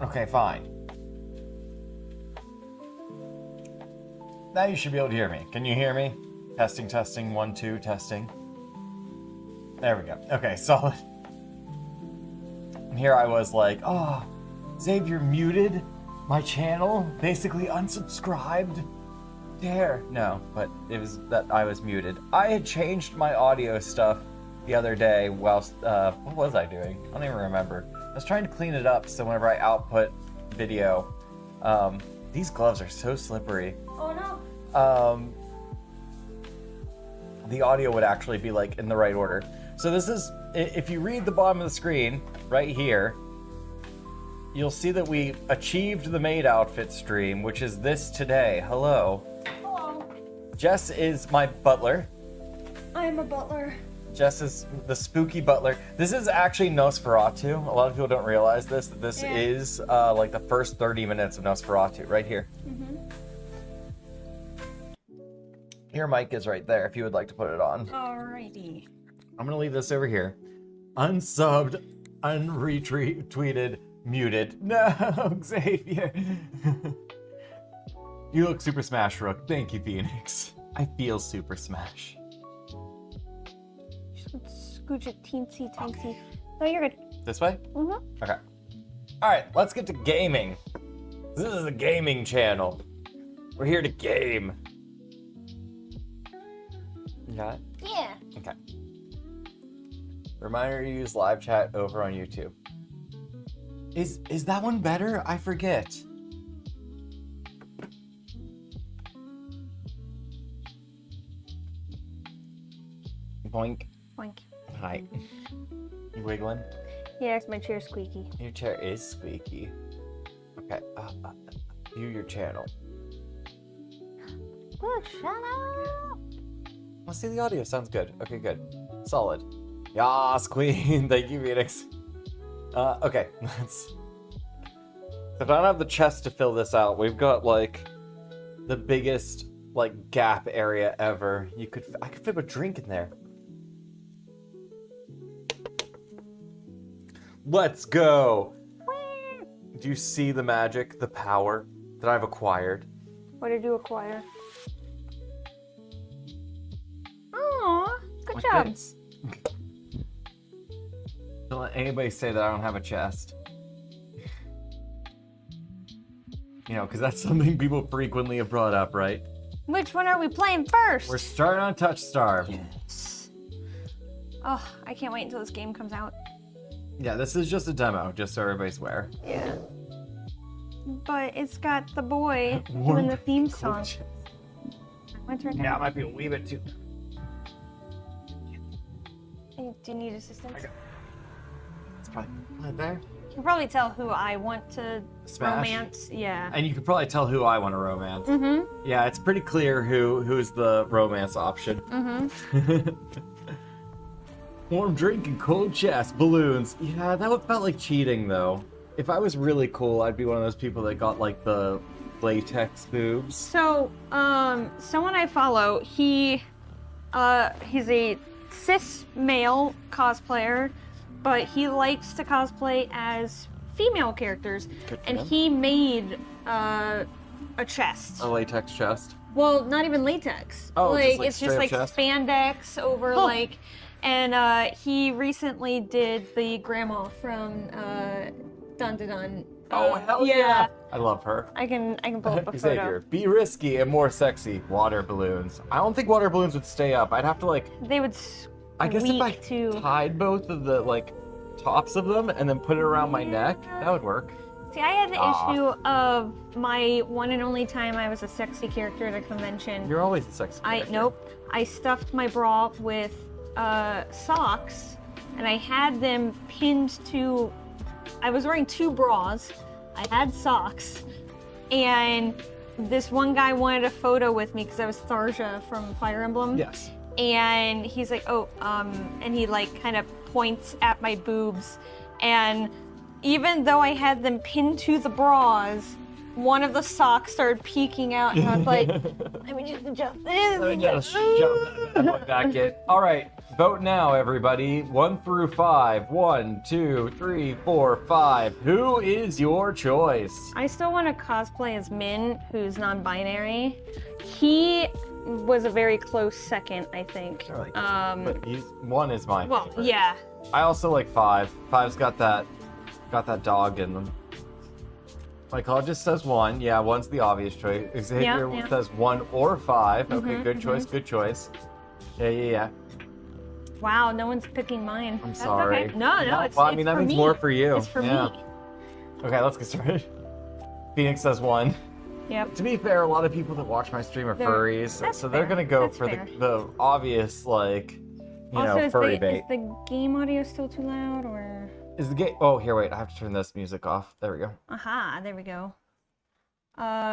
Okay, fine. Now you should be able to hear me. Can you hear me? Testing, testing, 1, 2, testing. There we go. Okay, solid. And here I was like, oh, Xavier muted my channel, basically unsubscribed. There. No, but it was that I was muted. I had changed my audio stuff the other day whilst, what was I doing? I don't even remember. I was trying to clean it up so whenever I output video, these gloves are so slippery. Oh no. The audio would actually be like in the right order. So this is, if you read the bottom of the screen right here, you'll see that we achieved the Maid outfit stream, which is this today. Hello. Hello. Jess is my butler. I'm a butler. Jess is the spooky butler. This is actually Nosferatu. A lot of people don't realize this. That this is like the first 30 minutes of Nosferatu right here. Mm-hmm. Your mic is right there if you would like to put it on. Alrighty. I'm gonna leave this over here. Unsubbed, unretweeted, muted. No, Xavier. You look Super Smash Rook. Thank you, Phoenix. I feel Super Smash. Scooch it teensy tiny. No, you're good. This way? Mm-hmm. Okay. Alright, let's get to gaming. This is a gaming channel. We're here to game. You got it? Yeah. Okay. Reminder to use live chat over on YouTube. Is that one better? I forget. Boink. Boink. Hi. You wiggling? Yeah, it's my chair squeaky. Your chair is squeaky. Okay. View your channel. Look, shut up! Well, see, the audio sounds good. Okay, good. Solid. Yas, queen. Thank you, Phoenix. Okay. Let's... I don't have the chest to fill this out. We've got, like, the biggest, like, gap area ever. I could fit a drink in there. Let's go! Do you see the magic, the power that I've acquired? What did you acquire? Aw, good My job. face. Don't let anybody say that I don't have a chest. You know, because that's something people frequently have brought up, right? Which one are we playing first? We're starting on Touch Star. Yes. Oh, I can't wait until this game comes out. Yeah, this is just a demo, just so everybody's aware. Yeah. But it's got the boy Warm doing the theme song. coach. What's right Yeah, now? it might be a wee bit too. Do you need assistance? I got- It's probably right there. You can probably tell who I want to Smash. romance. Yeah. And you can probably tell who I want to romance. Mm-hmm. Yeah, it's pretty clear who's the romance option. Mm-hmm. Warm drink and cold chest, balloons. Yeah, that would felt like cheating though. If I was really cool, I'd be one of those people that got like the latex boobs. So, someone I follow, he's a cis male cosplayer, but he likes to cosplay as female characters, Good for and him. he made a chest. A latex chest. Well, not even latex. Oh, just, like like, it's just straight like up chest? spandex over Oh. like, and he recently did the grandma from Dun Dun Dun. Oh hell yeah! I love her. I can pull up a Xavier, photo. be risky and more sexy. Water balloons. I don't think water balloons would stay up. I'd have to like. They would I guess if I squeak too. tied both of the like tops of them and then put it around my neck, that would work. See, I had the Ah. issue of my one and only time I was a sexy character at a convention. You're always a sexy. character. Nope. I stuffed my bra with socks, and I had them pinned to. I was wearing two bras. I had socks, and this one guy wanted a photo with me because I was Tharja from Fire Emblem. Yes. And he's like, and he like kind of points at my boobs, and even though I had them pinned to the bras, one of the socks started peeking out, and I was like, let me just adjust this. Let me just jump that boy back in. All right, vote now, everybody. 1 through 5. 1, 2, 3, 4, 5. Who is your choice? I still want to cosplay as Min, who's non-binary. He was a very close second, I think. Really? But 1 is my Well, favorite. yeah. I also like 5. 5's got that dog in them. Michael just says 1. Yeah, 1's the obvious choice. Xavier Yeah. says 1 or 5. Okay, Mhm, good choice, good choice. Yeah. Wow, no one's picking mine. I'm That's sorry. Okay. No, it's well, I it's mean, that for means me. more for you. It's for Yeah. me. Okay, let's get started. Phoenix says 1. Yep. To be fair, a lot of people that watch my stream are They're- furries, that's so they're fair, gonna go that's for fair. the obvious, like, Also, is furry the, bait. is the game audio still too loud, or? Is the game? Oh, here, wait. I have to turn this music off. There we go. Aha, there we go.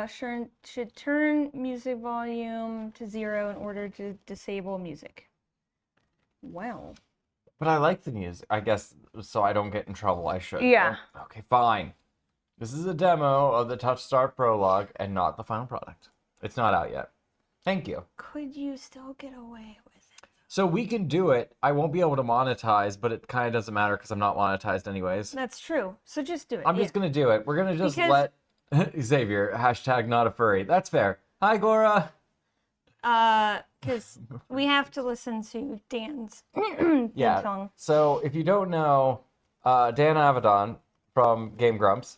Should turn music volume to 0 in order to disable music. Well. But I like the music. I guess so I don't get in trouble. I should. Yeah. Okay, fine. This is a demo of the Touch Star prologue and not the final product. It's not out yet. Thank you. Could you still get away with it? So we can do it. I won't be able to monetize, but it kind of doesn't matter because I'm not monetized anyways. That's true. So just do it. I'm just gonna do it. We're gonna just Because- let Xavier # not a furry. That's fair. Hi, Gora. Because we have to listen to Dan's theme Yeah. song. So if you don't know, Dan Avedon from Game Grumps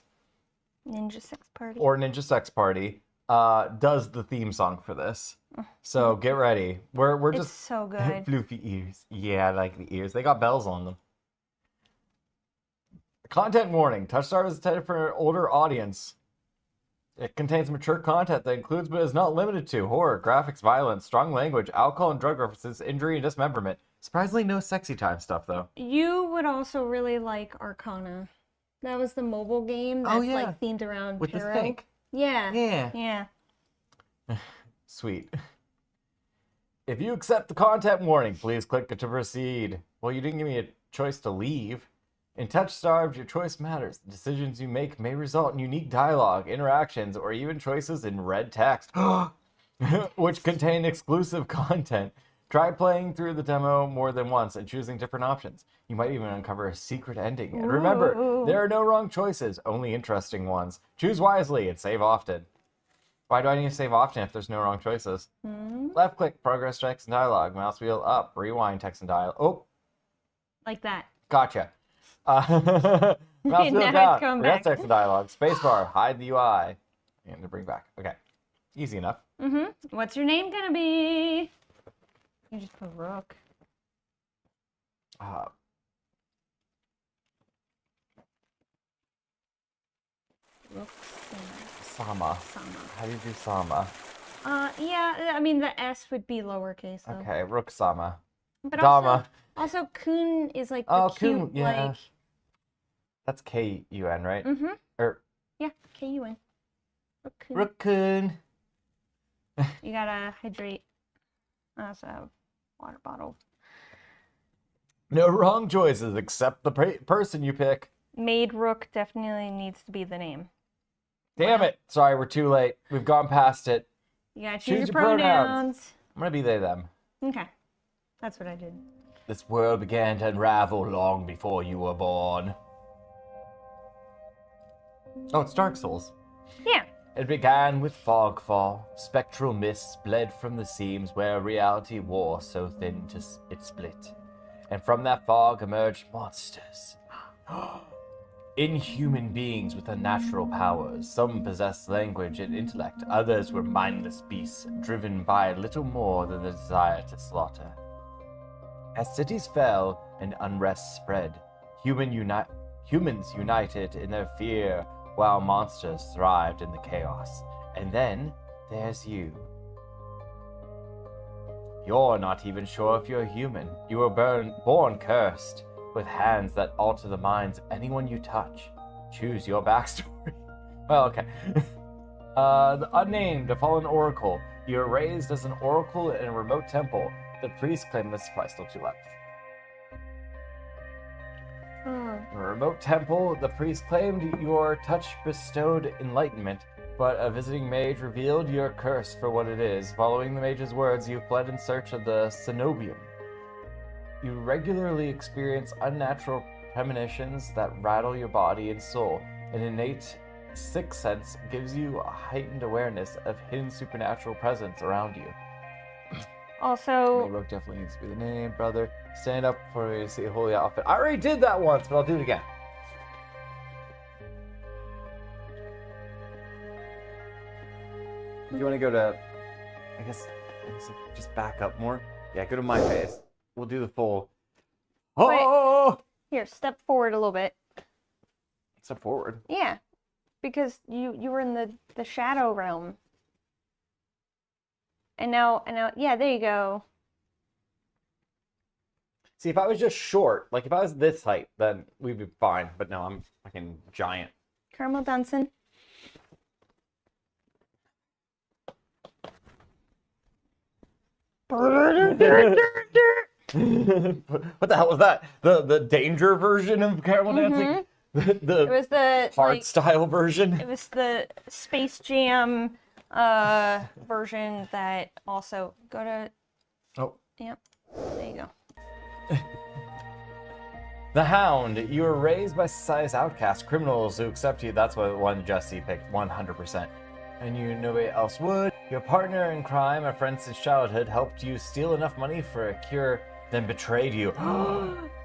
Ninja Sex Party. or Ninja Sex Party does the theme song for this. So get ready. We're It's just so good. floofy ears. Yeah, I like the ears. They got bells on them. Content warning. Touchstar is intended for an older audience. It contains mature content that includes but is not limited to horror, graphics, violence, strong language, alcohol and drug references, injury and dismemberment. Surprisingly, no sexy time stuff, though. You would also really like Arcana. That was the mobile game that's like themed around with tarot. the snake. Yeah. Yeah. Sweet. If you accept the content warning, please click to proceed. Well, you didn't give me a choice to leave. In Touchstar, your choice matters. The decisions you make may result in unique dialogue, interactions, or even choices in red text, which contain exclusive content. Try playing through the demo more than once and choosing different options. You might even uncover a secret ending. And remember, there are no wrong choices, only interesting ones. Choose wisely and save often. Why do I need to save often if there's no wrong choices? Left click, progress text and dialogue. Mouse wheel up, rewind text and dialogue. Oh. Like that. Gotcha. Mouse wheel down, progress text and dialogue. Spacebar, hide the UI. And to bring back. Okay. Easy enough. What's your name gonna be? You just put Rook. Rook Sama. How do you do Sama? Yeah, I mean the S would be lowercase though. Okay, Rook Sama. But Dama. also Kun is like the cute, Kun, yeah. like... That's K-U-N, right? Yeah, K-U-N. Rook-kun. Rook-kun. You gotta hydrate. I also have water bottle. No wrong choices except the person you pick. Maid Rook definitely needs to be the name. Damn it. Sorry, we're too late. We've gone past it. You gotta choose your pronouns. I'm gonna be they, them. Okay. That's what I did. This world began to unravel long before you were born. Oh, it's Dark Souls. Yeah. It began with fogfall. Spectral mists bled from the seams where reality wore so thin it split. And from that fog emerged monsters. Inhuman beings with unnatural powers. Some possessed language and intellect. Others were mindless beasts, driven by little more than the desire to slaughter. As cities fell and unrest spread, humans united in their fear, while monsters thrived in the chaos. And then there's you. You're not even sure if you're human. You were born cursed, with hands that alter the minds of anyone you touch. Choose your backstory. Well, okay. The unnamed, a fallen oracle. You were raised as an oracle in a remote temple. The priest claimed this is probably still too loud. In a remote temple, the priest claimed your touch bestowed enlightenment, but a visiting mage revealed your curse for what it is. Following the mage's words, you fled in search of the cenobium. You regularly experience unnatural premonitions that rattle your body and soul. An innate sixth sense gives you a heightened awareness of hidden supernatural presence around you. Also, Rook definitely needs to be the name, brother. Stand up for me to see a holy outfit. I already did that once, but I'll do it again. You want to go to, I guess just back up more. Yeah, go to my face. We'll do the full. Oh! Wait. Here, step forward a little bit. Step forward. Yeah, because you were in the shadow realm. And now, yeah, there you go. See, if I was just short, like if I was this height, then we'd be fine. But no, I'm fucking giant. Caramel Dunson. What the hell was that? The danger version of Caramel Dancing? It was the hard style version? It was the Space Jam version that also go to... Oh. Yep. There you go. The Hound. You were raised by society's outcasts, criminals who accept you. That's what one Jesse picked, 100%. And you nobody else would. Your partner in crime, a friend since childhood, helped you steal enough money for a cure, then betrayed you.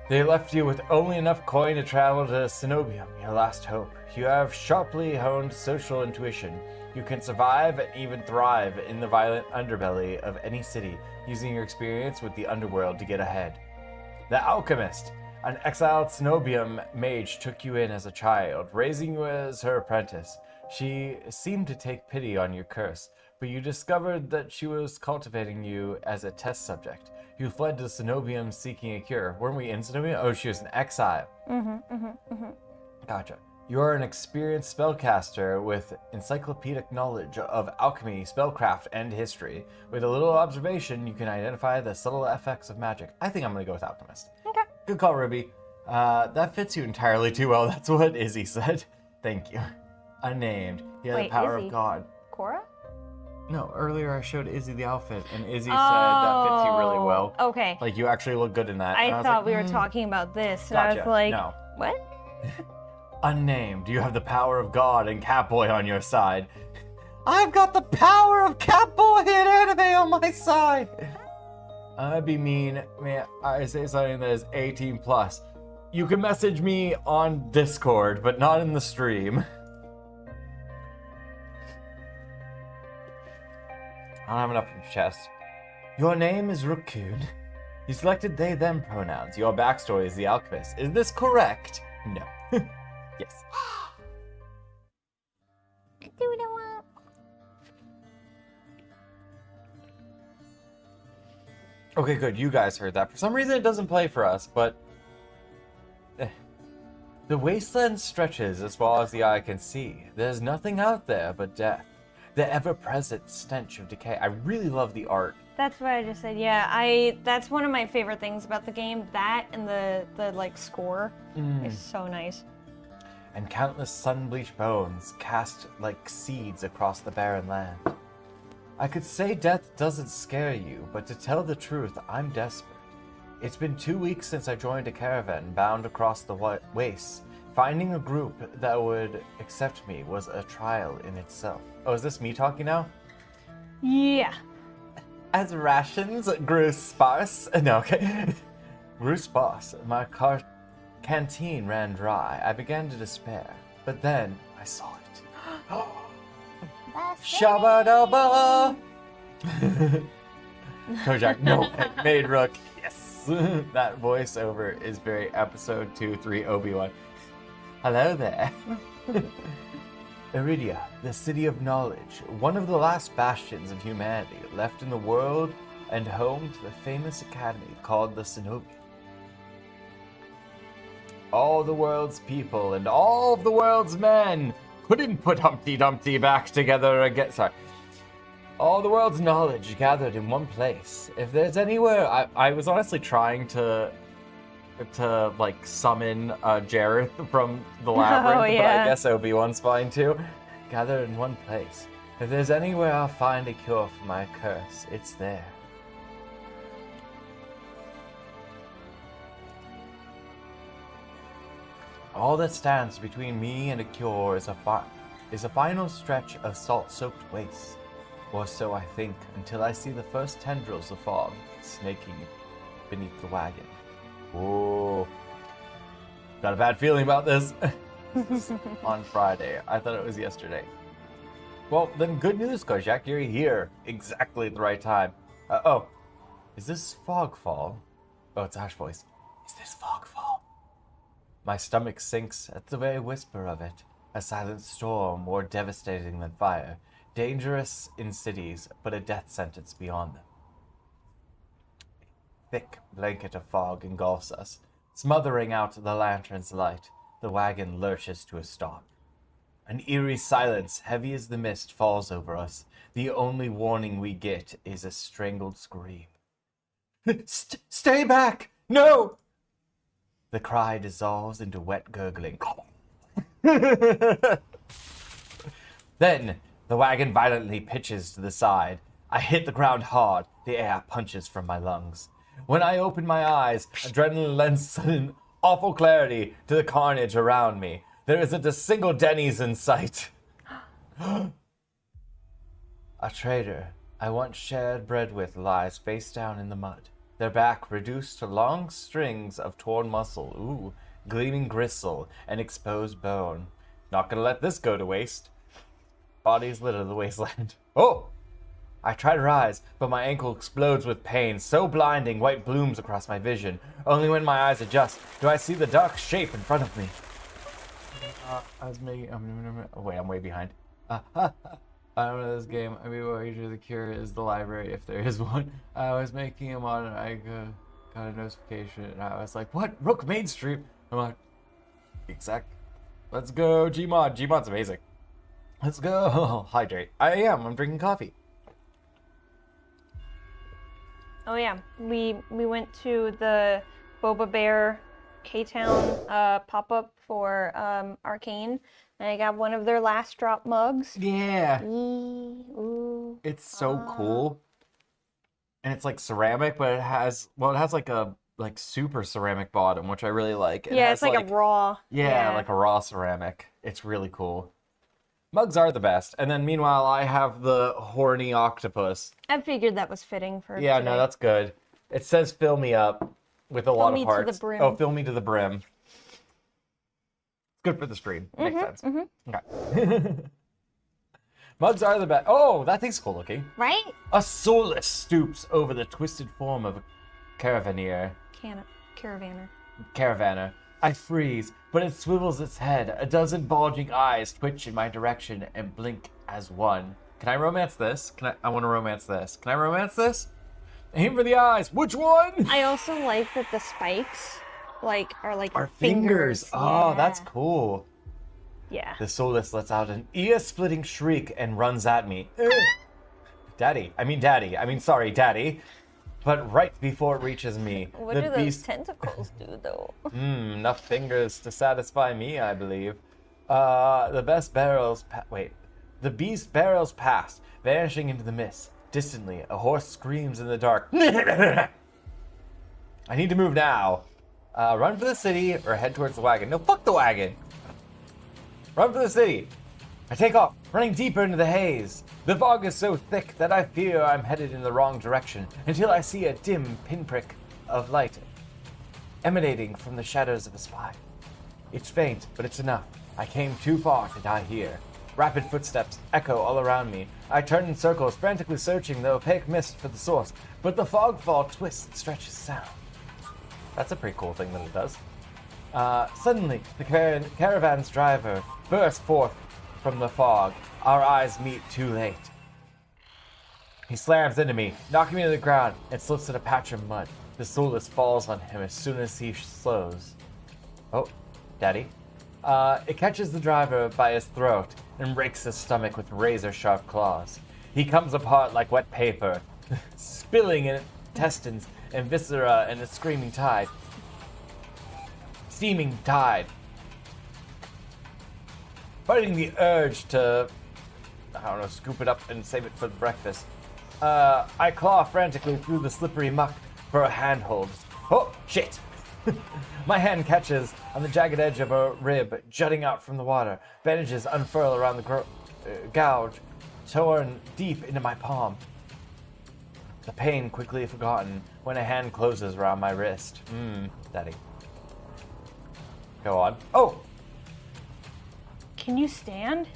They left you with only enough coin to travel to Cenobium, your last hope. You have sharply honed social intuition. You can survive and even thrive in the violent underbelly of any city, using your experience with the underworld to get ahead. The Alchemist. An exiled Cenobium mage took you in as a child, raising you as her apprentice. She seemed to take pity on your curse, but you discovered that she was cultivating you as a test subject. You fled to Cenobium seeking a cure. Weren't we in Cenobium? Oh, she was an exile. Gotcha. You are an experienced spellcaster with encyclopedic knowledge of alchemy, spellcraft, and history. With a little observation, you can identify the subtle effects of magic. I think I'm going to go with alchemist. Okay. Good call, Ruby. That fits you entirely too well. That's what Izzy said. Thank you. Unnamed. Yeah, the power Izzy. of God. Cora? No, earlier I showed Izzy the outfit, and Izzy said that fits you really well. Okay. Like, you actually look good in that. I was thought like, we were talking about this, and Gotcha. I was like, No. what? Unnamed. You have the power of God and Catboy on your side. I've got the power of Catboy and anime on my side. I'd be mean. Man, I say something that is 18 plus. You can message me on Discord, but not in the stream. I don't have enough in your chest. Your name is Raccoon. You selected they them pronouns. Your backstory is the alchemist. Is this correct? No. Yes. Okay, good. You guys heard that. For some reason, it doesn't play for us, but... The wasteland stretches as far as the eye can see. There's nothing out there but death. The ever-present stench of decay. I really love the art. That's what I just said. Yeah, that's one of my favorite things about the game. That and the like score is so nice. And countless sun-bleached bones cast like seeds across the barren land. I could say death doesn't scare you, but to tell the truth, I'm desperate. It's been 2 weeks since I joined a caravan bound across the wastes. Finding a group that would accept me was a trial in itself. Oh, is this me talking now? Yeah. As rations grew sparse, my canteen ran dry. I began to despair, but then I saw it. Shabba-dabba! Kojak, no, Maid Rook, yes! That voiceover is very episode 2-3 Obi-Wan. Hello there. Iridia, the city of knowledge, one of the last bastions of humanity left in the world and home to the famous academy called the Cenobium. All the world's people and all of the world's men couldn't put Humpty Dumpty back together again. Sorry. All the world's knowledge gathered in one place. If there's anywhere, I was honestly trying to like summon Jareth from the labyrinth, but I guess Obi-Wan's fine too. Gathered in one place. If there's anywhere I'll find a cure for my curse, it's there. All that stands between me and a cure is a final stretch of salt-soaked waste. Or so I think, until I see the first tendrils of fog snaking beneath the wagon. Whoa. Got a bad feeling about this. This is on Friday. I thought it was yesterday. Well, then good news, Kojak. You're here exactly at the right time. Oh. Is this Fogfall? Oh, it's Ash voice. Is this Fogfall? My stomach sinks at the very whisper of it. A silent storm more devastating than fire. Dangerous in cities, but a death sentence beyond them. Thick blanket of fog engulfs us, smothering out the lantern's light. The wagon lurches to a stop. An eerie silence, heavy as the mist, falls over us. The only warning we get is a strangled scream. Stay back! No! The cry dissolves into wet gurgling. Then, the wagon violently pitches to the side. I hit the ground hard. The air punches from my lungs. When I open my eyes, adrenaline lends sudden awful clarity to the carnage around me. There isn't a single Denny's in sight. A trader I once shared bread with lies face down in the mud. Their back reduced to long strings of torn muscle, gleaming gristle and exposed bone. Not gonna let this go to waste. Bodies litter the wasteland. Oh! I try to rise, but my ankle explodes with pain, so blinding white blooms across my vision. Only when my eyes adjust do I see the dark shape in front of me. I was making... Oh, wait, I'm way behind. I don't know this game. I mean, what usually the cure is the library, if there is one. I was making a mod and I got a notification and I was like, what? Rook Maid Stream? I'm like, exact. Let's go, Gmod. Gmod's amazing. Let's go. Hydrate. I'm drinking coffee. Oh yeah, we went to the Boba Bear K-Town pop-up for Arcane, and I got one of their last drop mugs. Yeah. Ooh, It's so cool. And it's like ceramic, but it has like a super ceramic bottom, which I really like. Yeah, it's like a raw. Yeah, like a raw ceramic. It's really cool. Mugs are the best. And then meanwhile, I have the horny octopus. I figured that was fitting for Yeah, today. no, that's good. It says fill me up with a lot of hearts. Fill me to the brim. Oh, fill me to the brim. It's good for the stream. Makes sense. Okay. Mugs are the best. Oh, that thing's cool looking. Right? A soulless stoops over the twisted form of a caravaneer. Caravaner. I freeze, but it swivels its head. A dozen bulging eyes twitch in my direction and blink as one. Can I romance this? I want to romance this. Can I romance this? Aim for the eyes. Which one? I also like that the spikes are fingers. Oh, Yeah. that's cool. Yeah. The soulless lets out an ear-splitting shriek and runs at me. Daddy. Daddy. But right before it reaches me, What the do those beast... tentacles do, though? Enough fingers to satisfy me, I believe. The beast barrels past, vanishing into the mist. Distantly, a horse screams in the dark. I need to move now. Run for the city or head towards the wagon. No, fuck the wagon. Run for the city. I take off, running deeper into the haze. The fog is so thick that I fear I'm headed in the wrong direction until I see a dim pinprick of light emanating from the shadows of a spy. It's faint, but it's enough. I came too far to die here. Rapid footsteps echo all around me. I turn in circles, frantically searching the opaque mist for the source, but the fog fall twists and stretches sound. That's a pretty cool thing that it does. Suddenly, the caravan's driver bursts forth from the fog. Our eyes meet too late. He slams into me, knocking me to the ground, and slips in a patch of mud. The soulless falls on him as soon as he slows. Oh, Daddy. It catches the driver by his throat and rakes his stomach with razor-sharp claws. He comes apart like wet paper, spilling intestines and viscera in a steaming tide. Fighting the urge to, scoop it up and save it for breakfast. I claw frantically through the slippery muck for a handhold. Oh, shit! My hand catches on the jagged edge of a rib jutting out from the water. Bandages unfurl around the gouge, torn deep into my palm. The pain quickly forgotten when a hand closes around my wrist. Daddy. Go on. Oh! Can you stand?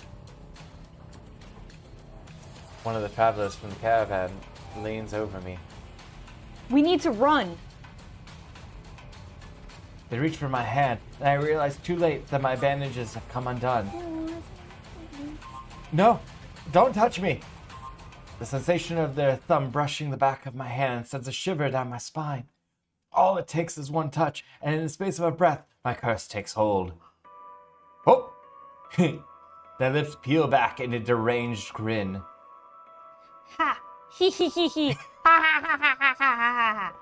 One of the travelers from the caravan leans over me. We need to run. They reach for my hand, and I realize too late that my bandages have come undone. No! Don't touch me! The sensation of their thumb brushing the back of my hand sends a shiver down my spine. All it takes is one touch, and in the space of a breath, my curse takes hold. Oh! Their lips peel back in a deranged grin. Ha! Hee hee hee hee! Ha ha ha ha ha ha ha!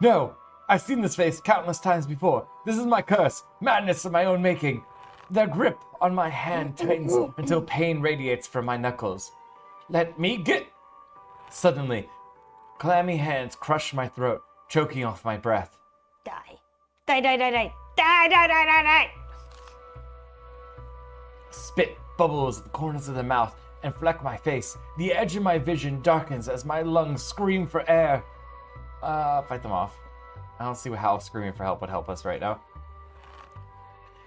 No! I've seen this face countless times before. This is my curse, madness of my own making. Their grip on my hand tightens until pain radiates from my knuckles. Let me get... Suddenly, clammy hands crush my throat, choking off my breath. Die. Die, die, die, die. Die, die, die, die, die! Spit bubbles at the corners of the mouth and fleck my face. The edge of my vision darkens as my lungs scream for air. Fight them off. I don't see how screaming for help would help us right now.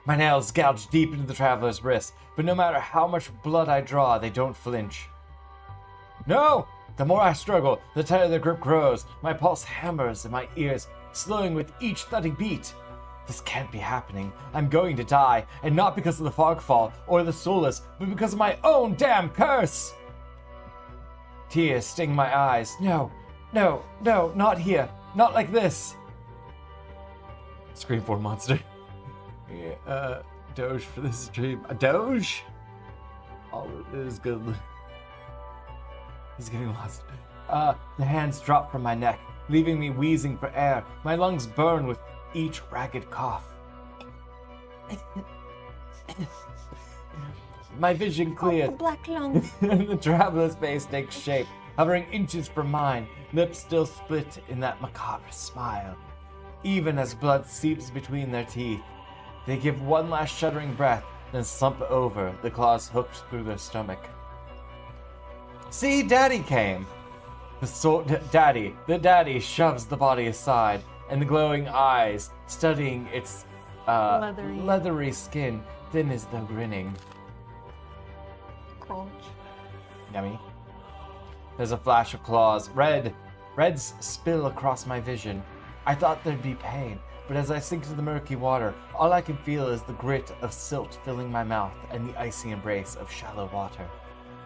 My nails gouge deep into the traveler's wrist, but no matter how much blood I draw, they don't flinch. No! The more I struggle, the tighter the grip grows. My pulse hammers in my ears, slowing with each thudding beat. This can't be happening. I'm going to die, and not because of the fogfall or the soulless, but because of my own damn curse! Tears sting my eyes. No, no, no, not here. Not like this. Scream for monster. Yeah, Doge for this stream. A Doge? All is good. He's getting lost. The hands drop from my neck, leaving me wheezing for air. My lungs burn with each ragged cough. My vision clears. The black lung. And the traveler's face takes shape, hovering inches from mine, lips still split in that macabre smile. Even as blood seeps between their teeth, they give one last shuddering breath, then slump over, the claws hooked through their stomach. See, Daddy came! The daddy shoves the body aside, and the glowing eyes, studying its leathery skin, thin as though grinning. Crunch. Yummy. There's a flash of claws. Reds spill across my vision. I thought there'd be pain, but as I sink into the murky water, all I can feel is the grit of silt filling my mouth and the icy embrace of shallow water.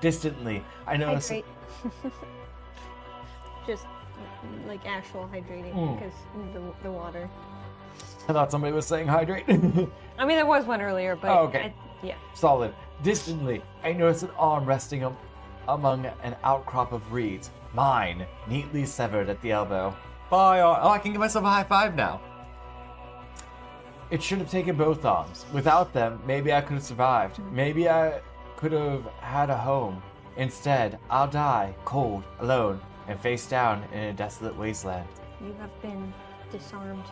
Distantly, I notice... Hydrate. Just like actual hydrating because the water. I thought somebody was saying hydrate. I mean, there was one earlier, but okay. Yeah. Solid. Distantly, I notice an arm resting among an outcrop of reeds. Mine, neatly severed at the elbow. Oh, I can give myself a high five now. It should have taken both arms. Without them, maybe I could have survived. Maybe I could have had a home. Instead, I'll die, cold, alone, and face down in a desolate wasteland. You have been disarmed.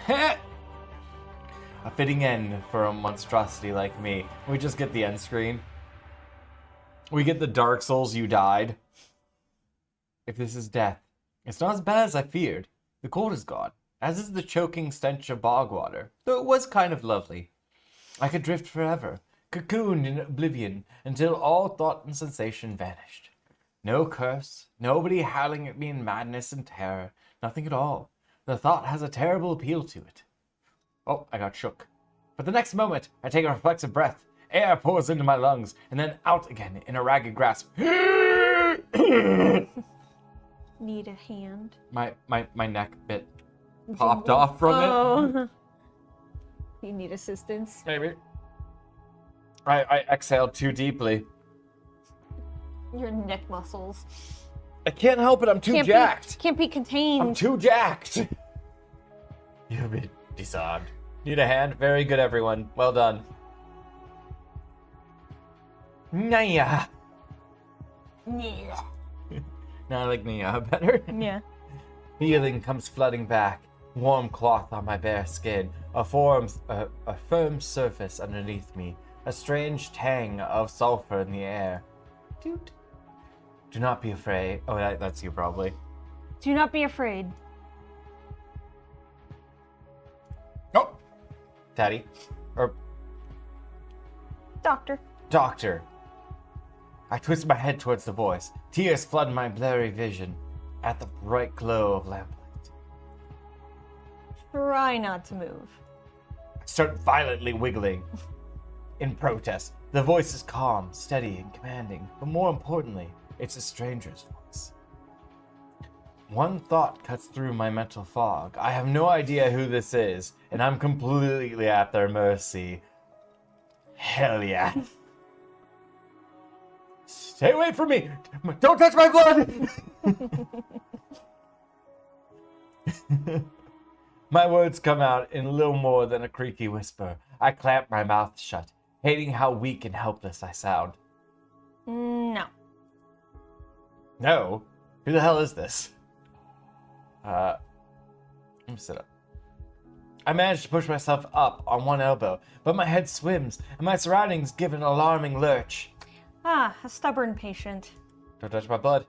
A fitting end for a monstrosity like me. We just get the end screen. We get the Dark Souls you died. If this is death, it's not as bad as I feared. The cold is gone, as is the choking stench of bog water, though it was kind of lovely. I could drift forever, cocooned in oblivion, until all thought and sensation vanished. No curse, nobody howling at me in madness and terror, nothing at all. The thought has a terrible appeal to it. Oh, I got shook. But the next moment, I take a reflexive breath. Air pours into my lungs, and then out again in a ragged grasp. Need a hand. My neck bit popped off from it. You need assistance. Maybe. I exhaled too deeply. Your neck muscles. I can't help it, I'm too jacked. Can't be contained. I'm too jacked. You've been disarmed. Need a hand? Very good, everyone. Well done. Nya. Yeah. Now I like Nya better. Yeah. Feeling comes flooding back. Warm cloth on my bare skin. A firm surface underneath me. A strange tang of sulfur in the air. Toot. Do not be afraid. Oh, that's you probably. Do not be afraid. Oh! Daddy. Or Doctor. I twist my head towards the voice. Tears flood my blurry vision at the bright glow of lamplight. Try not to move. I start violently wiggling. In protest, the voice is calm, steady, and commanding, but more importantly, it's a stranger's voice. One thought cuts through my mental fog. I have no idea who this is, and I'm completely at their mercy. Hell yeah. Stay away from me! Don't touch my blood! My words come out in little more than a creaky whisper. I clamp my mouth shut, hating how weak and helpless I sound. No. No? Who the hell is this? Let me sit up. I manage to push myself up on one elbow, but my head swims, and my surroundings give an alarming lurch. Ah, a stubborn patient. Don't touch my blood.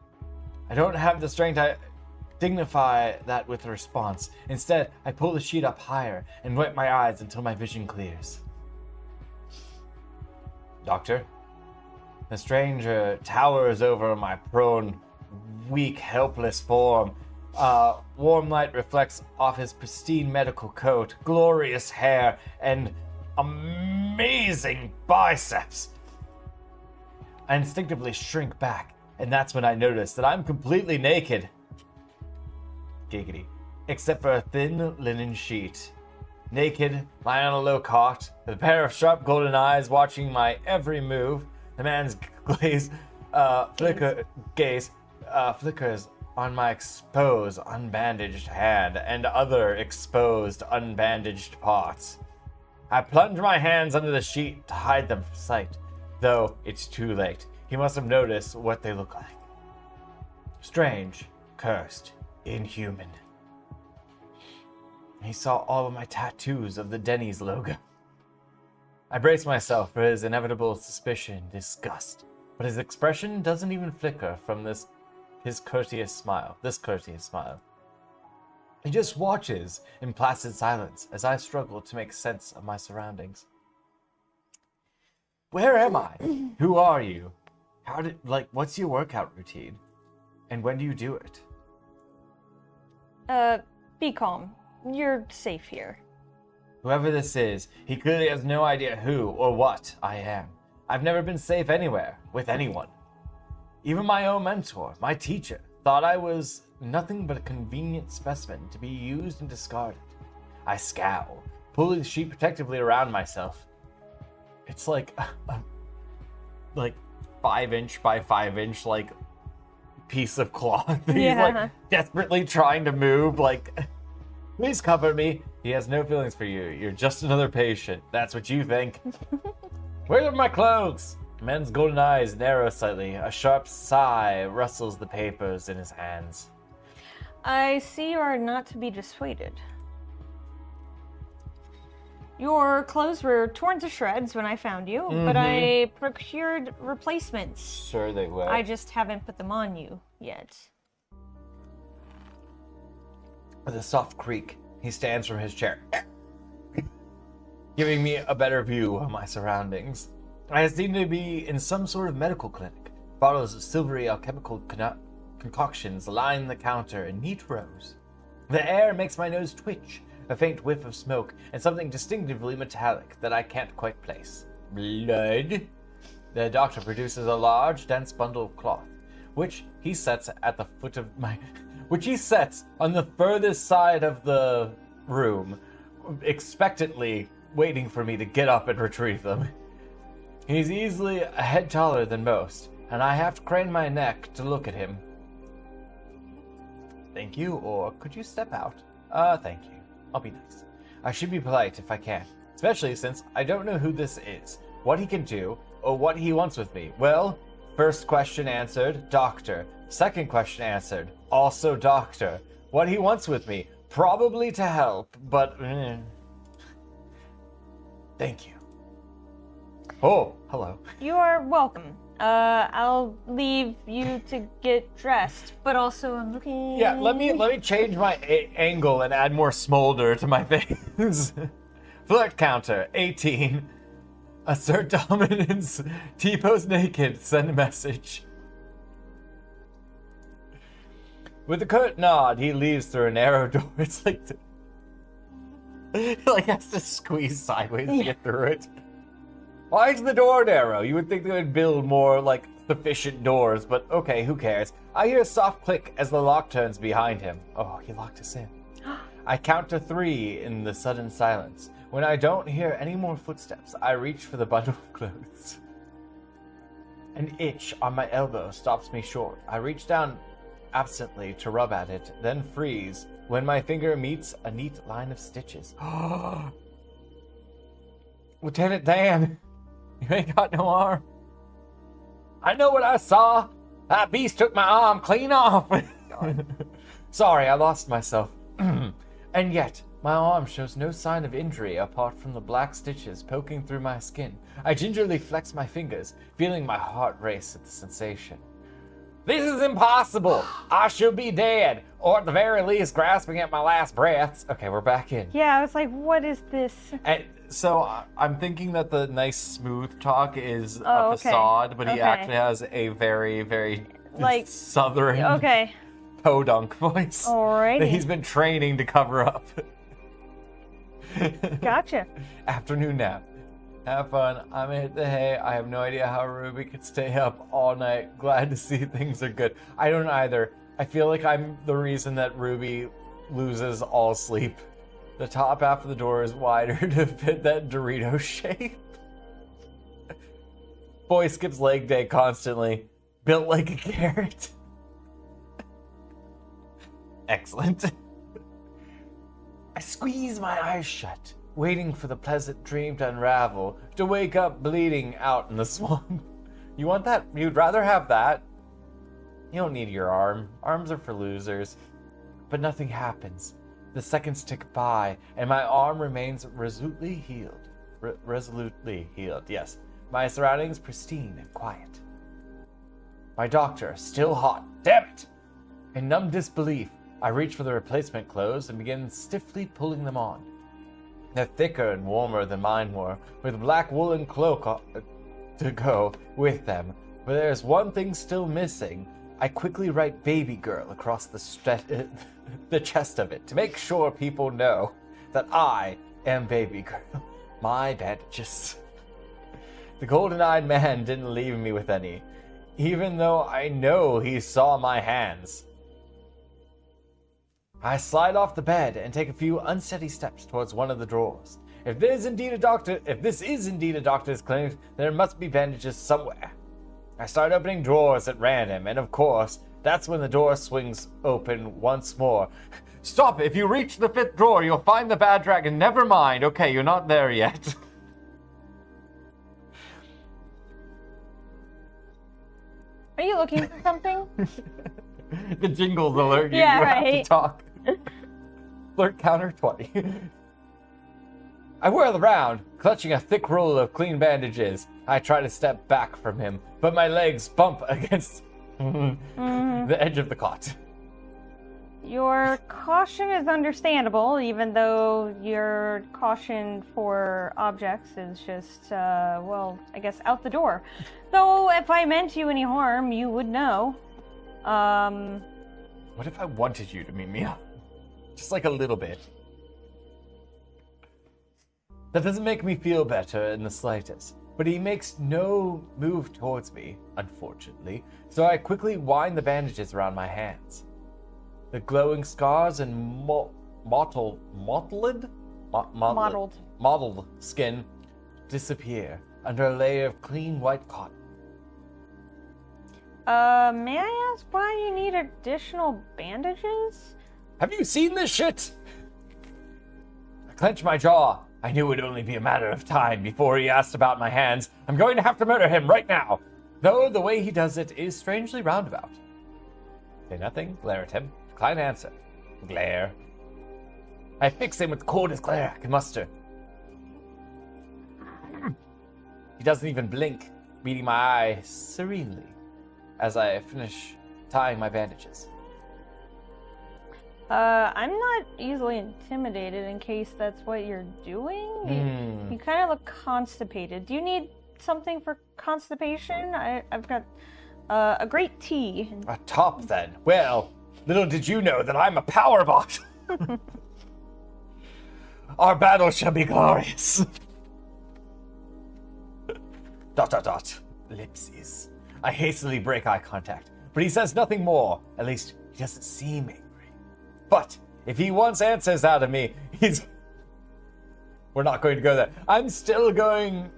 I don't have the strength to dignify that with a response. Instead, I pull the sheet up higher and wipe my eyes until my vision clears. Doctor? The stranger towers over my prone weak, helpless form. Warm light reflects off his pristine medical coat, glorious hair, and amazing biceps. I instinctively shrink back, and that's when I notice that I'm completely naked. Giggity. Except for a thin linen sheet. Naked, lying on a low cot, with a pair of sharp golden eyes watching my every move. The man's gaze flickers on my exposed, unbandaged hand and other exposed, unbandaged parts. I plunge my hands under the sheet to hide them from sight, though it's too late. He must have noticed what they look like. Strange, cursed, inhuman. He saw all of my tattoos of the Denny's logo. I brace myself for his inevitable suspicion, disgust, but his expression doesn't even flicker from this courteous smile. He just watches in placid silence as I struggle to make sense of my surroundings. Where am I? Who are you? What's your workout routine? And when do you do it? Be calm. You're safe here. Whoever this is, he clearly has no idea who or what I am. I've never been safe anywhere, with anyone. Even my own mentor, my teacher, thought I was nothing but a convenient specimen to be used and discarded. I scowl, pulling the sheet protectively around myself. It's like 5-inch by 5-inch, piece of cloth. He's desperately trying to move, please cover me. He has no feelings for you. You're just another patient. That's what you think. Where are my clothes? The man's golden eyes narrow slightly. A sharp sigh rustles the papers in his hands. I see you are not to be dissuaded. Your clothes were torn to shreds when I found you, but I procured replacements. Sure they were. I just haven't put them on you yet. With a soft creak, he stands from his chair, giving me a better view of my surroundings. I seem to be in some sort of medical clinic. Bottles of silvery alchemical concoctions line the counter in neat rows. The air makes my nose twitch, a faint whiff of smoke, and something distinctively metallic that I can't quite place. Blood? The doctor produces a large, dense bundle of cloth, which he sets on the furthest side of the room, expectantly waiting for me to get up and retrieve them. He's easily a head taller than most, and I have to crane my neck to look at him. Thank you, or could you step out? Thank you. I'll be nice. I should be polite if I can, especially since I don't know who this is, what he can do, or what he wants with me. Well, first question answered, doctor. Second question answered, also doctor. What he wants with me, probably to help, but... Thank you. Oh, hello. You are welcome. I'll leave you to get dressed, but also I'm looking... Yeah, let me change my angle and add more smolder to my face. Flirt counter, 18. Assert dominance. T-pose naked. Send a message. With a curt nod, he leaves through a narrow door. It's he has to squeeze sideways to get through it. Why is the door narrow? You would think they would build more, sufficient doors, but okay, who cares? I hear a soft click as the lock turns behind him. Oh, he locked us in. I count to 3 in the sudden silence. When I don't hear any more footsteps, I reach for the bundle of clothes. An itch on my elbow stops me short. I reach down absently to rub at it, then freeze when my finger meets a neat line of stitches. Lieutenant Dan, you ain't got no arm. I know what I saw. That beast took my arm clean off. Sorry, I lost myself. And yet, my arm shows no sign of injury apart from the black stitches poking through my skin. I gingerly flex my fingers, feeling my heart race at the sensation. This is impossible. I should be dead, or at the very least grasping at my last breaths. Okay, we're back in. Yeah, I was like, what is this? And so I'm thinking that the nice smooth talk is a facade, but he actually has a very, very like Southern okay. podunk voice Alrighty. that he's been training to cover up. Gotcha. Afternoon nap. Have fun. I'm gonna hit the hay. I have no idea how Ruby could stay up all night. Glad to see things are good. I don't either. I feel like I'm the reason that Ruby loses all sleep. The top half of the door is wider to fit that Dorito shape. Boy skips leg day constantly. Built like a carrot. Excellent. I squeeze my eyes shut, waiting for the pleasant dream to unravel, to wake up bleeding out in the swamp. You want that? You'd rather have that? You don't need your arm. Arms are for losers. But nothing happens. The seconds tick by, and my arm remains resolutely healed. Resolutely healed, yes. My surroundings pristine and quiet. My doctor, still hot. Damn it! In numb disbelief, I reach for the replacement clothes and begin stiffly pulling them on. They're thicker and warmer than mine were, with a black woolen cloak to go with them. But there's one thing still missing. I quickly write baby girl across the chest of it to make sure people know that I am baby girl. My bandages. The golden-eyed man didn't leave me with any, even though I know he saw my hands. I slide off the bed and take a few unsteady steps towards one of the drawers. If this is indeed a doctor's clinic, there must be bandages somewhere. I start opening drawers at random, and of course, that's when the door swings open once more. Stop! If you reach the 5th drawer, you'll find the bad dragon. Never mind. Okay, you're not there yet. Are you looking for something? The jingles alert you. Yeah, you right. have to talk. Alert counter 20. I whirl around, clutching a thick roll of clean bandages. I try to step back from him, but my legs bump against the edge of the cot. Your caution is understandable, even though your caution for objects is just, well, I guess out the door. Though, if I meant you any harm, you would know. What if I wanted you to meet me up? Just like a little bit. That doesn't make me feel better in the slightest, but he makes no move towards me, unfortunately, so I quickly wind the bandages around my hands. The glowing scars and mottled skin disappear under a layer of clean white cotton. May I ask why you need additional bandages? Have you seen this shit? I clench my jaw. I knew it would only be a matter of time before he asked about my hands. I'm going to have to murder him right now, though the way he does it is strangely roundabout. Say nothing, glare at him. Decline answer. Glare. I fix him with the coldest glare I can muster. He doesn't even blink, meeting my eye serenely as I finish tying my bandages. I'm not easily intimidated in case that's what you're doing. You kind of look constipated. Do you need something for constipation? I've got a great tea. A top, then. Well, little did you know that I'm a power bot. Our battle shall be glorious. ... Ellipses. I hastily break eye contact, but he says nothing more. At least, he doesn't seem angry. But if he wants answers out of me, we're not going to go there. I'm still going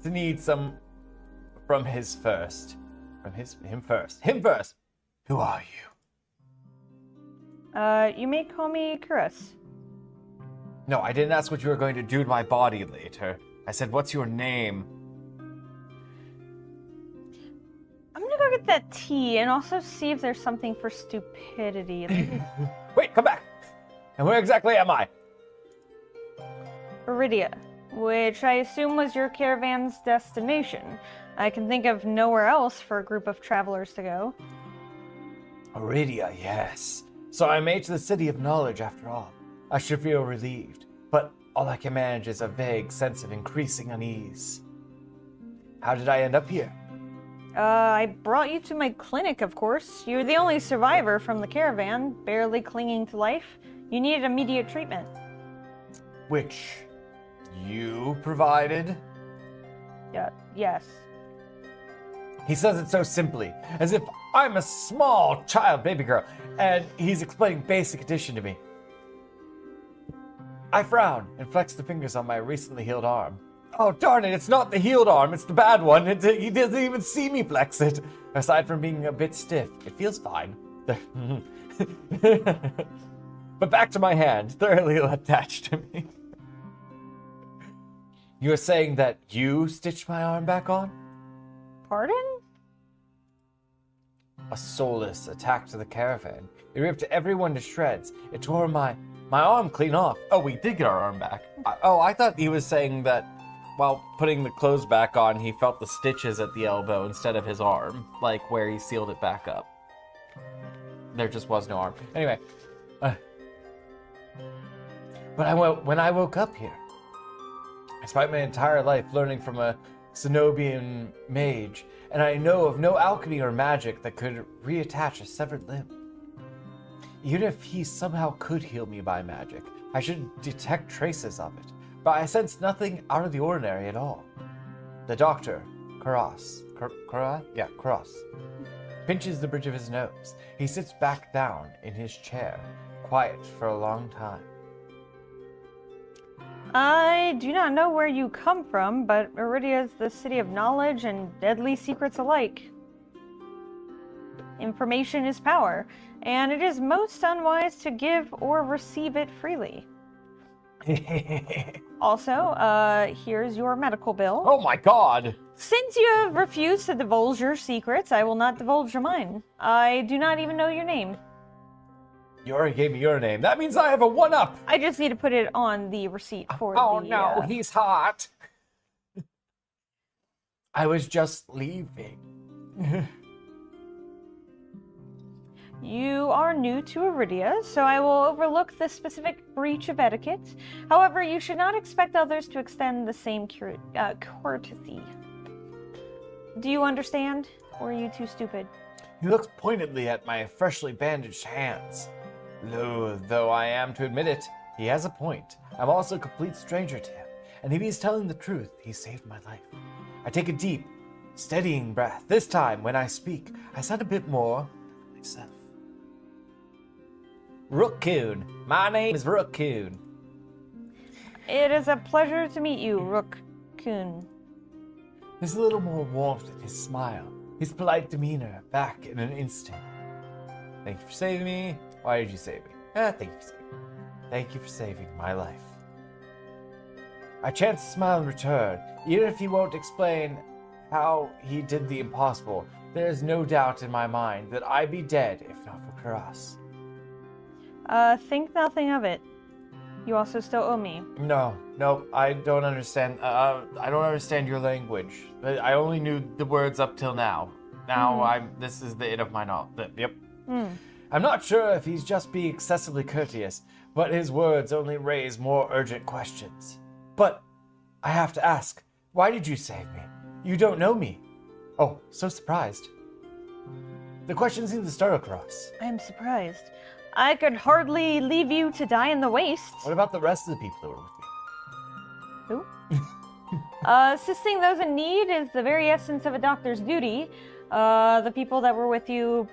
to need some from his first. Him first. Who are you? You may call me Chris. No, I didn't ask what you were going to do to my body later. I said, what's your name? I'm gonna go get that tea and also see if there's something for stupidity. Wait, come back. And where exactly am I? Iridia, which I assume was your caravan's destination. I can think of nowhere else for a group of travelers to go. Iridia, yes. So I made to the City of Knowledge after all. I should feel relieved, but all I can manage is a vague sense of increasing unease. How did I end up here? I brought you to my clinic, of course. You're the only survivor from the caravan, barely clinging to life. You needed immediate treatment. Which you provided? Yeah, yes. He says it so simply, as if I'm a small child baby girl, and he's explaining basic addition to me. I frown and flex the fingers on my recently healed arm. Oh, darn it, it's not the healed arm, it's the bad one. He doesn't even see me flex it. Aside from being a bit stiff, it feels fine. But back to my hand, thoroughly attached to me. You're saying that you stitched my arm back on? Pardon? A soulless attack to the caravan. It ripped everyone to shreds. It tore my arm clean off. Oh, we did get our arm back. I thought he was saying that while putting the clothes back on, he felt the stitches at the elbow instead of his arm, like where he sealed it back up. There just was no arm. Anyway. But when I woke up here, I spent my entire life learning from a Cenobian mage, and I know of no alchemy or magic that could reattach a severed limb. Even if he somehow could heal me by magic, I should detect traces of it, but I sense nothing out of the ordinary at all. The doctor, Karas, pinches the bridge of his nose. He sits back down in his chair, quiet for a long time. I do not know where you come from, but Iridia is the city of knowledge and deadly secrets alike. Information is power, and it is most unwise to give or receive it freely. Also, here's your medical bill. Oh my god! Since you have refused to divulge your secrets, I will not divulge mine. I do not even know your name. You already gave me your name. That means I have a one-up! I just need to put it on the receipt for Oh the... no, he's hot! I was just leaving. You are new to Iridia, so I will overlook the specific breach of etiquette. However, you should not expect others to extend the same courtesy. Do you understand? Or are you too stupid? He looks pointedly at my freshly bandaged hands. Loath though I am to admit it, he has a point. I'm also a complete stranger to him, and if he's telling the truth, he saved my life. I take a deep, steadying breath. This time, when I speak, I sound a bit more myself. Rook-kun. My name is Rook-kun. It is a pleasure to meet you, Rook-kun. There's a little more warmth in his smile, his polite demeanor back in an instant. Thank you for saving me. Why did you save me? Thank you for saving me. Thank you for saving my life. I chance to smile in return. Even if he won't explain how he did the impossible, there is no doubt in my mind that I'd be dead if not for Karas. Think nothing of it. You also still owe me. No, I don't understand. I don't understand your language. I only knew the words up till now. Now this is the end of my knowledge. Yep. I'm not sure if he's just being excessively courteous, but his words only raise more urgent questions. But I have to ask, why did you save me? You don't know me. Oh, so surprised. The question seems to startle Karas. I am surprised. I could hardly leave you to die in the waste. What about the rest of the people who were with me? Who? Assisting those in need is the very essence of a doctor's duty. The people that were with you,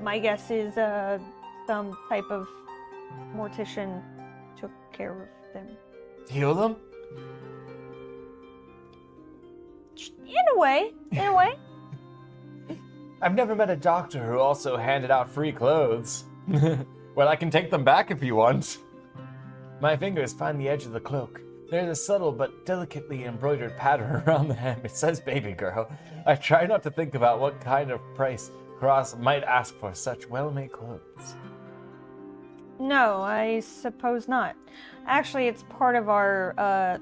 my guess is some type of mortician took care of them. Heal them? In a way. I've never met a doctor who also handed out free clothes. Well, I can take them back if you want. My fingers find the edge of the cloak. There's a subtle but delicately embroidered pattern around the hem. It says baby girl. I try not to think about what kind of price Karas might ask for such well-made clothes. No, I suppose not. Actually, it's part of our,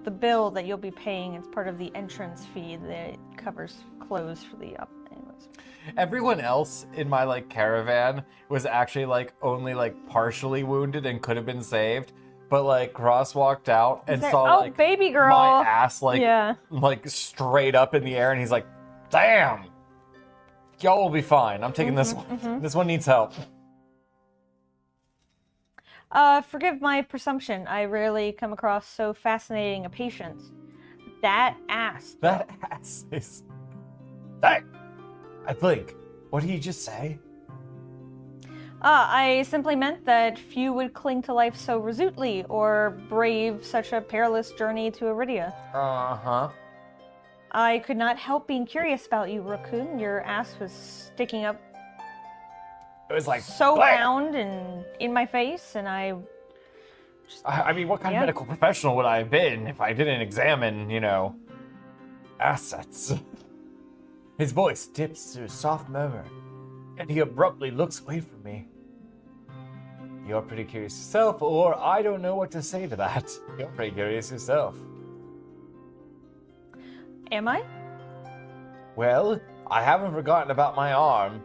the bill that you'll be paying. It's part of the entrance fee that covers clothes for the up. Anyways. Everyone else in my, caravan was actually, only, partially wounded and could have been saved. But, Karas walked out and saw, baby girl. my ass, straight up in the air. And he's like, damn, Y'all will be fine. I'm taking this one. This one needs help. Forgive my presumption. I rarely come across so fascinating a patient. That ass. That ass is... Hey! I blink. What did you just say? I simply meant that few would cling to life so resolutely or brave such a perilous journey to Iridia. Uh-huh. I could not help being curious about you, Raccoon. Your ass was sticking up It was like... so blam! round and in my face, and I mean, what kind Yeah. of medical professional would I have been if I didn't examine, assets? His voice dips to a soft murmur, and he abruptly looks away from me. You're pretty curious yourself, or I don't know what to say to that. You're pretty curious yourself. Am I? Well, I haven't forgotten about my arm,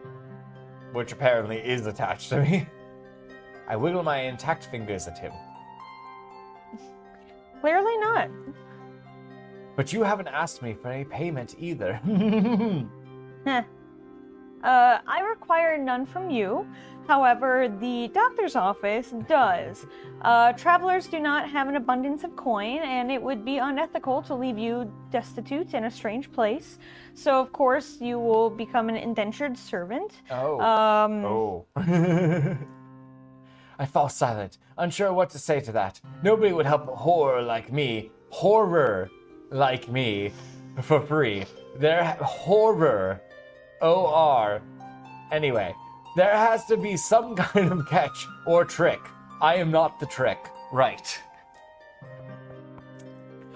which apparently is attached to me. I wiggle my intact fingers at him. Clearly not. But you haven't asked me for any payment either. Heh. I require none from you. However, the doctor's office does. Travelers do not have an abundance of coin, and it would be unethical to leave you destitute in a strange place. So, of course, you will become an indentured servant. Oh. I fall silent, unsure what to say to that. Nobody would help a horror like me, for free. Horror. O-R. Anyway, there has to be some kind of catch or trick. I am not the trick. Right.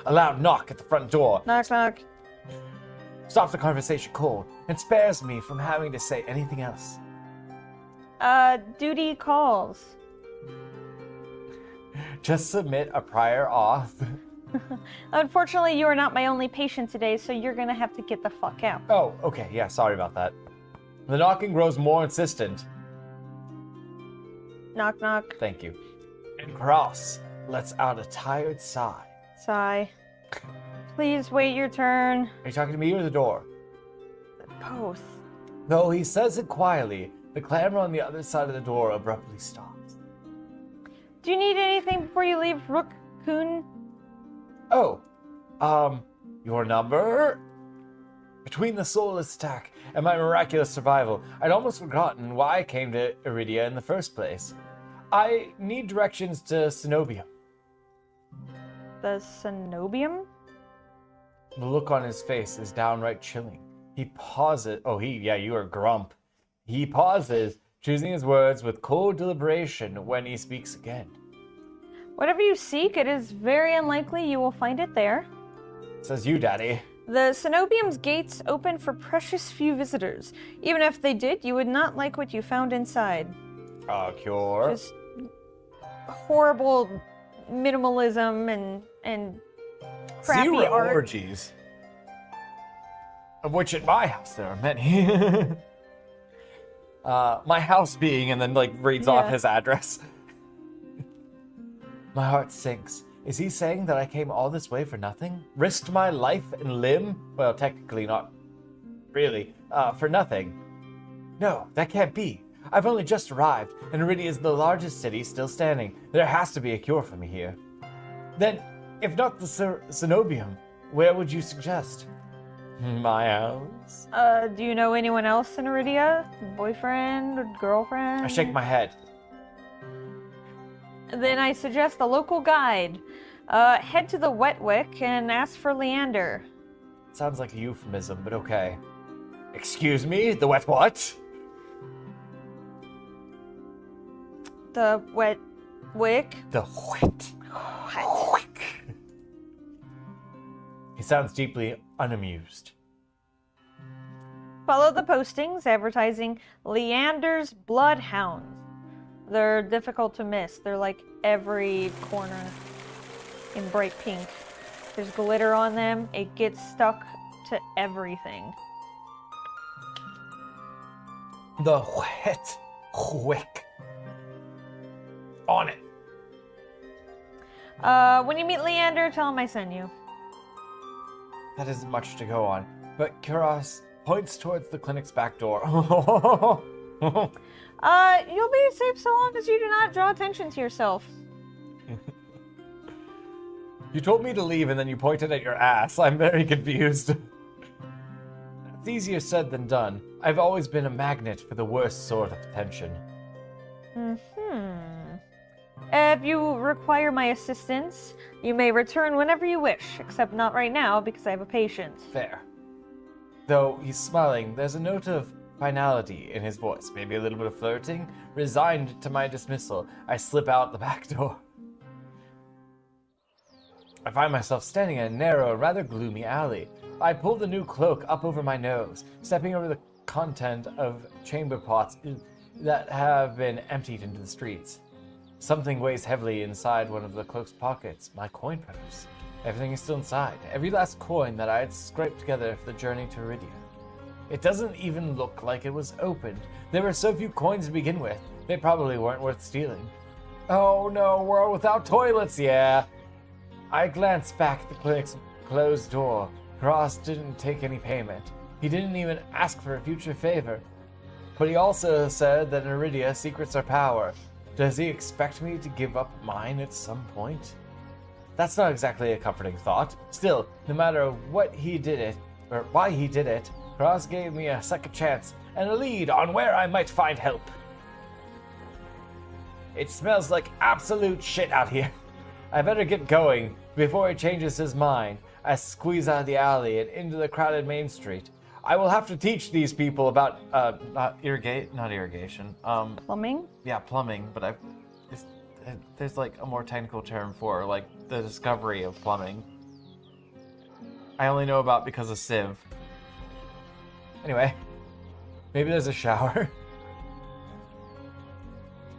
A loud knock at the front door Knock, knock. stops the conversation cold and spares me from having to say anything else. Duty calls. Just submit a prior auth. Unfortunately, you are not my only patient today, so you're gonna have to get the fuck out. Oh, okay, yeah, sorry about that. The knocking grows more insistent. Knock, knock. Thank you. And Cross lets out a tired sigh. Sigh. Please wait your turn. Are you talking to me or the door? Both. Though he says it quietly, the clamor on the other side of the door abruptly stops. Do you need anything before you leave, Raccoon? Oh, your number? Between the soulless attack and my miraculous survival, I'd almost forgotten why I came to Iridia in the first place. I need directions to Cenobium. The Cenobium? The look on his face is downright chilling. He pauses. You are grump. He pauses, choosing his words with cold deliberation when he speaks again. Whatever you seek, it is very unlikely you will find it there. Says you, Daddy. The Cenobium's gates open for precious few visitors. Even if they did, you would not like what you found inside. Cure. Just horrible minimalism and crappy Zero art. orgies. Of which at my house there are many. My house being, and then reads off Yeah. his address. My heart sinks. Is he saying that I came all this way for nothing? Risked my life and limb? Well, technically not really. For nothing. No, that can't be. I've only just arrived, and Iridia is the largest city still standing. There has to be a cure for me here. Then, if not the Cenobium, where would you suggest? My house? Do you know anyone else in Iridia? Boyfriend or girlfriend? I shake my head. Then I suggest a local guide. Head to the Wet Wick and ask for Leander. Sounds like a euphemism, but okay. Excuse me? The wet what? The Wet Wick? The wet. Wick. He sounds deeply unamused. Follow the postings advertising Leander's Bloodhounds. They're difficult to miss. They're like every corner in bright pink. There's glitter on them. It gets stuck to everything. The wet wick. On it. When you meet Leander, tell him I sent you. That isn't much to go on. But Kuros, points towards the clinic's back door. You'll be safe so long as you do not draw attention to yourself. You told me to leave and then you pointed at your ass. I'm very confused. It's easier said than done. I've always been a magnet for the worst sort of attention. If you require my assistance, you may return whenever you wish, except not right now because I have a patient. Fair. Though he's smiling, there's a note of finality in his voice, maybe a little bit of flirting. Resigned to my dismissal, I slip out the back door. I find myself standing in a narrow, rather gloomy alley. I pull the new cloak up over my nose, stepping over the content of chamber pots that have been emptied into the streets. Something weighs heavily inside one of the cloak's pockets, my coin purse. Everything is still inside, every last coin that I had scraped together for the journey to Iridia. It doesn't even look like it was opened. There were so few coins to begin with, they probably weren't worth stealing. Oh no, world without toilets, yeah. I glanced back at the clinic's closed door. Cross didn't take any payment. He didn't even ask for a future favor. But he also said that in Iridia, secrets are power. Does he expect me to give up mine at some point? That's not exactly a comforting thought. Still, no matter what he did it, or why he did it, Cross gave me a second chance and a lead on where I might find help. It smells like absolute shit out here. I better get going before he changes his mind. I squeeze out of the alley and into the crowded main street. I will have to teach these people about not irrigation. Plumbing? Yeah, plumbing. But there's like a more technical term for like the discovery of plumbing. I only know about because of Civ. Anyway, maybe there's a shower.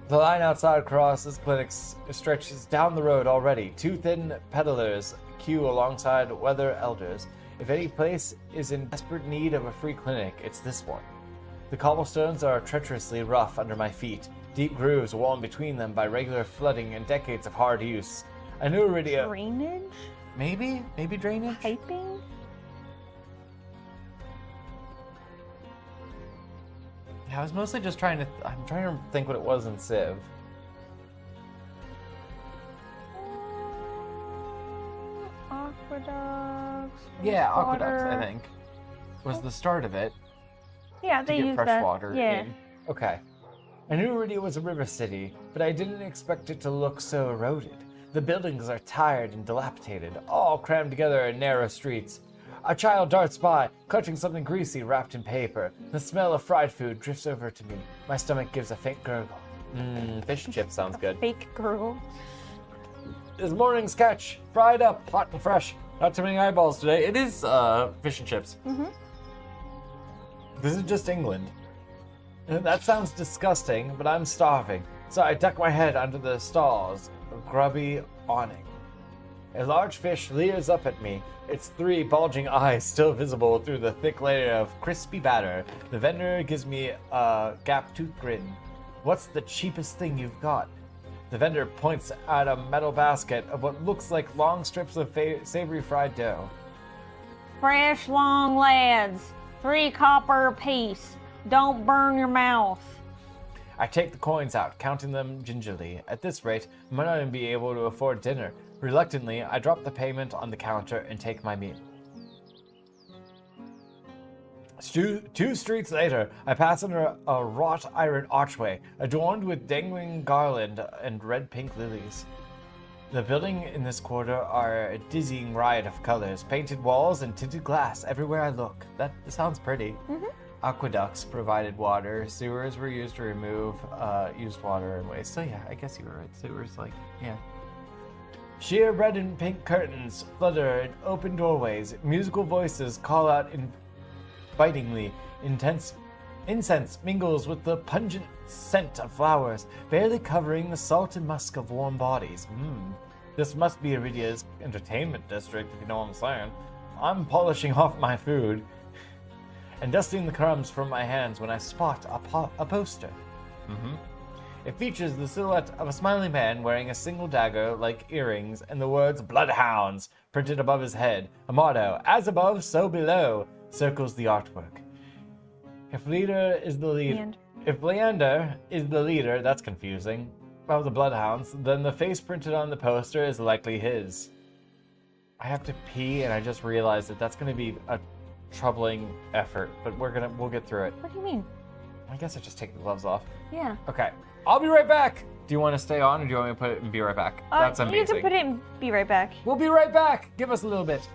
The line outside Cross's clinic stretches down the road already. Two thin peddlers queue alongside weather elders. If any place is in desperate need of a free clinic, it's this one. The cobblestones are treacherously rough under my feet, deep grooves worn between them by regular flooding and decades of hard use. I knew Iridia... Drainage? Maybe drainage? Piping? Yeah, I was mostly just trying to... I'm trying to think what it was in Civ. Aqueducts. Yeah, water. aqueducts, I think. Was the start of it. Yeah, To they get use fresh that. water Yeah. in. Okay. I knew Iridia was a river city, but I didn't expect it to look so eroded. The buildings are tired and dilapidated, all crammed together in narrow streets. A child darts by, clutching something greasy wrapped in paper. The smell of fried food drifts over to me. My stomach gives a faint gurgle. Fish and chips sounds good. Fake gurgle. This morning's catch, fried up, hot and fresh. Not too many eyeballs today. It is fish and chips. This is just England. That sounds disgusting, but I'm starving, so I duck my head under the stall's grubby awning. A large fish leers up at me, its three bulging eyes still visible through the thick layer of crispy batter. The vendor gives me a gap-toothed grin. What's the cheapest thing you've got? The vendor points at a metal basket of what looks like long strips of savory fried dough. Fresh long lads. 3 copper apiece. Don't burn your mouth. I take the coins out, counting them gingerly. At this rate, I might not even be able to afford dinner. Reluctantly, I drop the payment on the counter and take my meal. 2 streets later, I pass under a wrought iron archway, adorned with dangling garland and red-pink lilies. The building in this quarter are a dizzying riot of colors, painted walls and tinted glass everywhere I look. That sounds pretty. Aqueducts provided water. Sewers were used to remove used water and waste. So yeah, I guess you were right. Sewers, like, yeah. Sheer red and pink curtains flutter in open doorways. Musical voices call out invitingly. Incense mingles with the pungent scent of flowers, barely covering the salt and musk of warm bodies. This must be Iridia's entertainment district, if you know what I'm saying. I'm polishing off my food and dusting the crumbs from my hands when I spot a poster. It features the silhouette of a smiling man wearing a single dagger like earrings and the words "Bloodhounds" printed above his head. A motto, "As above, so below," circles the artwork. If leader is the leader, And if Leander is the leader, that's confusing, of the Bloodhounds, then the face printed on the poster is likely his. I have to pee, and I just realized that that's going to be a troubling effort, but we'll get through it. what do you mean? I guess I just take the gloves off. Yeah. Okay, I'll be right back. Do you want to stay on, or do you want me to put it and be right back? That's amazing. You can put it and be right back. We'll be right back. Give us a little bit.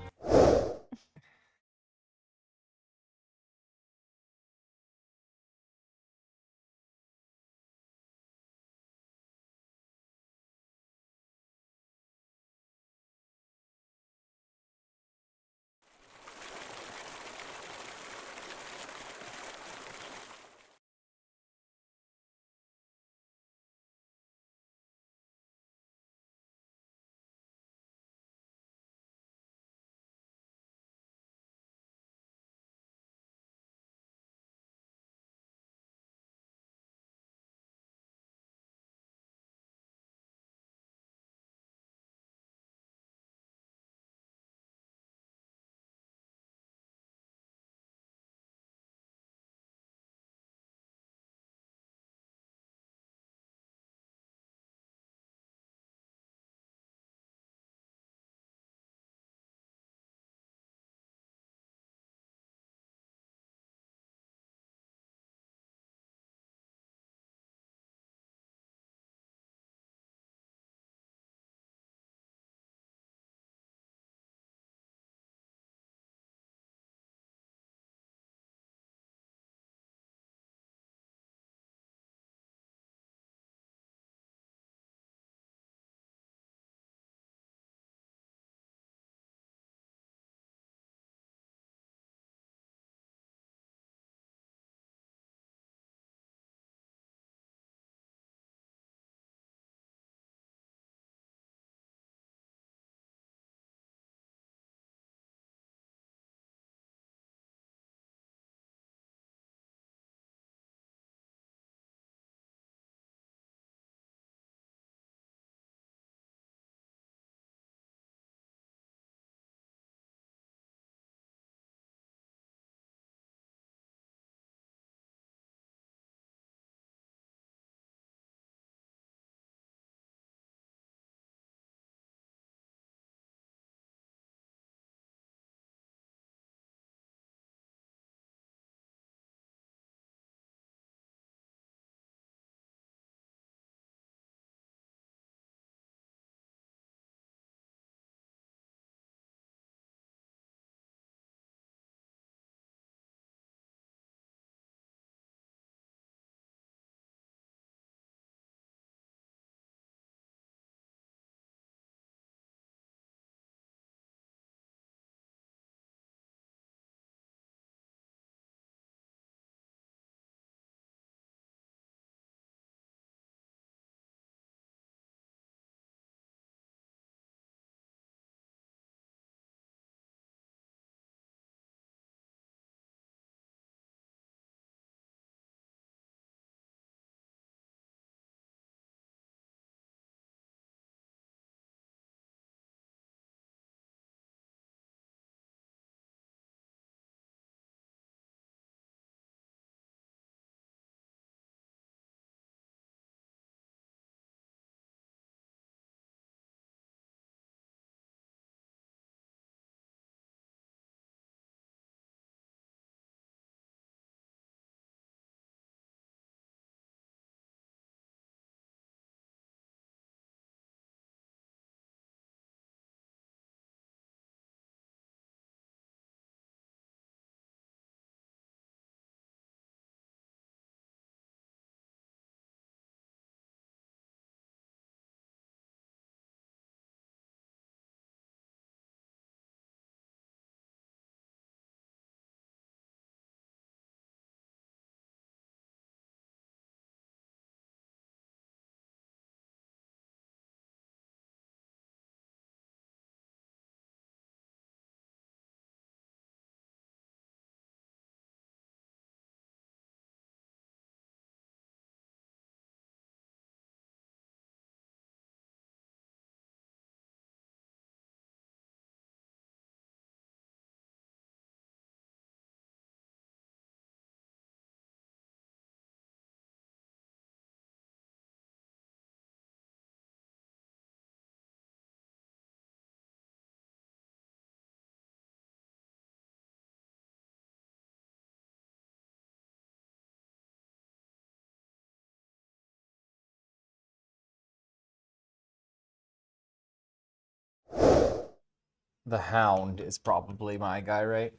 The Hound is probably my guy, right?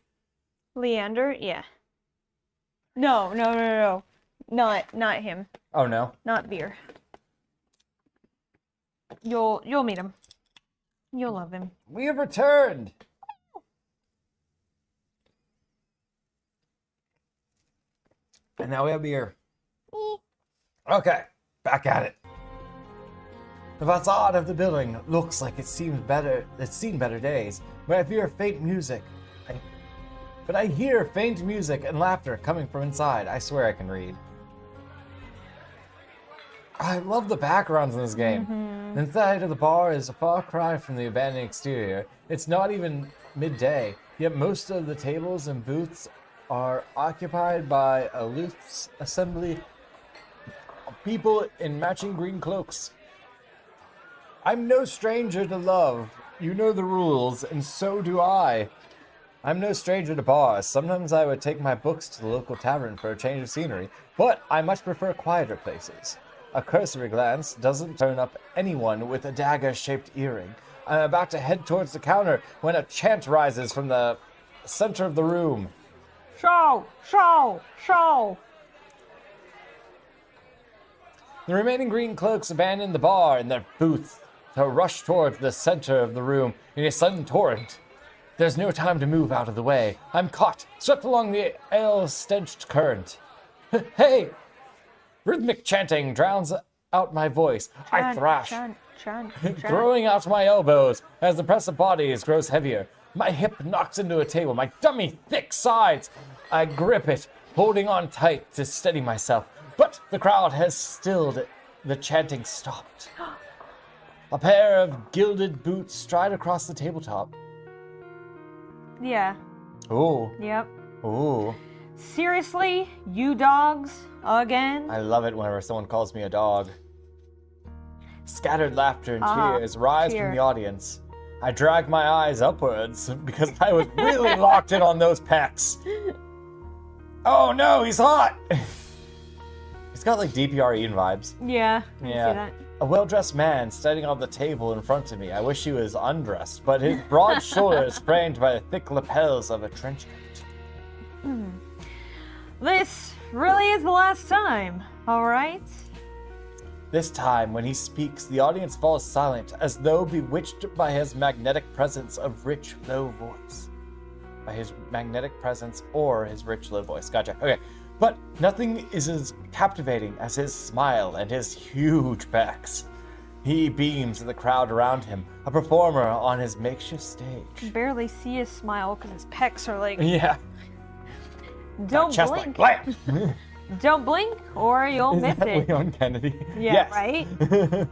Leander? Yeah. No. Not him. Oh, no? Not Veer. You'll meet him. You'll love him. We have returned! And now we have beer. Okay, back at it. The facade of the building looks like it's seen better days, but I hear faint music. I hear faint music and laughter coming from inside. I swear I can read. I love the backgrounds in this game. Mm-hmm. Inside of the bar is a far cry from the abandoned exterior. It's not even midday, yet most of the tables and booths are occupied by a loose assembly of people in matching green cloaks. I'm no stranger to love. You know the rules, and so do I. I'm no stranger to bars. Sometimes I would take my books to the local tavern for a change of scenery, but I much prefer quieter places. A cursory glance doesn't turn up anyone with a dagger-shaped earring. I'm about to head towards the counter when a chant rises from the center of the room. Show! The remaining green cloaks abandon the bar and their booths to rush towards the center of the room in a sudden torrent. There's no time to move out of the way. I'm caught, swept along the ale-stenched current. Hey! Rhythmic chanting drowns out my voice. I thrash, throwing out my elbows as the press of bodies grows heavier. My hip knocks into a table, my dummy thick sides. I grip it, holding on tight to steady myself. But the crowd has stilled. The chanting stopped. A pair of gilded boots stride across the tabletop. Yeah. Ooh. Yep. Ooh. Seriously? You dogs? Again? I love it whenever someone calls me a dog. Scattered laughter and cheers rise from the audience. I drag my eyes upwards because I was really locked in on those pecs. Oh no, he's hot! He's got like DPR Ian vibes. Yeah, I Yeah. see that. A well-dressed man standing on the table in front of me. I wish he was undressed, but his broad shoulders framed by the thick lapels of a trench coat. This really is the last time, alright? This time, when he speaks, the audience falls silent, as though bewitched by his magnetic presence of rich, low voice. By his magnetic presence or his rich, low voice. Gotcha. Okay. But nothing is as captivating as his smile and his huge pecs. He beams at the crowd around him, a performer on his makeshift stage. You can barely see his smile because his pecs are like, Yeah. don't Chest blink. like blam! Don't blink or you'll Is miss that it. Leon Kennedy? Yeah, Yes. right?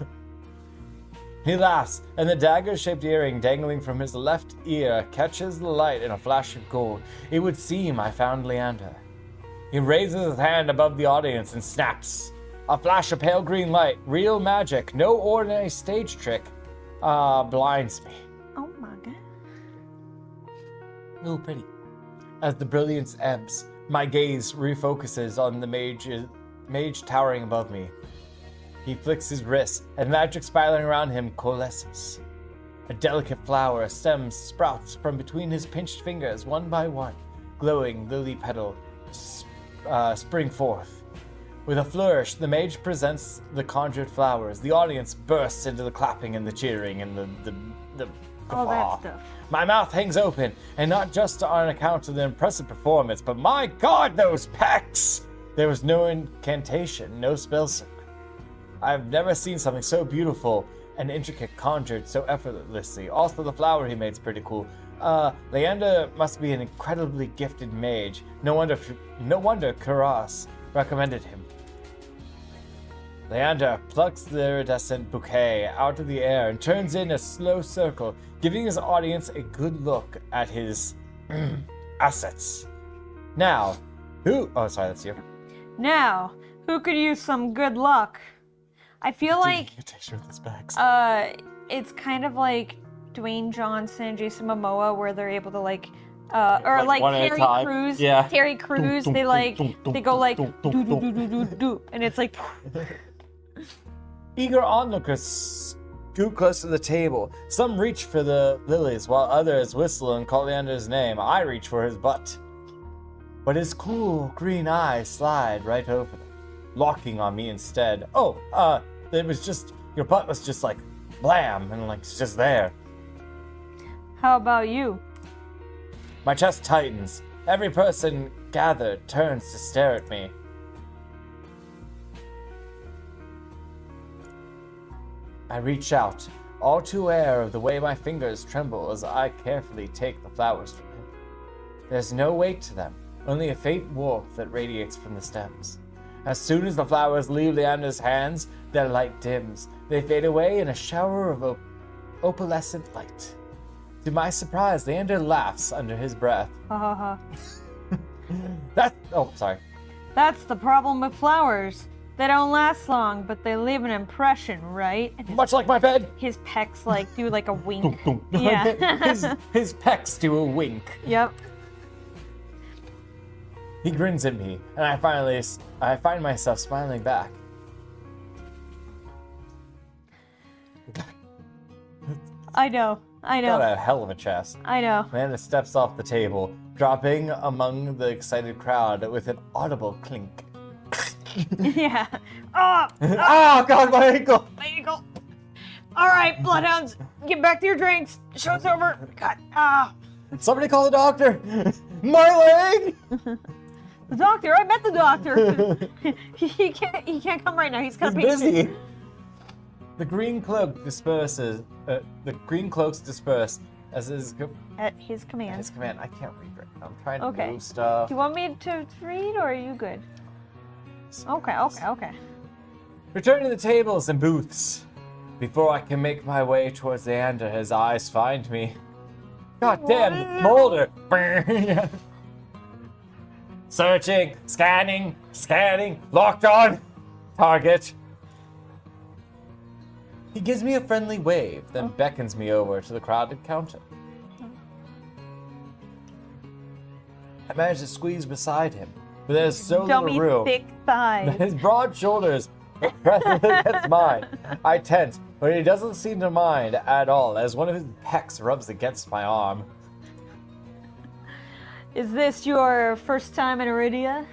He laughs, and the dagger-shaped earring dangling from his left ear catches the light in a flash of gold. It would seem I found Leander. He raises his hand above the audience and snaps. A flash of pale green light, real magic, no ordinary stage trick, blinds me. Oh my god. Oh, pretty. As the brilliance ebbs, my gaze refocuses on the mage towering above me. He flicks his wrist, and magic spiraling around him coalesces. A delicate flower stems sprouts from between his pinched fingers, one by one. Glowing lily petal spring forth. With a flourish, the mage presents the conjured flowers. The audience bursts into the clapping and the cheering and the All guffaw. that stuff. My mouth hangs open, and not just on account of the impressive performance, but my god, those pecs! There was no incantation, no spell circle. I've never seen something so beautiful and intricate conjured so effortlessly. Also, the flower he made's pretty cool. Leander must be an incredibly gifted mage. No wonder Kuras recommended him. Leander plucks the iridescent bouquet out of the air and turns in a slow circle, giving his audience a good look at his assets. Now, Oh, sorry, that's you. Now, who could use some good luck? I feel like with his bags. it's kind of like Dwayne Johnson, Jason Momoa, where they're able to or like one at a Terry time. Crews. Yeah. Terry Crews, they go like do do do do do do, and it's like Eager onlookers scoot close to the table. Some reach for the lilies, while others whistle and call Leander's name. I reach for his butt. But his cool green eyes slide right over them, locking on me instead. It was just, your butt was just like, blam, and like, it's just there. How about you? My chest tightens. Every person gathered turns to stare at me. I reach out, all too aware of the way my fingers tremble as I carefully take the flowers from him. There's no weight to them, only a faint warmth that radiates from the stems. As soon as the flowers leave Leander's hands, their light dims. They fade away in a shower of opalescent light. To my surprise, Leander laughs under his breath. Ha ha ha. Sorry. That's the problem with flowers. They don't last long, but they leave an impression, right? And Much like my bed. his pecs like do like a wink. Yeah. his pecs do a wink. Yep. He grins at me, and I find myself smiling back. I know. Got a hell of a chest. I know. Amanda steps off the table, dropping among the excited crowd with an audible clink. Yeah. Oh, Oh, God, my ankle! my ankle. All right, bloodhounds, get back to your drinks. Show's over. God. Somebody call the doctor! My leg! The doctor. I met the doctor. he can't come right now. He's He's busy. The green cloaks disperse as At his command. his command. I can't read right now. I'm trying to Okay. move stuff. Do you want me to read, or are you good? Okay. Returning to the tables and booths. Before I can make my way towards Leander, his eyes find me. God damn, Mulder! Searching, scanning, locked on. Target. He gives me a friendly wave, then beckons me over to the crowded counter. I manage to squeeze beside him, but there's so little room. Thick thighs. His broad shoulders press against mine. I tense, but he doesn't seem to mind at all as one of his pecs rubs against my arm. Is this your first time in Iridia?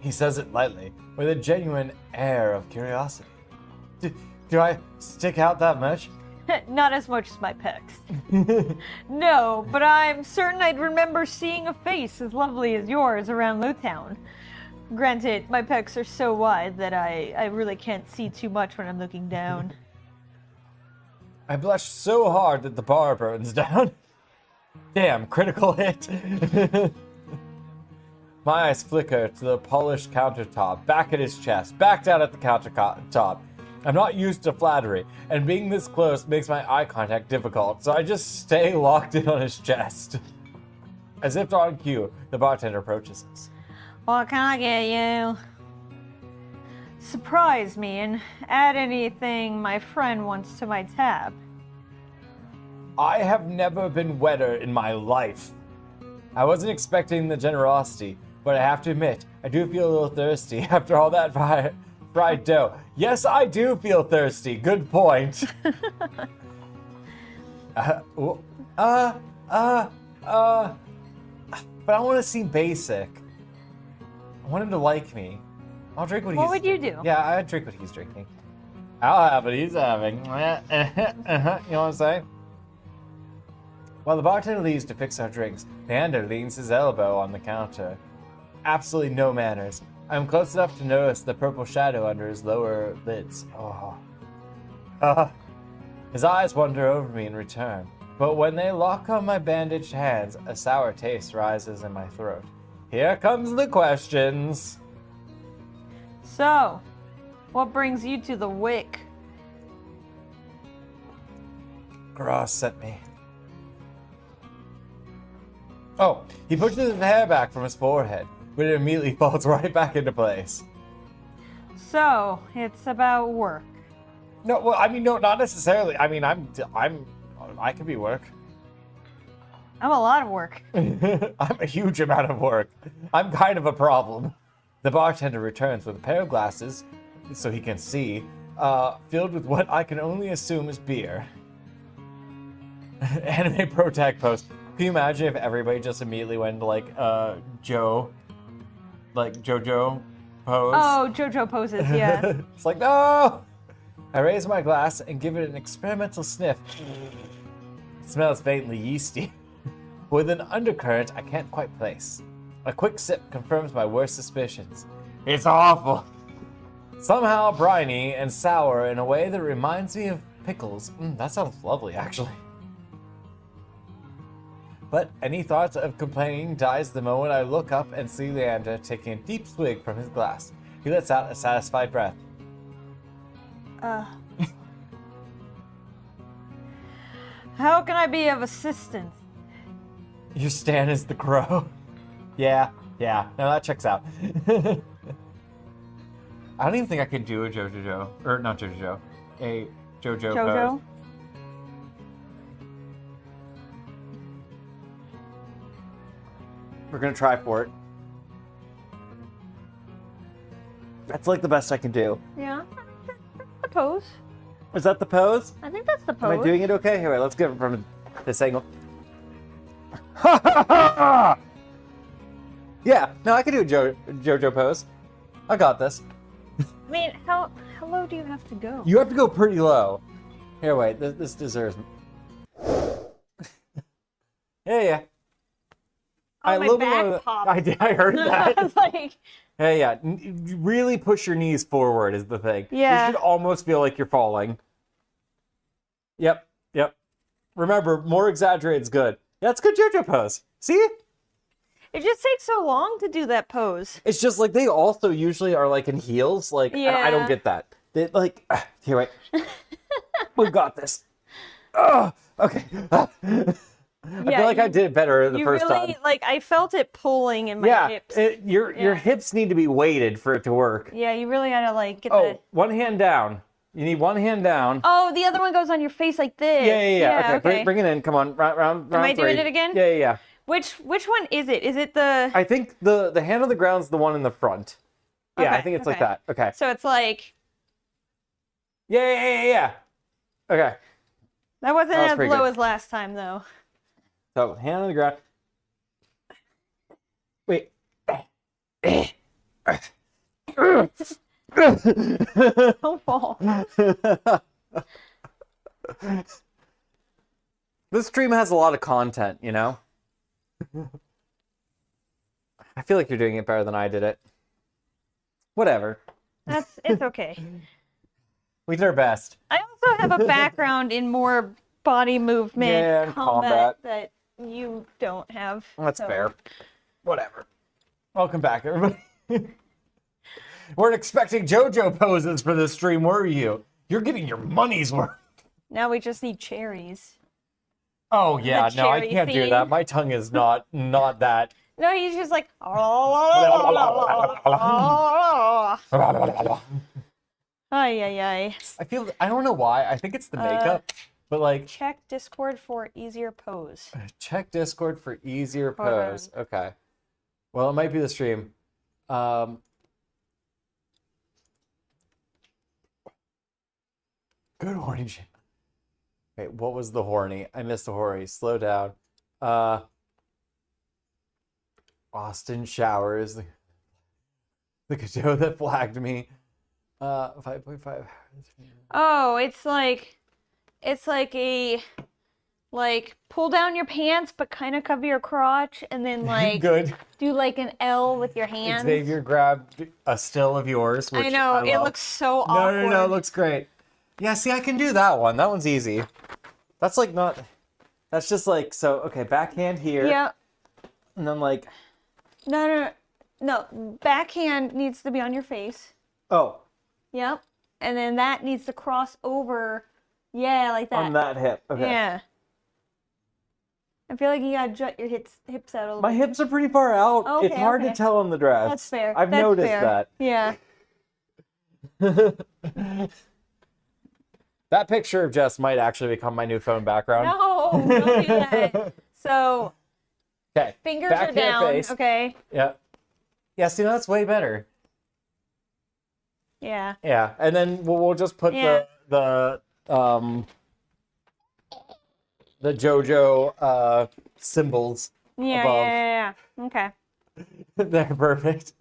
He says it lightly, with a genuine air of curiosity. Do I stick out that much? Not as much as my pecs. No, but I'm certain I'd remember seeing a face as lovely as yours around Lewtown. Granted, my pecs are so wide that I really can't see too much when I'm looking down. I blush so hard that the bar burns down. Damn, critical hit. My eyes flicker to the polished countertop, back at his chest, back down at the countertop. I'm not used to flattery, and being this close makes my eye contact difficult, so I just stay locked in on his chest. As if on cue, the bartender approaches us. What can I get you? Surprise me and add anything my friend wants to my tab. I have never been wetter in my life. I wasn't expecting the generosity, but I have to admit, I do feel a little thirsty after all that fried dough. Yes, I do feel thirsty. Good point. But I want to seem basic. I want him to like me. I'll drink what What would you do? Yeah, I'd drink what he's drinking. I'll have what he's having. You know what I'm saying? While the bartender leaves to fix our drinks, Leander leans his elbow on the counter. Absolutely no manners. I'm close enough to notice the purple shadow under his lower lids. His eyes wander over me in return, but when they lock on my bandaged hands, a sour taste rises in my throat. Here comes the questions. So, what brings you to the Wick? Gross sent me. Oh, he pushes his hair back from his forehead, but it immediately falls right back into place. So, it's about work. No, well, I mean, no, not necessarily. I mean, I could be work. I'm a lot of work. I'm a huge amount of work. I'm kind of a problem. The bartender returns with a pair of glasses so he can see, filled with what I can only assume is beer. Anime pro tag pose. Can you imagine if everybody just immediately went into like JoJo pose? Oh, JoJo poses, yeah. It's like, no! I raise my glass and give it an experimental sniff. It smells faintly yeasty, with an undercurrent I can't quite place. A quick sip confirms my worst suspicions. It's awful. Somehow briny and sour in a way that reminds me of pickles. That sounds lovely, actually. But any thought of complaining dies the moment I look up and see Leander taking a deep swig from his glass. He lets out a satisfied breath. How can I be of assistance? Your Stan is the crow. Yeah. No, that checks out. I don't even think I can do a JoJo. Or not JoJo. A JoJo pose. We're gonna try for it. That's like the best I can do. Yeah. That's the pose. Is that the pose? I think that's the pose. Am I doing it okay? Here, wait, let's get it from this angle. Ha ha ha! Yeah, no, I can do a JoJo pose. I got this. I mean, how low do you have to go? You have to go pretty low. Here, wait, this deserves. Yeah. Oh, my back popped. I heard that. I was like, Yeah. Really push your knees forward is the thing. Yeah. You should almost feel like you're falling. Yep. Remember, more exaggerated is good. Yeah, it's a good JoJo pose. See? it just takes so long to do that pose. It's just like they also usually are like in heels. Like, and I don't get that. They like, here, wait. We got this. Oh, okay. I feel like I did it better the first time. Like, I felt it pulling in my hips. Your hips need to be weighted for it to work. Yeah, you really gotta like get one hand down. You need one hand down. Oh, the other one goes on your face like this. Yeah. Okay. Bring it in. Come on. Round Am I three. doing it again? Yeah. Which one is it? Is it the... I think the hand on the ground's the one in the front. Yeah, Okay, I think it's like that. Okay. So it's like... Yeah. Okay. That wasn't was as pretty low good. as last time, though. So, hand on the ground. Wait. Don't fall. This stream has a lot of content, you know? I feel like you're doing it better than I did it. Whatever. It's okay. We did our best. I also have a background in more body movement and combat that you don't have. That's fair. Whatever. Welcome back, everybody. Weren't expecting JoJo poses for this stream, were you? You're getting your money's worth. Now we just need cherries. Oh yeah, no, I cherry can't do theme. that. My tongue is not that. No, he's just like... Ay. I don't know why. I think it's the makeup, but like... Check Discord for easier pose. Check Discord for easier Hold on. pose. Okay. Well, it might be the stream. Good horny. Wait, what was the horny? I missed the horny. Slow down. Austin Showers. The Godot that flagged me. 5.5. Oh, it's like a pull down your pants but kind of cover your crotch and then like Good. do like an L with your hands. Xavier grabbed a still of yours, which I know, it love. looks so awkward. No, it looks great. Yeah, see, I can do that one. That one's easy. That's like not... That's just like, so, okay, backhand here. Yeah. And then like... No. Backhand needs to be on your face. Oh. Yep. And then that needs to cross over. Yeah, like that. On that hip. Okay. Yeah. I feel like you gotta jut your hips out a little My bit. hips are pretty far out. Okay, It's hard to tell on the dress. That's fair. I've That's noticed fair. that. Yeah. That picture of Jess might actually become my new phone background. No, don't do that. So, Okay. fingers Backhand are down. face. Okay. Yeah. Yeah, see, that's way better. Yeah. Yeah, and then we'll just put the JoJo symbols Yeah, above. yeah. Okay. They're perfect.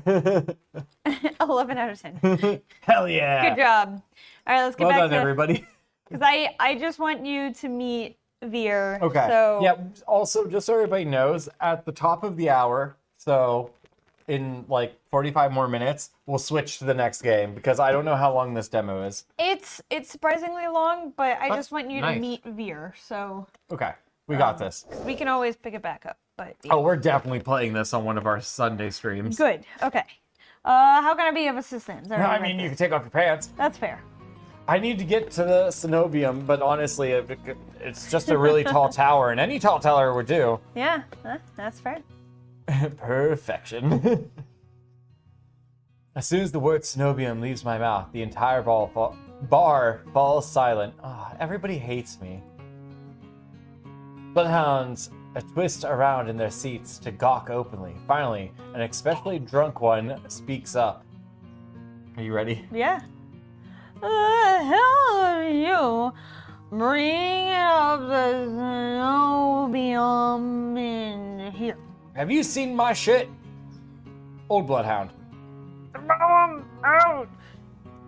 11 out of 10. Hell yeah! Good job. All right, let's get Well back done, everybody. because I just want you to meet Veer. Okay. So Yeah. Also, just so everybody knows, at the top of the hour, so in like 45 more minutes, we'll switch to the next game because I don't know how long this demo is. it's surprisingly long, but I just want you to nice. meet Veer. So Okay, we got this. we can always pick it back up. But yeah. Oh, we're definitely playing this on one of our Sunday streams. Good. Okay. How can I be of assistance? I mean, you can take off your pants. That's fair. I need to get to the cenobium, but honestly, it's just a really tall tower, and any tall tower would do. Yeah, that's fair. Perfection. As soon as the word cenobium leaves my mouth, the entire bar falls silent. Oh, everybody hates me. Bloodhounds twist around in their seats to gawk openly. Finally, an especially drunk one speaks up. Are you ready? Yeah. The hell are you bringing up the cenobium in here? Have you seen my shit? Old Bloodhound. Mom, out!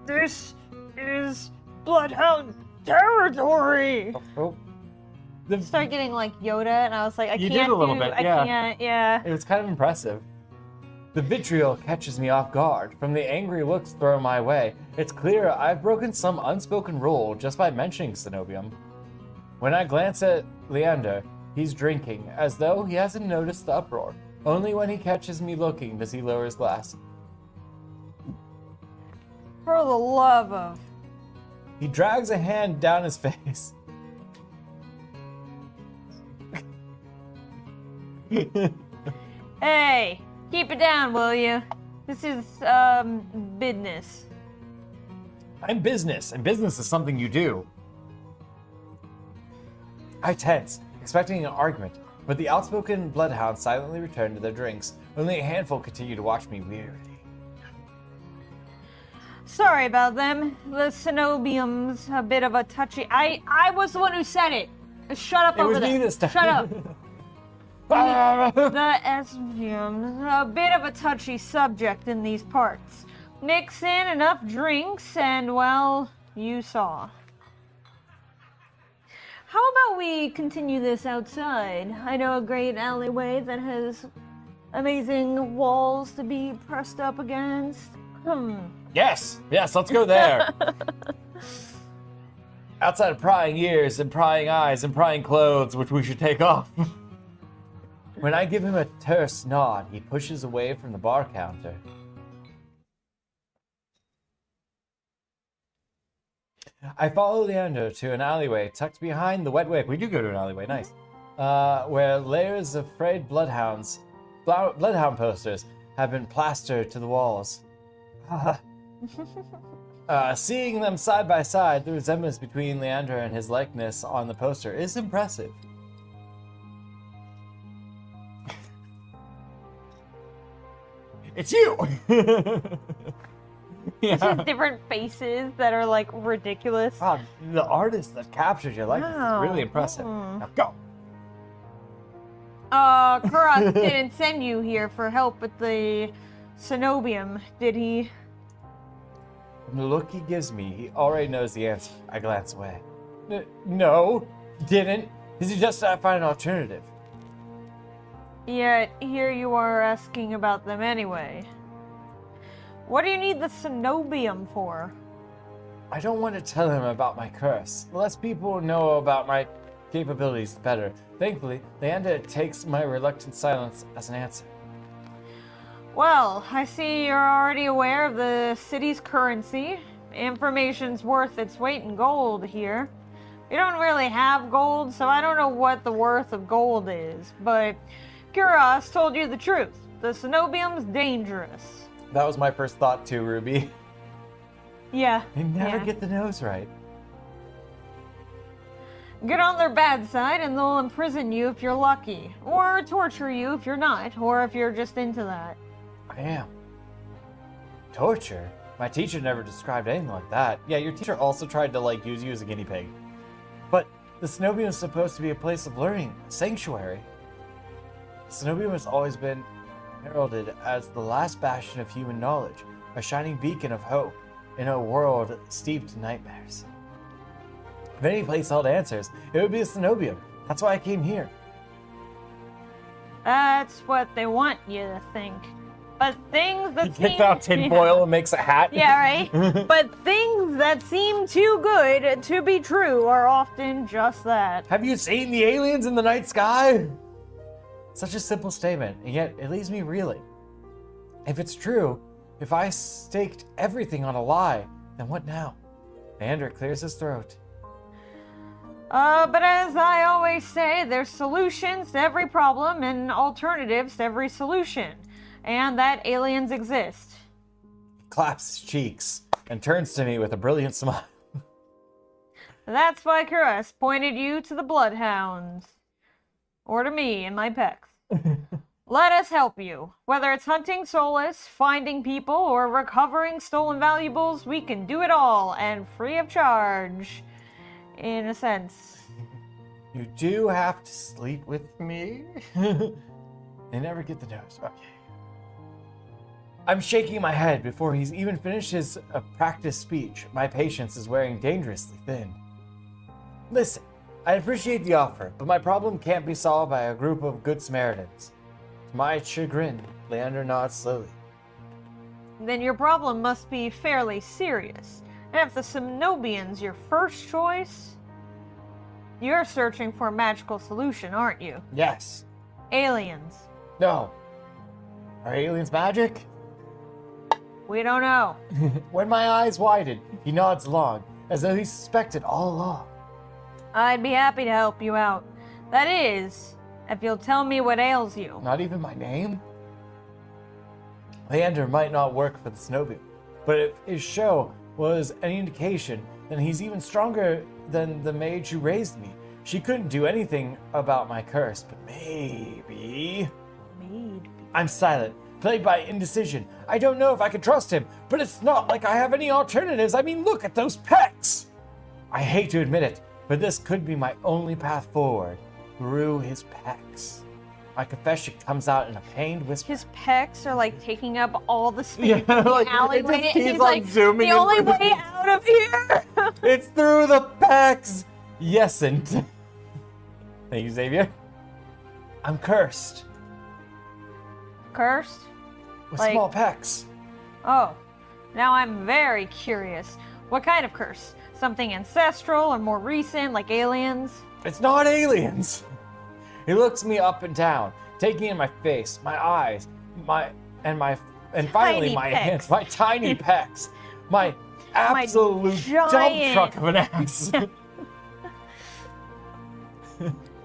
This is Bloodhound territory! Oh. Start getting like Yoda, and I was like, I You can't did a little bit, yeah. I can't, yeah. It was kind of impressive. The vitriol catches me off guard from the angry looks thrown my way. It's clear I've broken some unspoken rule just by mentioning cenobium. When I glance at Leander, he's drinking, as though he hasn't noticed the uproar. Only when he catches me looking does he lower his glass. For the love of... He drags a hand down his face. Hey, keep it down, will you? This is, business. I'm business, and business is something you do. I tense, expecting an argument, but the outspoken bloodhounds silently return to their drinks. Only a handful continue to watch me wearily. Sorry about them. The cenobium's a bit of a touchy... I was the one who said it. Shut up It over was there. me this time. Shut up. The esvium's a bit of a touchy subject in these parts. Mix in enough drinks and, well, you saw. How about we continue this outside? I know a great alleyway that has amazing walls to be pressed up against. Yes, let's go there. Outside of prying ears and prying eyes and prying clothes, which we should take off. When I give him a terse nod, he pushes away from the bar counter. I follow Leander to an alleyway tucked behind the wet wick. We do go to an alleyway, nice. Where layers of frayed bloodhound posters have been plastered to the walls. Seeing them side by side, the resemblance between Leander and his likeness on the poster is impressive. It's you! It's just different faces that are like ridiculous. Wow, the artist that captured your likeness is really impressive. Now go! Kuros didn't send you here for help with the cenobium, did he? From the look he gives me, he already knows the answer. I glance away. No, didn't. He suggested I find an alternative. Yet here you are asking about them anyway. What do you need the cenobium for? I don't want to tell him about my curse. The less people know about my capabilities, the better. Thankfully, Leander takes my reluctant silence as an answer. Well, I see you're already aware of the city's currency. Information's worth its weight in gold here. We don't really have gold, so I don't know what the worth of gold is, but Kuros told you the truth. The cenobium's dangerous. That was my first thought too, Ruby. Yeah. They never yeah. get the nose right. Get on their bad side and they'll imprison you if you're lucky. Or torture you if you're not, or if you're just into that. I am. Torture? My teacher never described anything like that. Yeah, your teacher also tried to, like, use you as a guinea pig. But the Cenobium is supposed to be a place of learning, a sanctuary. The Cenobium has always been heralded as the last bastion of human knowledge, a shining beacon of hope in a world steeped in nightmares. If any place held answers, it would be a Cenobium. That's why I came here. That's what they want you to think. But things that He takes out tinfoil and makes a hat. Yeah, right? But things that seem too good to be true are often just that. Have you seen the aliens in the night sky? Such a simple statement, and yet it leaves me reeling. If it's true, if I staked everything on a lie, then what now? Leander clears his throat. But as I always say, there's solutions to every problem and alternatives to every solution. And that aliens exist. He claps his cheeks and turns to me with a brilliant smile. That's why Kuras pointed you to the bloodhounds. Or to me and my pecs. Let us help you. Whether it's hunting Solus, finding people, or recovering stolen valuables, we can do it all, and free of charge. In a sense. You do have to sleep with me? They never get the nose. Okay. I'm shaking my head before he's even finished his practice speech. My patience is wearing dangerously thin. Listen, I appreciate the offer, but my problem can't be solved by a group of good Samaritans. To my chagrin, Leander nods slowly. Then your problem must be fairly serious. And if the Cenobian's your first choice, you're searching for a magical solution, aren't you? Yes. Aliens. No. Are aliens magic? We don't know. When my eyes widen, he nods along, as though he suspected all along. I'd be happy to help you out. That is, if you'll tell me what ails you. Not even my name? Leander might not work for the Cenobium, but if his show was any indication, then he's even stronger than the maid who raised me. She couldn't do anything about my curse, but maybe... Maid. I'm silent, plagued by indecision. I don't know if I can trust him, but it's not like I have any alternatives. I mean, look at those pecs! I hate to admit it, but this could be my only path forward, through his pecs. My confession comes out in a pained whisper. His pecs are like taking up all the space in the like, alleyway. it just and keeps he's on like, zooming the in only through the- way out of here. It's through the pecs! Yesn't. Thank you, Xavier. I'm cursed. Cursed? With Like- small pecs. Oh, now I'm very curious. What kind of curse? Something ancestral or more recent, like aliens? It's not aliens. He looks me up and down, taking in my face, my eyes, and finally Tiny my pecs. hands, my tiny pecs, my absolute dump giant- truck of an ass.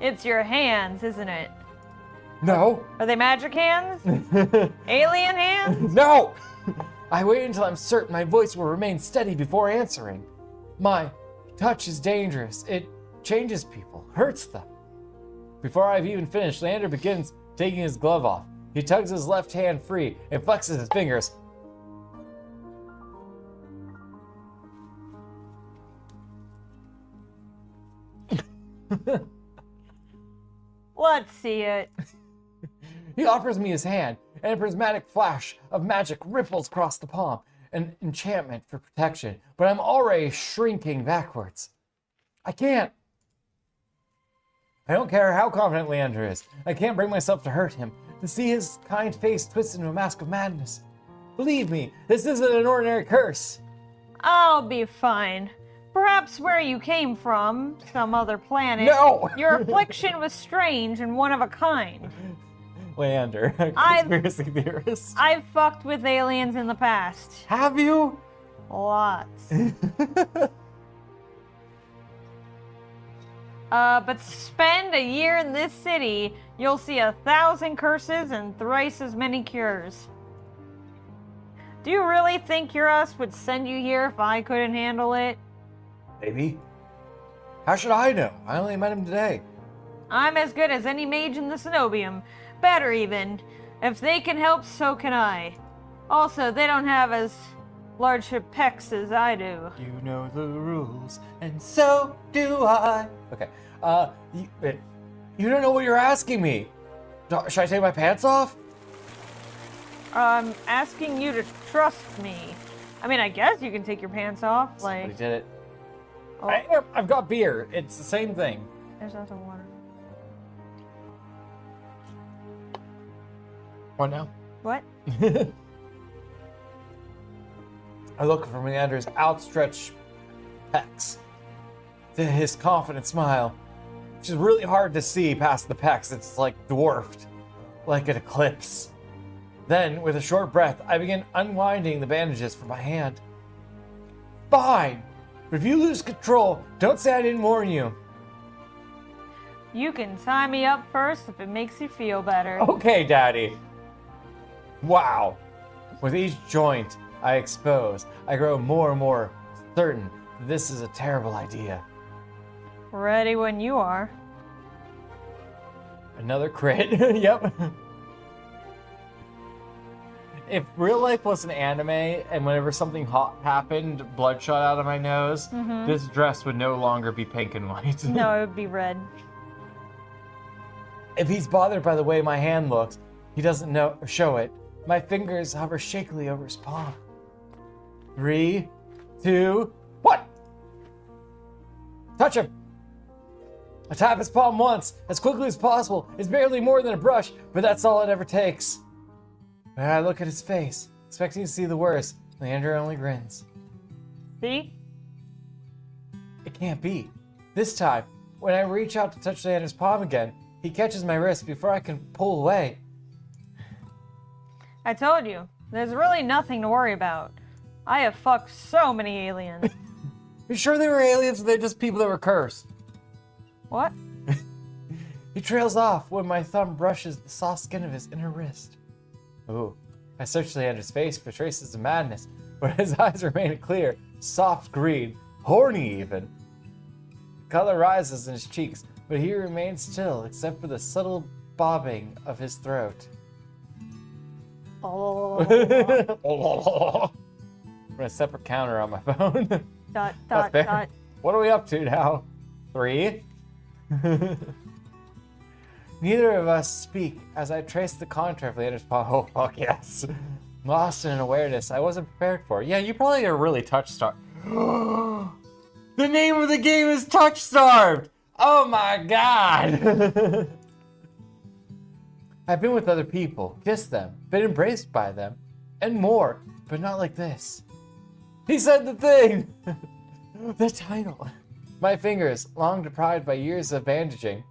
It's your hands, isn't it? No. Are they magic hands? Alien hands? No! I wait until I'm certain my voice will remain steady before answering. My touch is dangerous. It changes people, hurts them. Before I've even finished, Leander begins taking his glove off. He tugs his left hand free and flexes his fingers. Let's see it. He offers me his hand, and a prismatic flash of magic ripples across the palm, an enchantment for protection, but I'm already shrinking backwards. I can't. I don't care how confident Leander is. I can't bring myself to hurt him, to see his kind face twisted into a mask of madness. Believe me, this isn't an ordinary curse. I'll be fine. Perhaps where you came from, some other planet. No! Your affliction was strange and one of a kind. Leander, conspiracy theorist. I've fucked with aliens in the past. Have you? Lots. But spend a year in this city, you'll see 1,000 curses and thrice as many cures. Do you really think Eurus would send you here if I couldn't handle it? Maybe. How should I know? I only met him today. I'm as good as any mage in the Cenobium. Better even. If they can help, so can I. Also, they don't have as large pecs as I do. You know the rules, and so do I. Okay. You don't know what you're asking me. Should I take my pants off? I'm asking you to trust me. I mean, I guess you can take your pants off, like... Somebody did it. Oh, I've got beer. It's the same thing. there's also water. What now? What? I look from Leander's outstretched pecs to his confident smile, which is really hard to see past the pecs. It's like dwarfed, like an eclipse. Then, with a short breath, I begin unwinding the bandages from my hand. Fine, but if you lose control, don't say I didn't warn you. You can tie me up first if it makes you feel better. Okay, Daddy. Wow. With each joint I expose, I grow more and more certain this is a terrible idea. Ready when you are. Another crit. Yep. If real life was an anime and whenever something hot happened, blood shot out of my nose, this dress would no longer be pink and white. No, it would be red. If he's bothered by the way my hand looks, he doesn't show it. My fingers hover shakily over his palm. 3, 2, what? Touch him. I tap his palm once, as quickly as possible. It's barely more than a brush, but that's all it ever takes. When I look at his face, expecting to see the worst, Leander only grins. See? It can't be. This time, when I reach out to touch Leander's palm again, he catches my wrist before I can pull away. I told you, there's really nothing to worry about. I have fucked so many aliens. You sure they were aliens or they're just people that were cursed? What? He trails off when my thumb brushes the soft skin of his inner wrist. Ooh, I search Leander's face for traces of madness, but his eyes remain clear, soft green, horny even. The color rises in his cheeks, but he remains still except for the subtle bobbing of his throat. Oh. I'm gonna separate counter on my phone. Dot, That's dot, fair. dot. What are we up to now? 3? Neither of us speak as I trace the contour of Leander's palm. Oh, fuck yes. Lost in an awareness I wasn't prepared for. Yeah, you probably are really touch-starved. The name of the game is Touch-Starved! Oh my god! I've been with other people, kissed them, been embraced by them, and more, but not like this. He said the thing! The title. My fingers, long deprived by years of bandaging,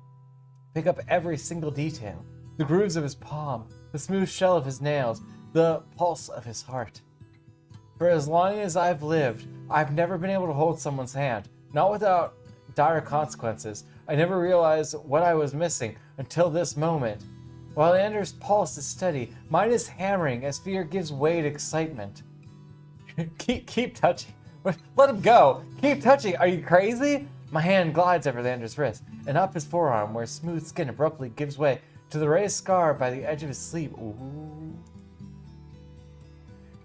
pick up every single detail. The grooves of his palm, the smooth shell of his nails, the pulse of his heart. For as long as I've lived, I've never been able to hold someone's hand, not without dire consequences. I never realized what I was missing until this moment. While Leander's pulse is steady, mine is hammering as fear gives way to excitement. keep touching. Let him go. Keep touching. Are you crazy? My hand glides over Leander's wrist and up his forearm where smooth skin abruptly gives way to the raised scar by the edge of his sleeve. Ooh.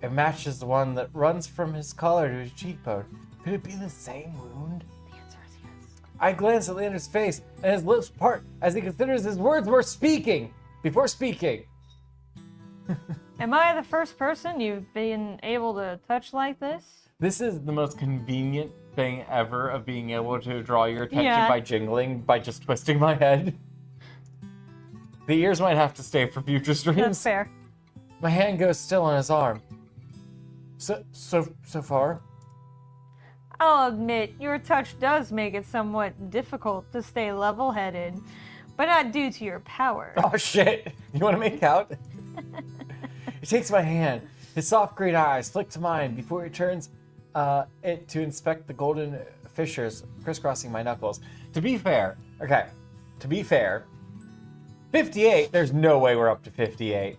It matches the one that runs from his collar to his cheekbone. Could it be the same wound? The answer is yes. I glance at Leander's face and his lips part as he considers his words before speaking. Am I the first person you've been able to touch like this? This is the most convenient thing ever of being able to draw your attention Yeah. by jingling, by just twisting my head. The ears might have to stay for future streams. That's fair. My hand goes still on his arm. So far? I'll admit, your touch does make it somewhat difficult to stay level-headed, but not due to your power. Oh shit! You want to make out? He takes my hand. His soft green eyes flick to mine before he turns it to inspect the golden fissures crisscrossing my knuckles. To be fair, 58, there's no way we're up to 58.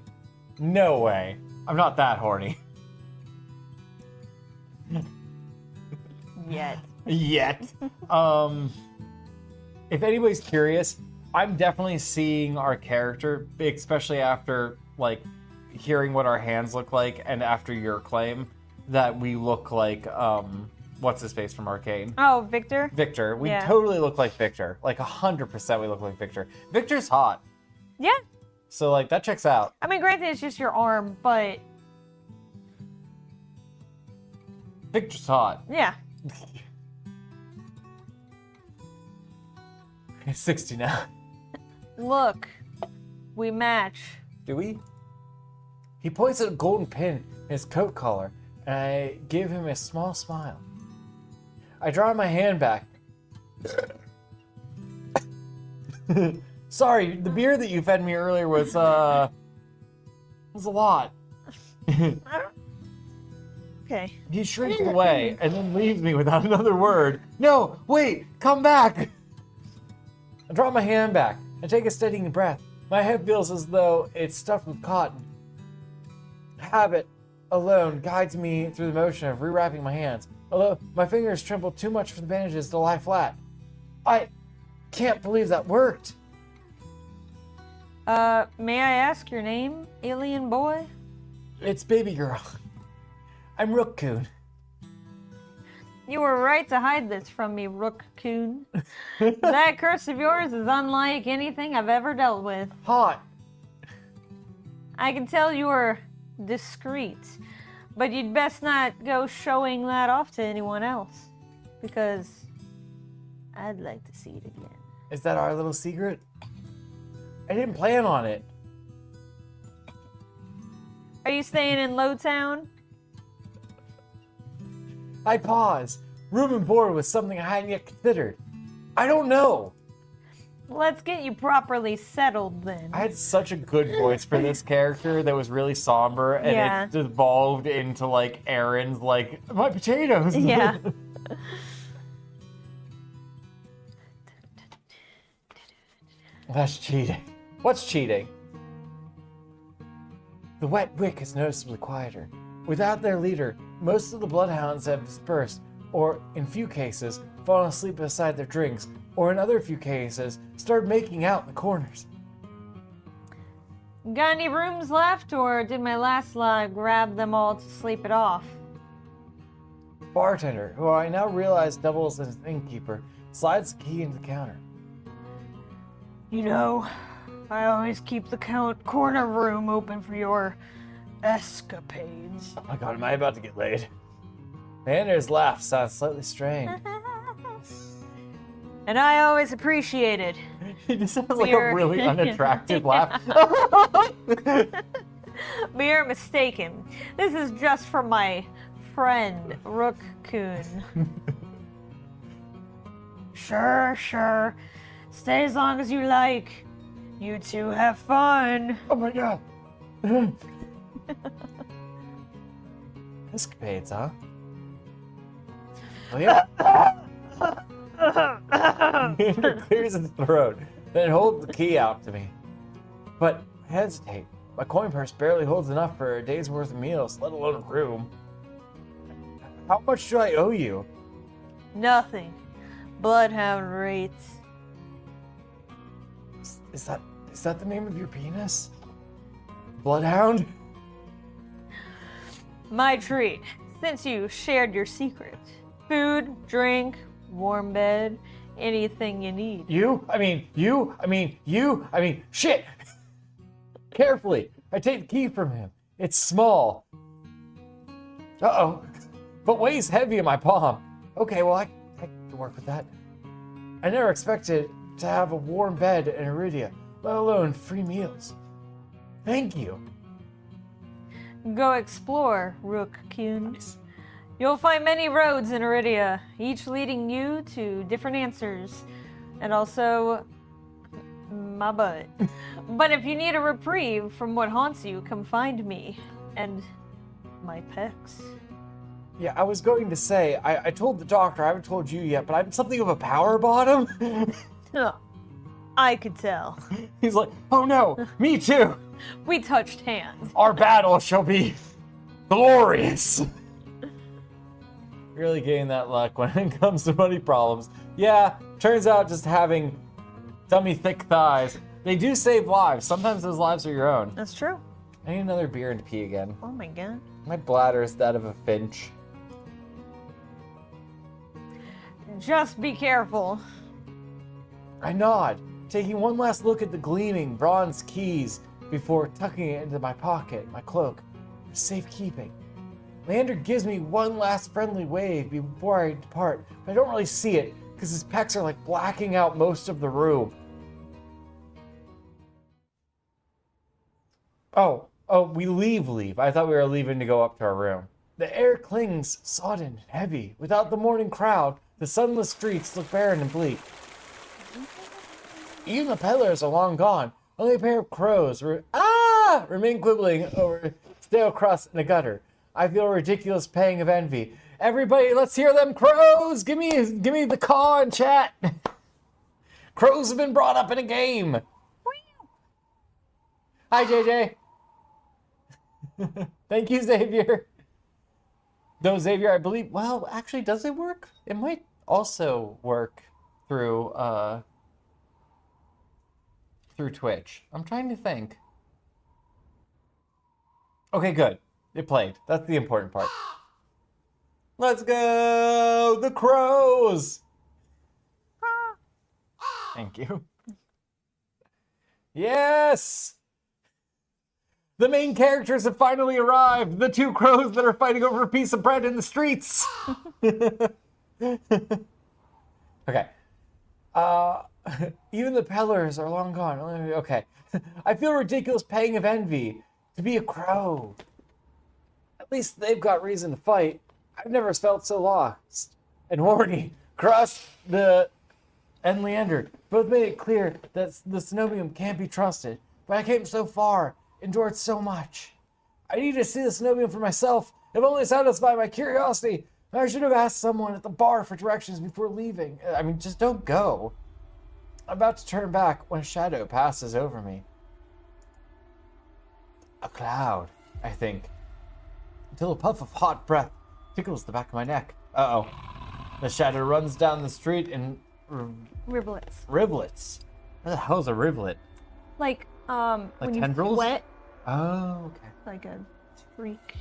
No way. I'm not that horny. Yet. Yet. If anybody's curious, I'm definitely seeing our character, especially after, like, hearing what our hands look like and after your claim. that we look like, what's his face from Arcane? Oh, Victor? Victor. We Yeah. totally look like Victor. Like 100% we look like Victor. Victor's hot. Yeah. So, like, that checks out. I mean, granted, it's just your arm, but Victor's hot. yeah. He's 60 now. Look, we match. Do we? He points at a golden pin in his coat collar, and I give him a small smile. I draw my hand back. Sorry, the beer that you fed me earlier was a lot. Okay. He shrinks away and then leaves me without another word. No, wait, come back! I draw my hand back and take a steadying breath. My head feels as though it's stuffed with cotton. Habit alone guides me through the motion of rewrapping my hands, although my fingers tremble too much for the bandages to lie flat. I can't believe that worked. May I ask your name, alien boy? It's baby girl. I'm Rook-kun. You were right to hide this from me, Rook-kun. That curse of yours is unlike anything I've ever dealt with. Hot. I can tell you are discreet, but you'd best not go showing that off to anyone else, because I'd like to see it again. Is that our little secret? I didn't plan on it. Are you staying in Lowtown? I pause. Room and board was something I hadn't yet considered. I don't know. Let's get you properly settled then. I had such a good voice for this character that was really somber, and Yeah. it devolved into like Aaron's, like, my potatoes. Yeah. That's cheating. What's cheating? The wet wick is noticeably quieter. Without their leader, most of the bloodhounds have dispersed, or in few cases, fallen asleep beside their drinks, or in other few cases, started making out in the corners. Got any rooms left, or did my last lot grab them all to sleep it off? Bartender, who I now realize doubles as an innkeeper, slides the key into the counter. You know, I always keep the corner room open for your escapades. Oh my god, am I about to get laid? Leander's laugh sounds slightly strained. And I always appreciate it. He just sounds like We're- a really unattractive laugh. But you're mistaken. This is just for my friend, Rook-kun. Sure. Stay as long as you like. You two have fun. Oh my god. Escapades, huh? Oh yeah. Leander clears his throat, then holds the key out to me. But I hesitate. My coin purse barely holds enough for a day's worth of meals, let alone a room. How much do I owe you? Nothing. Bloodhound rates. Is that the name of your penis? Bloodhound? My treat, since you shared your secret. Food, drink, warm bed, anything you need. Shit! Carefully, I take the key from him. It's small. Uh-oh. But weighs heavy in my palm. Okay, well, I can work with that. I never expected to have a warm bed in Iridia, let alone free meals. Thank you. Go explore, Rook-kun. You'll find many roads in Iridia, each leading you to different answers. And also, my butt. But if you need a reprieve from what haunts you, come find me. And my pecs. Yeah, I was going to say, I told the doctor, I haven't told you yet, but I'm something of a power bottom. Huh. I could tell. He's like, oh no, me too. We touched hands. Our battle shall be glorious. Really getting that luck when it comes to money problems. Yeah, turns out just having tummy thick thighs, they do save lives. Sometimes those lives are your own. That's true. I need another beer and pee again. Oh my god. My bladder is that of a finch. Just be careful. I nod, taking one last look at the gleaming bronze keys before tucking it into my pocket, my cloak, for safekeeping. Leander gives me one last friendly wave before I depart, but I don't really see it because his pecs are like blacking out most of the room. Oh, we leave. I thought we were leaving to go up to our room. The air clings sodden and heavy. Without the morning crowd, the sunless streets look barren and bleak. Even the peddlers are long gone. Only a pair of crows remain quibbling over stale crust in a gutter. I feel a ridiculous pang of envy. Everybody, let's hear them crows! Give me the caw and chat. Crows have been brought up in a game. Hi, JJ. Thank you, Xavier. Though Xavier, I believe, well, actually, does it work? It might also work through Twitch. I'm trying to think. Okay, good. It played. That's the important part. Let's go! The crows! Thank you. Yes! The main characters have finally arrived. The two crows that are fighting over a piece of bread in the streets. Okay. Even the peddlers are long gone. Okay. I feel a ridiculous pang of envy to be a crow. At least they've got reason to fight. I've never felt so lost and horny. Crust and Leander both made it clear that the Cenobium can't be trusted. But I came so far, endured so much. I need to see the Cenobium for myself, if only to satisfy my curiosity. I should have asked someone at the bar for directions before leaving. I mean, just don't go. I'm about to turn back when a shadow passes over me. A cloud, I think. Until a puff of hot breath tickles the back of my neck. Uh-oh. The shadow runs down the street in Rivulets. rivulets. What the hell is a rivulet? Like when tendrils? you wet, Oh, okay. like a streak.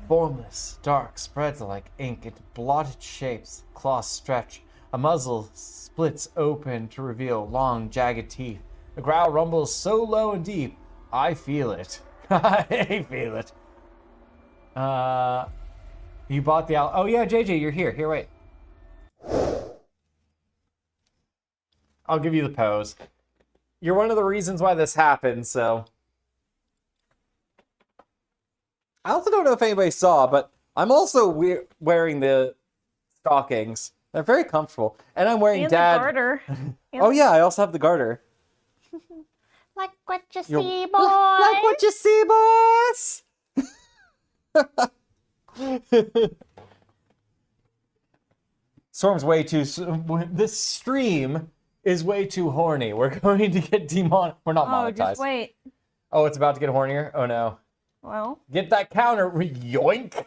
Formless, dark, spreads like ink into blotted shapes. Claws stretch. A muzzle splits open to reveal long, jagged teeth. The growl rumbles so low and deep, I feel it. I feel it. You bought the Oh yeah, JJ, you're here. Here, wait. I'll give you the pose. You're one of the reasons why this happened, so. I also don't know if anybody saw, but I'm also wearing the stockings. They're very comfortable. And I'm wearing And Dad. the garter. Oh yeah, I also have the garter. Like what you You're- see, boys. Like what you see, boys! Storm's way too... This stream is way too horny. We're going to get We're not monetized. Oh, just wait. Oh, it's about to get hornier? Oh no. Well, Get that counter. Yoink.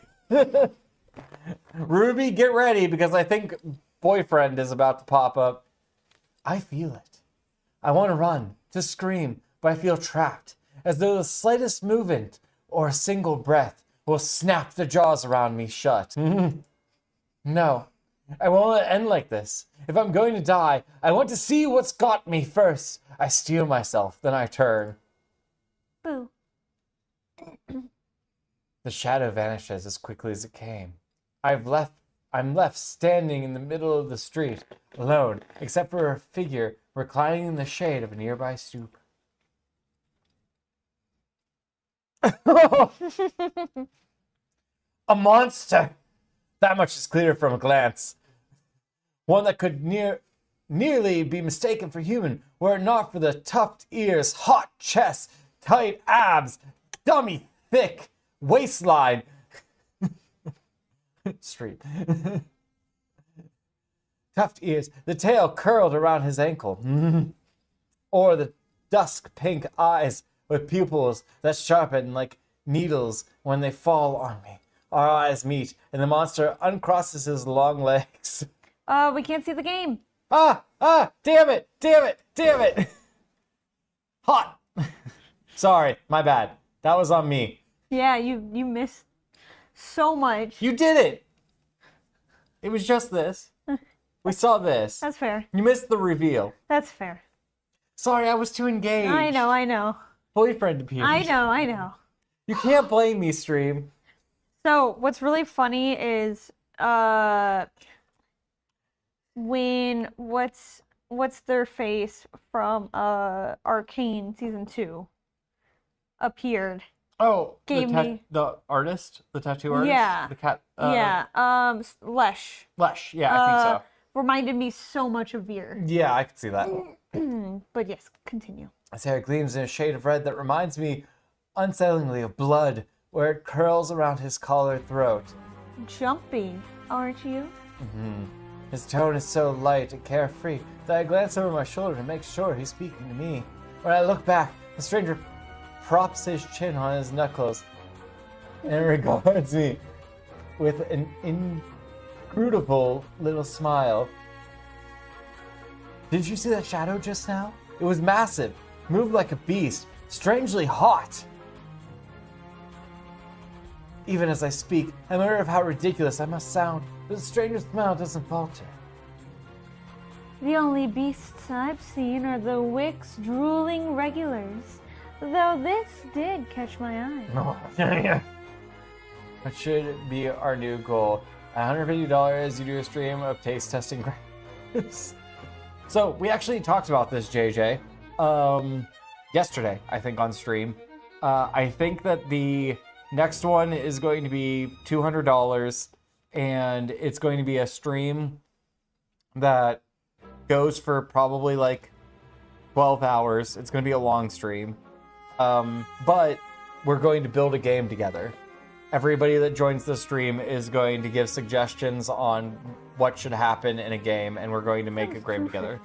Ruby, get ready because I think boyfriend is about to pop up. I feel it. I want to run, to scream, but I feel trapped, as though the slightest movement or a single breath will snap the jaws around me shut. No, I won't let it end like this. If I'm going to die, I want to see what's got me first. I steel myself, then I turn. boo. The shadow vanishes as quickly as it came. I'm left standing in the middle of the street, alone, except for a figure reclining in the shade of a nearby stoop. A monster! That much is clear from a glance. One that could nearly be mistaken for human, were it not for the tufted ears, hot chest, tight abs, dummy thick waistline. Street. Tufted ears, the tail curled around his ankle. Or the dusk pink eyes with pupils that sharpen like needles when they fall on me. Our eyes meet, and the monster uncrosses his long legs. We can't see the game. Damn it! Hot! Sorry, my bad. That was on me. Yeah, you missed so much. You did it! It was just this. We saw this. That's fair. You missed the reveal. That's fair. Sorry, I was too engaged. I know. Boyfriend appeared. I know. You can't blame me, stream. So what's really funny is when what's their face from Arcane season 2 appeared. Oh, Gave me the artist, the tattoo artist, Yeah. the cat. Lesh. Lesh. Yeah, I think so. Reminded me so much of Veer. Yeah, I can see that. But yes, continue. His hair gleams in a shade of red that reminds me unsettlingly of blood, where it curls around his collared throat. Jumpy, aren't you? His tone is so light and carefree that I glance over my shoulder to make sure he's speaking to me. When I look back, the stranger props his chin on his knuckles and regards me with an inscrutable little smile. Did you see that shadow just now? It was massive, moved like a beast, strangely hot. Even as I speak, I'm aware of how ridiculous I must sound, but the stranger's smile doesn't falter. The only beasts I've seen are the Wicks drooling regulars, though this did catch my eye. That should be our new goal. $150, you do a stream of taste testing grapes. So we actually talked about this, JJ, yesterday, I think, on stream. I think that the next one is going to be $200, and it's going to be a stream that goes for probably like 12 hours. It's going to be a long stream. But we're going to build a game together. Everybody that joins the stream is going to give suggestions on what should happen in a game, and we're going to make a game together.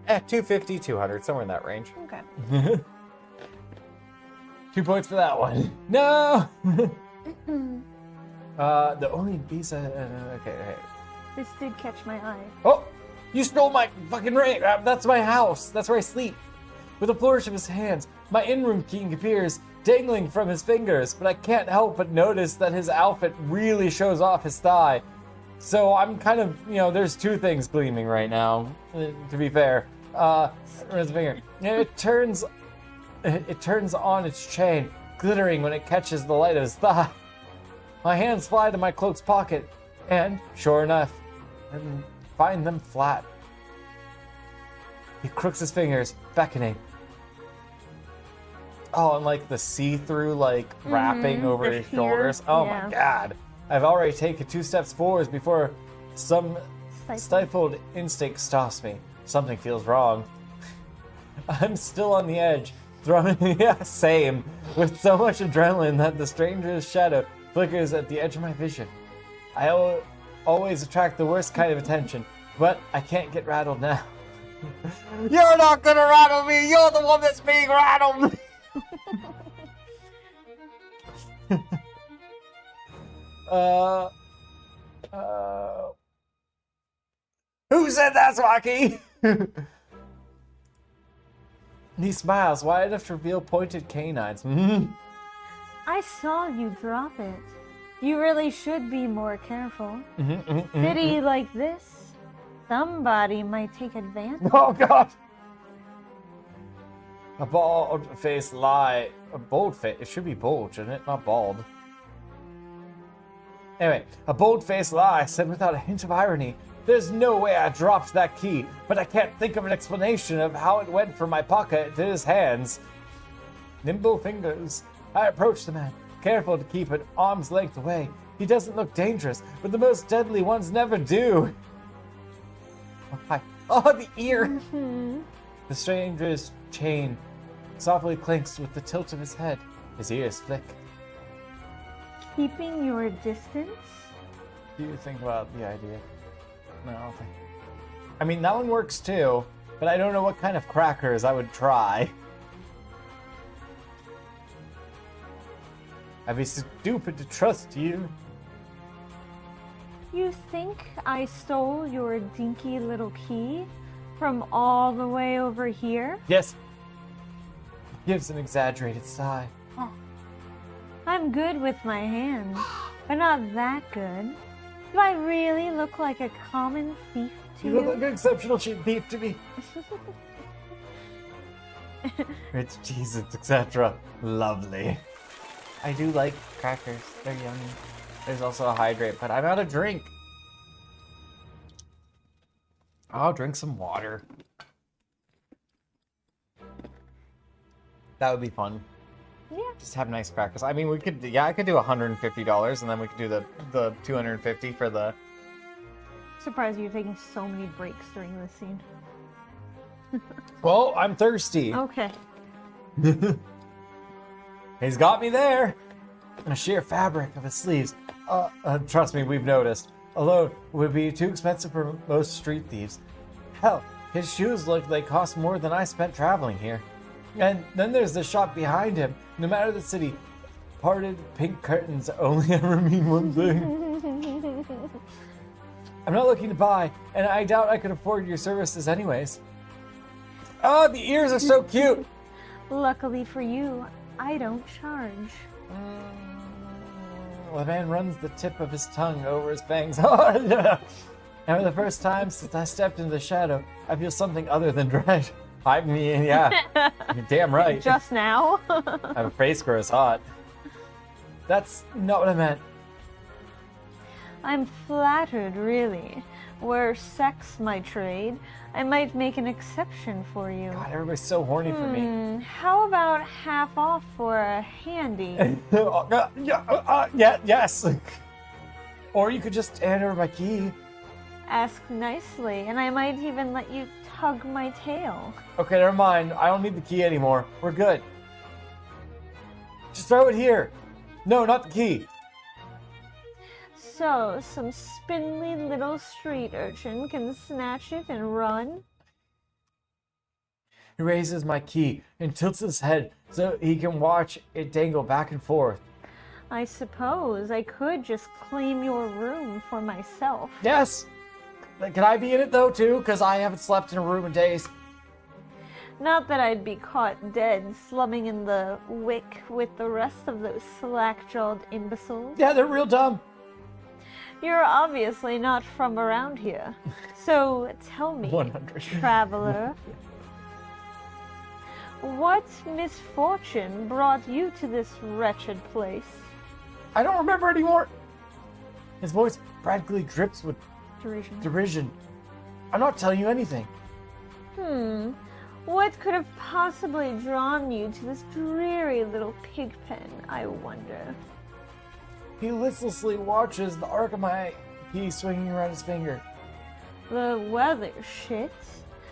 250, 200, somewhere in that range. Okay. 2 points for that one. No! The only beast okay. This did catch my eye. Oh! You stole my fucking ring! That's my house. That's where I sleep. With a flourish of his hands, my in-room key appears, dangling from his fingers, but I can't help but notice that his outfit really shows off his thigh. So I'm kind of, there's two things gleaming right now, to be fair. His finger. It turns on its chain, glittering when it catches the light of his thigh. My hands fly to my cloak's pocket, and, sure enough, I find them flat. He crooks his fingers, beckoning. Oh, and like the see-through, wrapping over his shoulders. Oh yeah. My god. I've already taken 2 steps forwards before some stifled instinct stops me. Something feels wrong. I'm still on the edge, same, with so much adrenaline that the stranger's shadow flickers at the edge of my vision. I always attract the worst kind of attention, but I can't get rattled now. You're not gonna rattle me! You're the one that's being rattled! Who said that, Swaki? He smiles wide enough to reveal pointed canines. I saw you drop it. You really should be more careful. Pity like this, somebody might take advantage. Oh god! A bald-faced lie. A bold face. It should be bold, shouldn't it? Not bald. Anyway, a bold-faced lie said without a hint of irony. There's no way I dropped that key, but I can't think of an explanation of how it went from my pocket to his hands. Nimble fingers. I approach the man, careful to keep an arm's length away. He doesn't look dangerous, but the most deadly ones never do. Oh, hi. Oh, the ear! The stranger's chain softly clinks with the tilt of his head. His ears flick. Keeping your distance? Do you think about the idea? No. I mean, that one works too, but I don't know what kind of crackers I would try. I'd be stupid to trust you. You think I stole your dinky little key from all the way over here? Yes. Gives an exaggerated sigh. I'm good with my hands, but not that good. Do I really look like a common thief to You look like an exceptional cheap thief to me. Rich cheeses, etc. Lovely. I do like crackers. They're yummy. There's also a hydrate, but I'm out of drink. I'll drink some water. That would be fun. Yeah. Just have nice crackers. I mean, we could, yeah, I could do $150, and then we could do the $250 for the. Surprised you're taking so many breaks during this scene. Well, I'm thirsty. Okay. He's got me there. The sheer fabric of his sleeves. Trust me, we've noticed. Although would be too expensive for most street thieves. Hell, his shoes look like they cost more than I spent traveling here. And then there's the shop behind him. No matter the city, parted pink curtains only ever mean one thing. I'm not looking to buy, and I doubt I could afford your services anyways. Oh, the ears are so cute! Luckily for you, I don't charge. The man runs the tip of his tongue over his fangs. And for the first time since I stepped into the shadow, I feel something other than dread. I mean, yeah, you're damn right. Just now? My face grows hot. That's not what I meant. I'm flattered, really. Were sex my trade, I might make an exception for you. God, everybody's so horny for me. How about half off for a handy? Yes. Or you could just hand over my key. Ask nicely, and I might even let you tug my tail. Okay, never mind. I don't need the key anymore. We're good. Just throw it here. No, not the key. So, some spindly little street urchin can snatch it and run? He raises my key and tilts his head so he can watch it dangle back and forth. I suppose I could just claim your room for myself. Yes! Can I be in it though, too? Because I haven't slept in a room in days. Not that I'd be caught dead slumming in the wick with the rest of those slack-jawed imbeciles. Yeah, they're real dumb. You're obviously not from around here. So tell me, 100. traveler, what misfortune brought you to this wretched place? I don't remember anymore. His voice practically drips with Derision. I'm not telling you anything. What could have possibly drawn you to this dreary little pig pen, I wonder? He listlessly watches the arc of my key swinging around his finger. The weather's shit,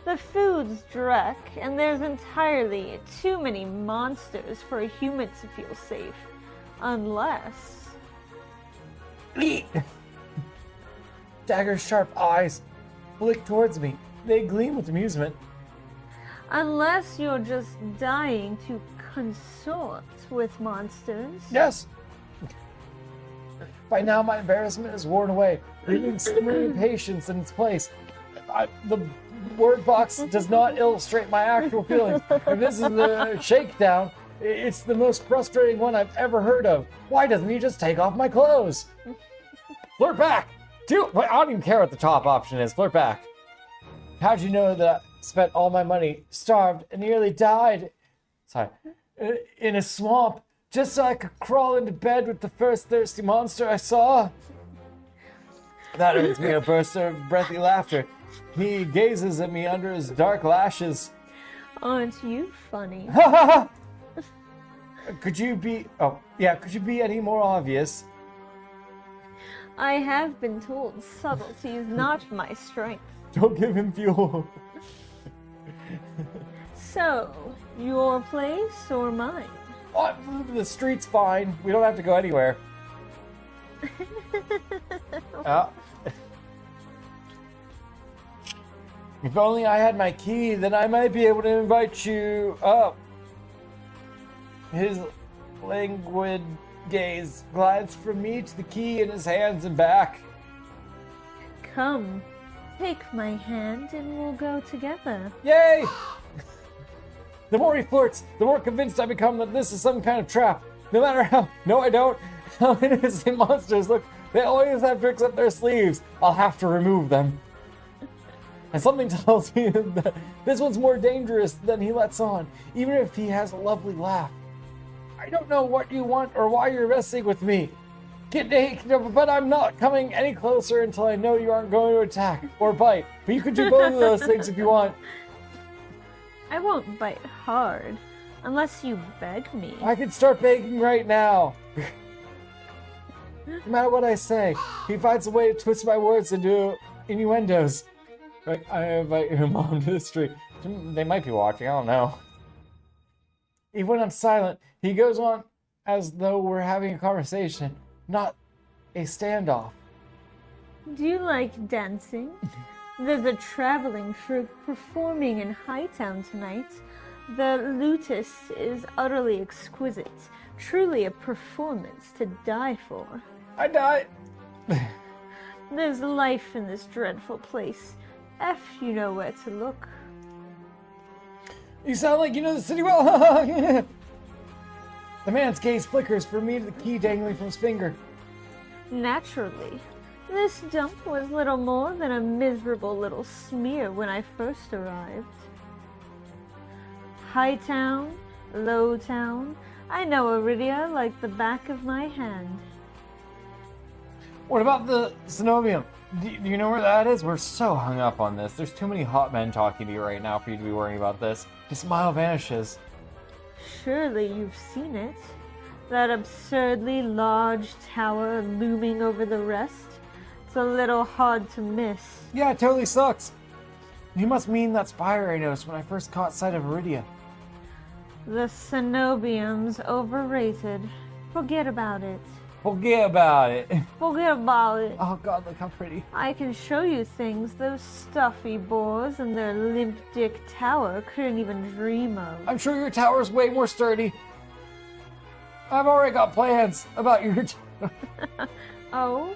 the food's dreck, and there's entirely too many monsters for a human to feel safe. Unless... Dagger's sharp eyes flick towards me. They gleam with amusement. Unless you're just dying to consort with monsters. Yes! By now my embarrassment is worn away, leaving simmering patience in its place. The word box does not illustrate my actual feelings. If this is the shakedown, it's the most frustrating one I've ever heard of. Why doesn't he just take off my clothes? Flirt back! I don't even care what the top option is. Flirt back. How'd you know that I spent all my money, starved, and nearly died? In a swamp, just so I could crawl into bed with the first thirsty monster I saw? That earns me a burst of breathy laughter. He gazes at me under his dark lashes. Aren't you funny? Could you be any more obvious? I have been told subtlety is not my strength. Don't give him fuel. So, your place or mine? Oh, the street's fine. We don't have to go anywhere. If only I had my key, then I might be able to invite you up. His languid gaze glides from me to the key in his hands and back. Come, take my hand and we'll go together. Yay! The more he flirts, the more convinced I become that this is some kind of trap. No matter how, no I don't, how innocent monsters look, they always have tricks up their sleeves. I'll have to remove them. And something tells me that this one's more dangerous than he lets on, even if he has a lovely laugh. I don't know what you want or why you're messing with me. But I'm not coming any closer until I know you aren't going to attack or bite. But you can do both of those things if you want. I won't bite hard unless you beg me. I can start begging right now. No matter what I say, he finds a way to twist my words into innuendos. Like, I invite your mom to the street. They might be watching, I don't know. Even when I'm silent, he goes on as though we're having a conversation, not a standoff. Do you like dancing? There's a traveling troupe performing in Hightown tonight. The lutist is utterly exquisite, truly a performance to die for. I died. There's life in this dreadful place, if you know where to look. You sound like you know the city well. The man's gaze flickers from me to the key dangling from his finger. Naturally. This dump was little more than a miserable little smear when I first arrived. Hightown, Lowtown, I know Iridia like the back of my hand. What about the Cenobium? Do you know where that is? We're so hung up on this. There's too many hot men talking to you right now for you to be worrying about this. His smile vanishes. Surely you've seen it. That absurdly large tower looming over the rest. It's a little hard to miss. Yeah, it totally sucks. You must mean that spire I noticed when I first caught sight of Iridia. The Cenobium's overrated. Forget about it. Forget about it. Forget about it. Oh god, look how pretty. I can show you things those stuffy boars and their limp dick tower couldn't even dream of. I'm sure your tower's way more sturdy. I've already got plans about your tower. Oh?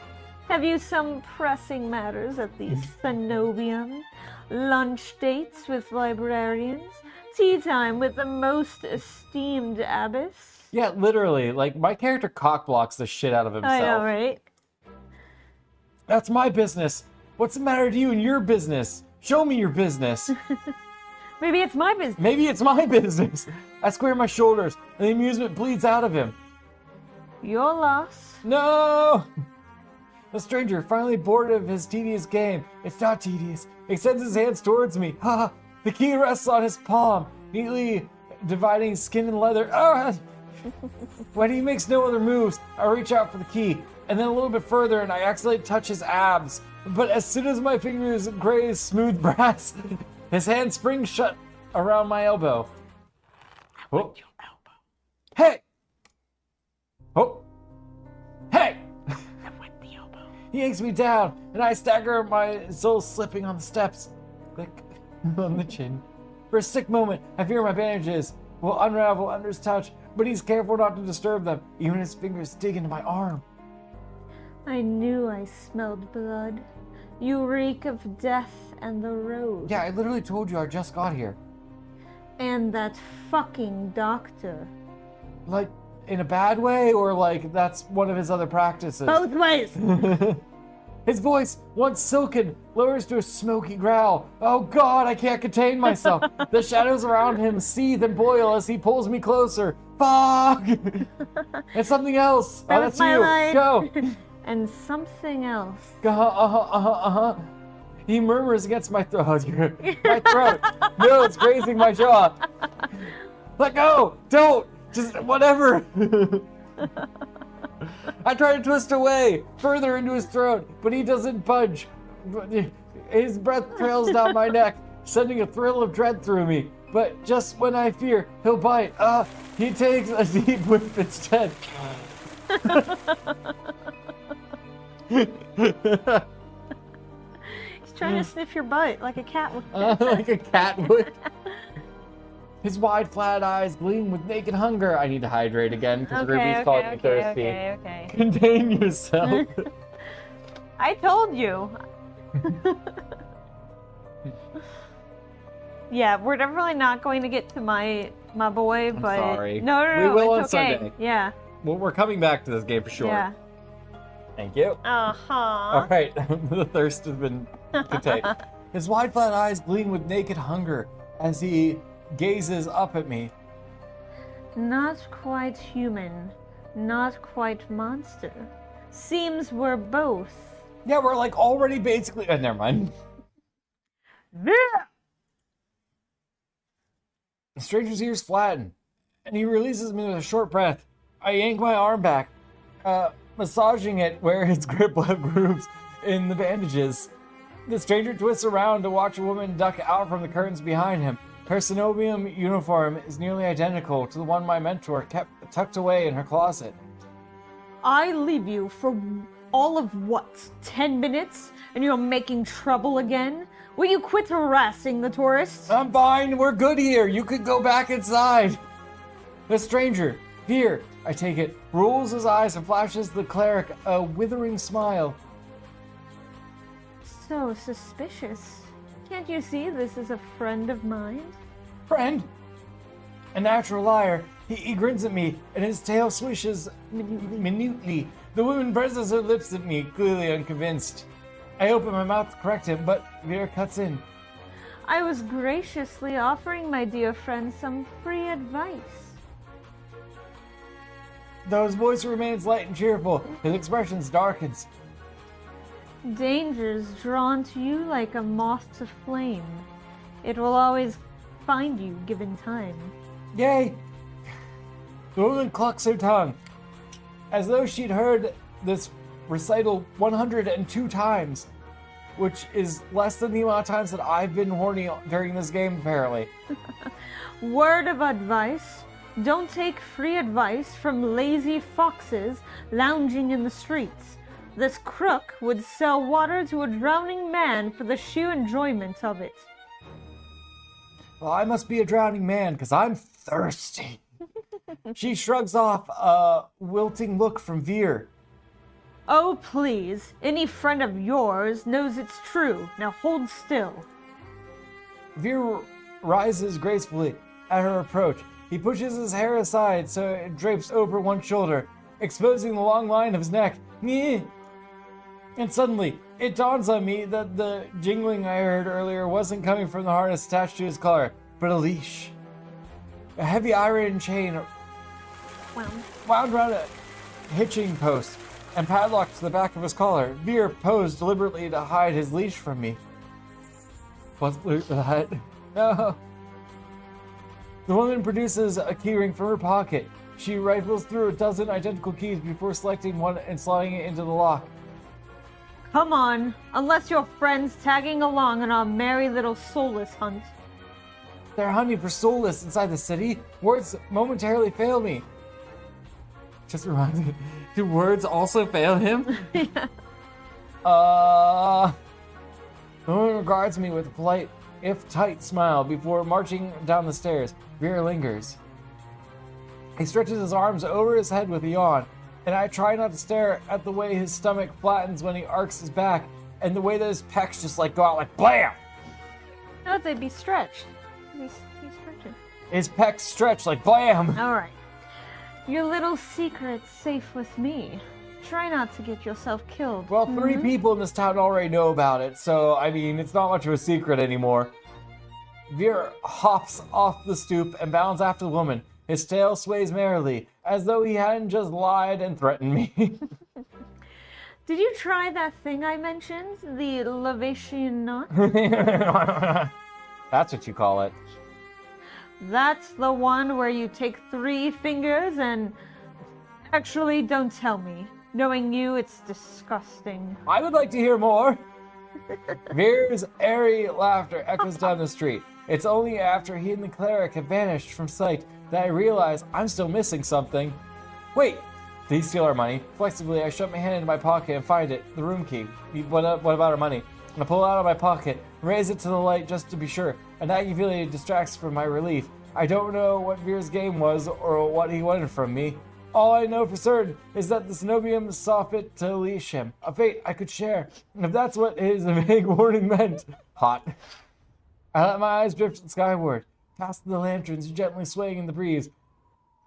Have you some pressing matters at the Cenobium? Lunch dates with librarians? Tea time with the most esteemed abbess? Yeah, literally. Like, my character cockblocks the shit out of himself. I know, right? That's my business. What's the matter to you and your business? Show me your business. Maybe it's my business. Maybe it's my business. I square my shoulders, and the amusement bleeds out of him. Your loss. No! The stranger, finally bored of his tedious game, it's not tedious, extends his hands towards me. Ha! The key rests on his palm, neatly dividing skin and leather. Ah! When he makes no other moves, I reach out for the key, and then a little bit further, and I accidentally touch his abs. But as soon as my fingers graze smooth brass, his hand springs shut around my elbow. Oh. Your elbow. Hey! Oh! Hey! I went the elbow. He yanks me down, and I stagger, my soul slipping on the steps. Click on the chin. For a sick moment, I fear my bandages will unravel under his touch, but he's careful not to disturb them. Even his fingers dig into my arm. I knew I smelled blood. You reek of death and the road. Yeah, I literally told you I just got here. And that fucking doctor. Like, in a bad way, or like that's one of his other practices? Both ways! His voice, once silken, lowers to a smoky growl. Oh god, I can't contain myself. The shadows around him seethe and boil as he pulls me closer. Fuck! And something else. That Oh, was that's my you. line. Go. And something else. He murmurs against my throat. My throat. No, it's grazing my jaw. Let go. Don't. Just whatever. I try to twist away, further into his throat, but he doesn't budge. His breath trails down my neck, sending a thrill of dread through me. But just when I fear he'll bite, he takes a deep whiff instead. He's trying to sniff your butt like a cat would. Like a cat would. His wide, flat eyes gleam with naked hunger. I need to hydrate again because Ruby's calling me thirsty. Okay. Contain yourself. I told you. Yeah, we're definitely not going to get to my boy, but sorry. No, We will it's on okay. Sunday. Yeah. Well, we're coming back to this game for sure. Yeah. Thank you. Uh-huh. All right, the thirst has been contained. His wide, flat eyes gleam with naked hunger as he gazes up at me. Not quite human, not quite monster. Seems we're both. Yeah, we're like already basically. Never mind. Yeah. The stranger's ears flatten, and he releases me with a short breath. I yank my arm back, massaging it where his grip left grooves in the bandages. The stranger twists around to watch a woman duck out from the curtains behind him. Her Cenobium uniform is nearly identical to the one my mentor kept tucked away in her closet. I leave you for all of what, 10 minutes? And you're making trouble again? Will you quit harassing the tourists? I'm fine, we're good here. You could go back inside. The stranger, here, I take it, rolls his eyes and flashes the cleric a withering smile. So suspicious. Can't you see this is a friend of mine? Friend? A natural liar. He grins at me, and his tail swishes minutely. The woman presses her lips at me, clearly unconvinced. I open my mouth to correct him, but Vera cuts in. I was graciously offering my dear friend some free advice. Though his voice remains light and cheerful, his expression darkens. Danger's drawn to you like a moth to flame. It will always find you given time. Yay! The woman clucks her tongue, as though she'd heard this recital 102 times, which is less than the amount of times that I've been horny during this game, apparently. Word of advice: don't take free advice from lazy foxes lounging in the streets. This crook would sell water to a drowning man for the sheer enjoyment of it. Well, I must be a drowning man, because I'm thirsty. She shrugs off a wilting look from Veer. Oh, please. Any friend of yours knows it's true. Now hold still. Veer rises gracefully at her approach. He pushes his hair aside so it drapes over one shoulder, exposing the long line of his neck. Nyeh. And suddenly, it dawns on me that the jingling I heard earlier wasn't coming from the harness attached to his collar, but a leash. A heavy iron chain wound around a hitching post and padlocked to the back of his collar. Veer posed deliberately to hide his leash from me. What's that? No. The woman produces a keyring from her pocket. She rifles through a dozen identical keys before selecting one and sliding it into the lock. Come on, unless your friend's tagging along on our merry little soulless hunt. They're hunting for soulless inside the city. Words momentarily fail me. Just reminds me, do words also fail him? Yeah. The woman regards me with a polite, if tight smile before marching down the stairs. Veer lingers. He stretches his arms over his head with a yawn, and I try not to stare at the way his stomach flattens when he arcs his back, and the way that his pecs just like go out like BLAM! No, they'd be stretched. He's stretching. His pecs stretch like BLAM! Alright. Your little secret's safe with me. Try not to get yourself killed. Well, 3 people in this town already know about it, so, I mean, it's not much of a secret anymore. Veer hops off the stoop and bounds after the woman. His tail sways merrily, as though he hadn't just lied and threatened me. Did you try that thing I mentioned? The Levation knot? That's what you call it. That's the one where you take 3 fingers and... Actually, don't tell me. Knowing you, it's disgusting. I would like to hear more. Veer's airy laughter echoes down the street. It's only after he and the cleric have vanished from sight that I realize I'm still missing something. Wait, did he steal our money? Flexibly, I shove my hand into my pocket and find it, the room key. What about our money? I pull it out of my pocket, raise it to the light just to be sure. A nagging feeling distracts from my relief. I don't know what Veer's game was or what he wanted from me. All I know for certain is that the Cenobium saw fit to leash him, a fate I could share. If that's what his vague warning meant. Hot. I let my eyes drift skyward, past the lanterns gently swaying in the breeze,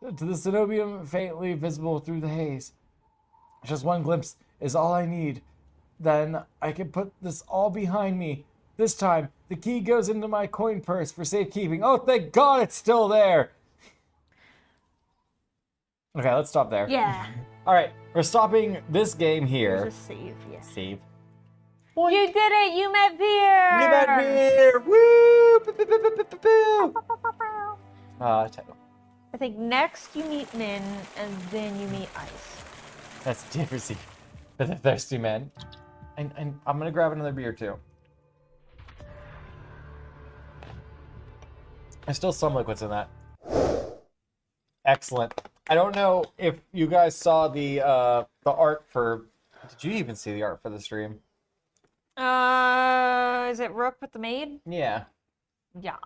to the cenobium faintly visible through the haze. Just one glimpse is all I need. Then I can put this all behind me. This time, the key goes into my coin purse for safekeeping. Oh, thank God it's still there. Okay, let's stop there. Yeah. All right, we're stopping this game here. There's a save, yes. Save. You did it! You met Veer! We met here! Woo! Title. I think next you meet Min, and then you meet Ice. That's different. For the thirsty men. And I'm gonna grab another beer too. There's still some liquids in that. Excellent. I don't know if you guys saw the art for. Did you even see the art for the stream? Is it Rook with the Maid? Yeah. Yeah.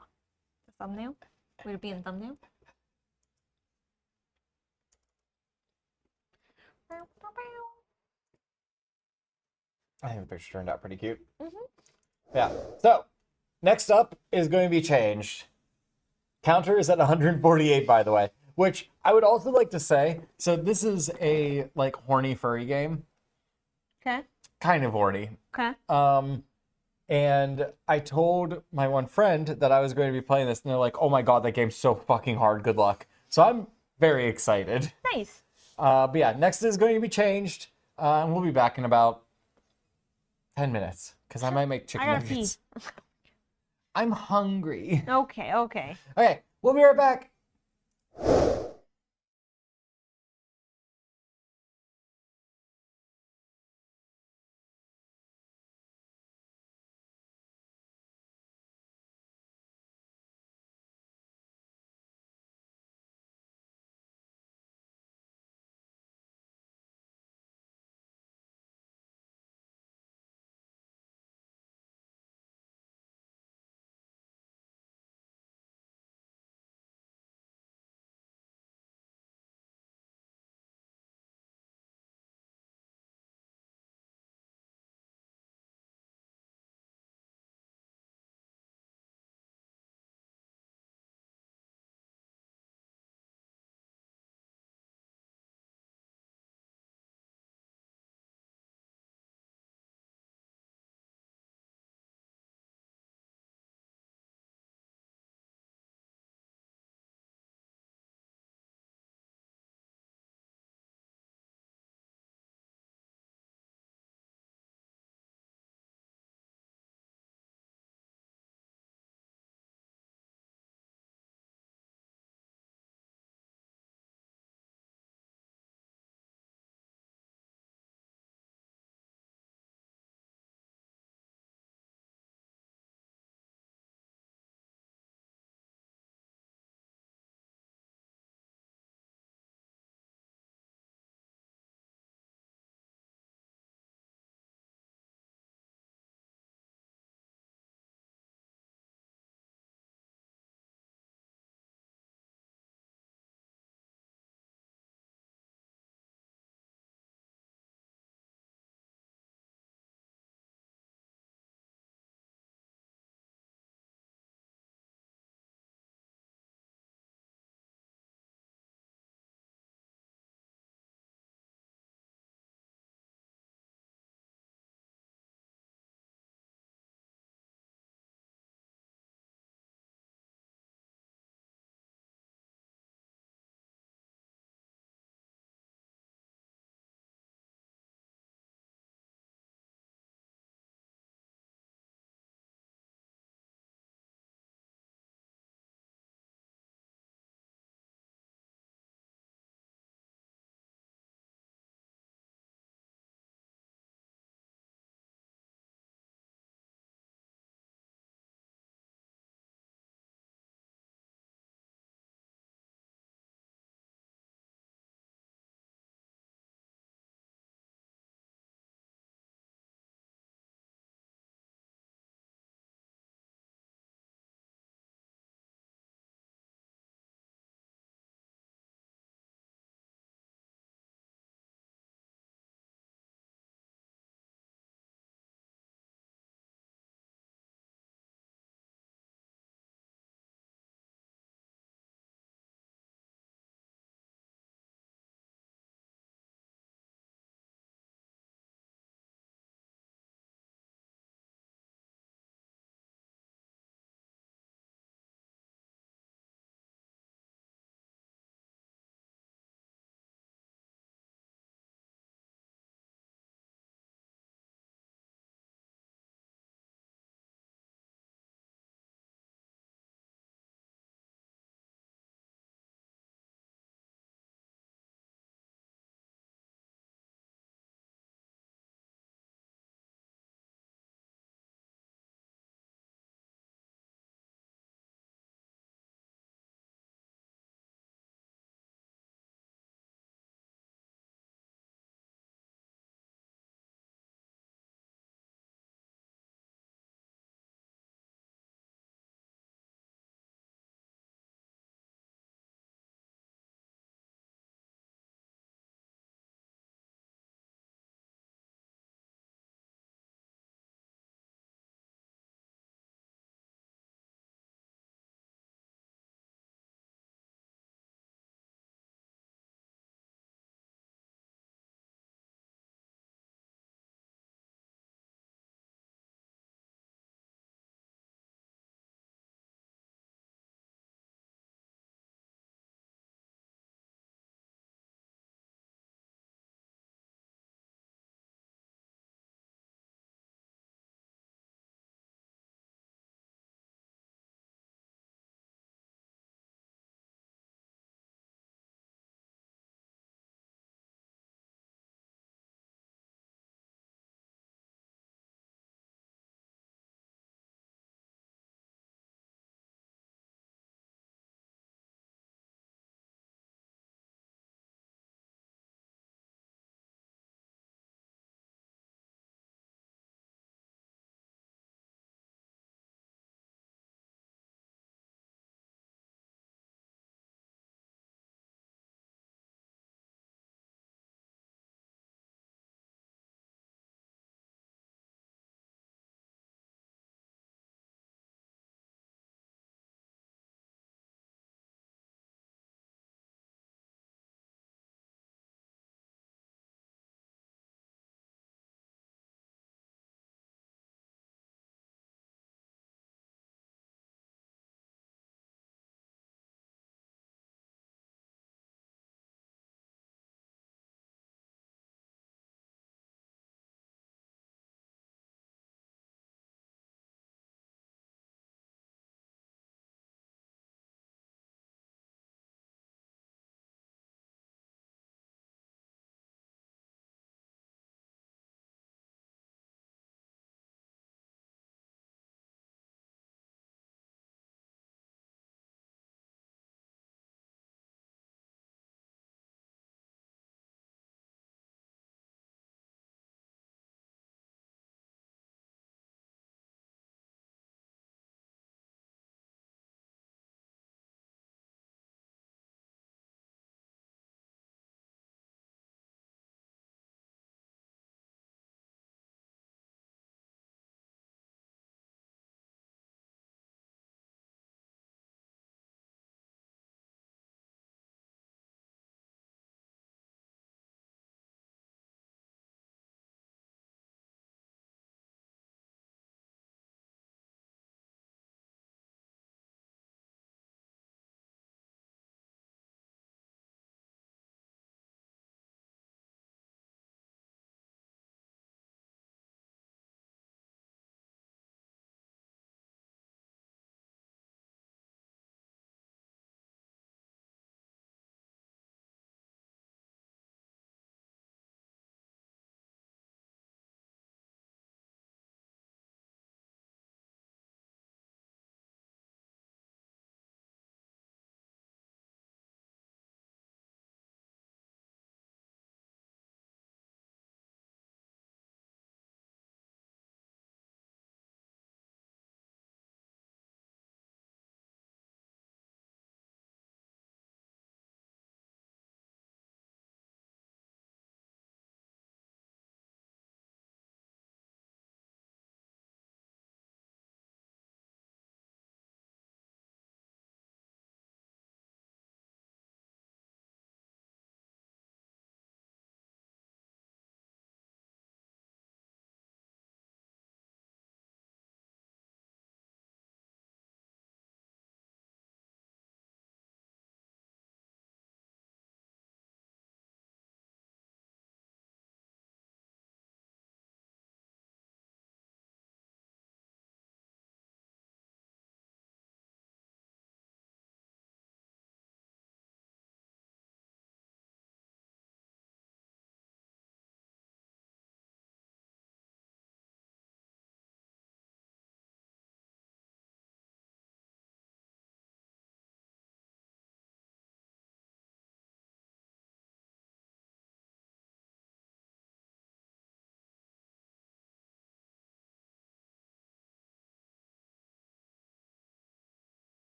The thumbnail? Would it be in thumbnail? I think the picture turned out pretty cute. Mm-hmm. Yeah. So, next up is going to be changed. Counter is at 148, by the way. Which I would also like to say, so this is a like horny furry game. Okay. Kind of horny. Okay. And I told my one friend that I was going to be playing this, and they're like, "Oh my God, that game's so fucking hard. Good luck." So I'm very excited. Nice. But yeah, next is going to be changed, and we'll be back in about 10 minutes because I might make chicken I gotta nuggets. pee. I'm hungry. Okay, okay. Okay, we'll be right back.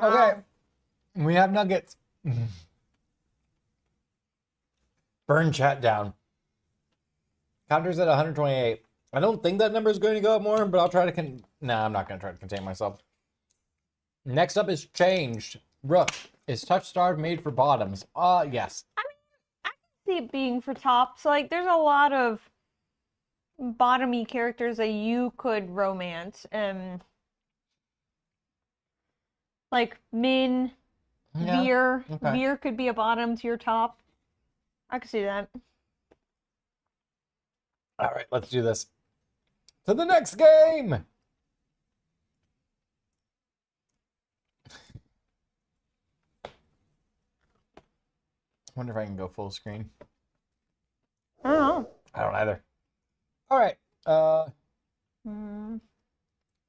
Okay. We have nuggets. Burn chat down. Counter's at 128. I don't think that number is going to go up more, but I'll try to Nah, I'm not going to try to contain myself. Next up is changed. Rook. Is touch starved made for bottoms? Yes. I can see it being for tops. Like, there's a lot of bottomy characters that you could romance. Like Min, Yeah. Veer. Okay. Veer could be a bottom to your top. I could see that. All right, let's do this. To the next game. I wonder if I can go full screen. I don't know. I don't either. All right. Hmm.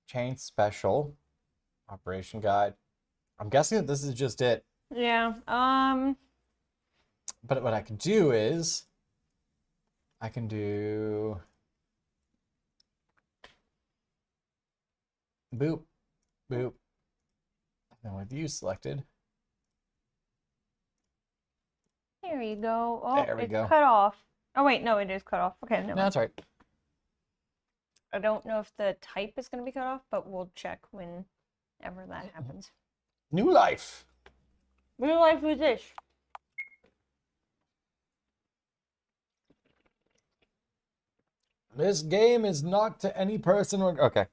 Chain special. Operation guide. I'm guessing that this is just it. Yeah. But what I can do is I can do boop, boop. And with you selected. There you go. Oh, There we it's go. cut off. Oh wait, no, it is cut off. Okay, no. No, that's right. I don't know if the type is going to be cut off, but we'll check whenever that happens. New life. Real life is this. This game is not to any person or okay.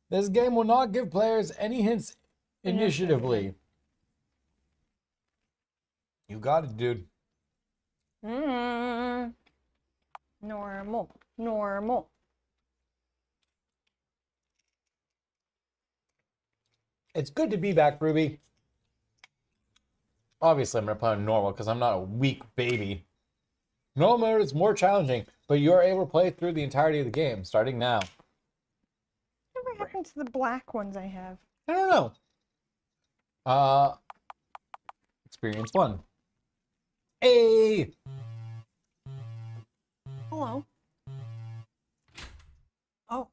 This game will not give players any hints initiatively. You got it, dude. Normal. Normal. It's good to be back, Ruby. Obviously, I'm going to play on normal because I'm not a weak baby. Normal mode is more challenging, but you are able to play through the entirety of the game, starting now. Whatever happened to the black ones I have? I don't know. Experience 1. Hey! Hello. Oh.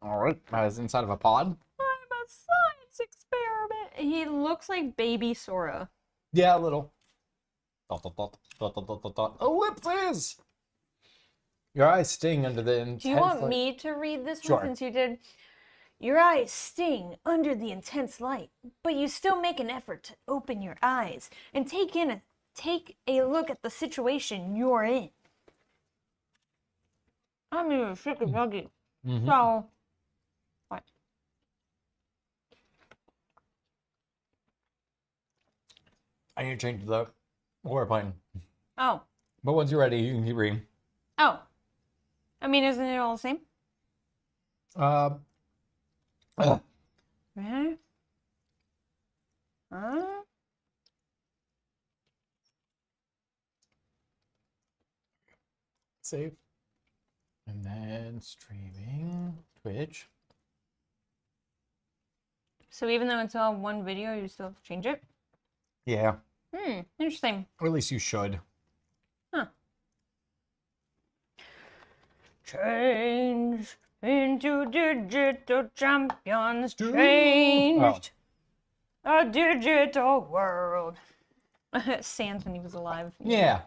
Alright, I was inside of a pod. I'm a science experiment. He looks like baby Sora. Yeah, a little. Dot, dot, dot, dot, dot, dot, dot, dot. Ellipses! Your eyes sting under the intense... Do you want me to read this Sure. one since you did? Your eyes sting under the intense light, but you still make an effort to open your eyes and take a look at the situation you're in. I'm even freaking nuggy. Mhm. So, what? I need to change the we're playing. Oh. But once you're ready, you can keep reading. Oh. I mean, isn't it all the same? Uh, Huh? Huh? Save. And then streaming Twitch. So even though it's all one video, you still have to change it? Yeah. Interesting. Or at least you should. Huh. Change into digital champions. Changed a digital world. Sans when he was alive. Yeah.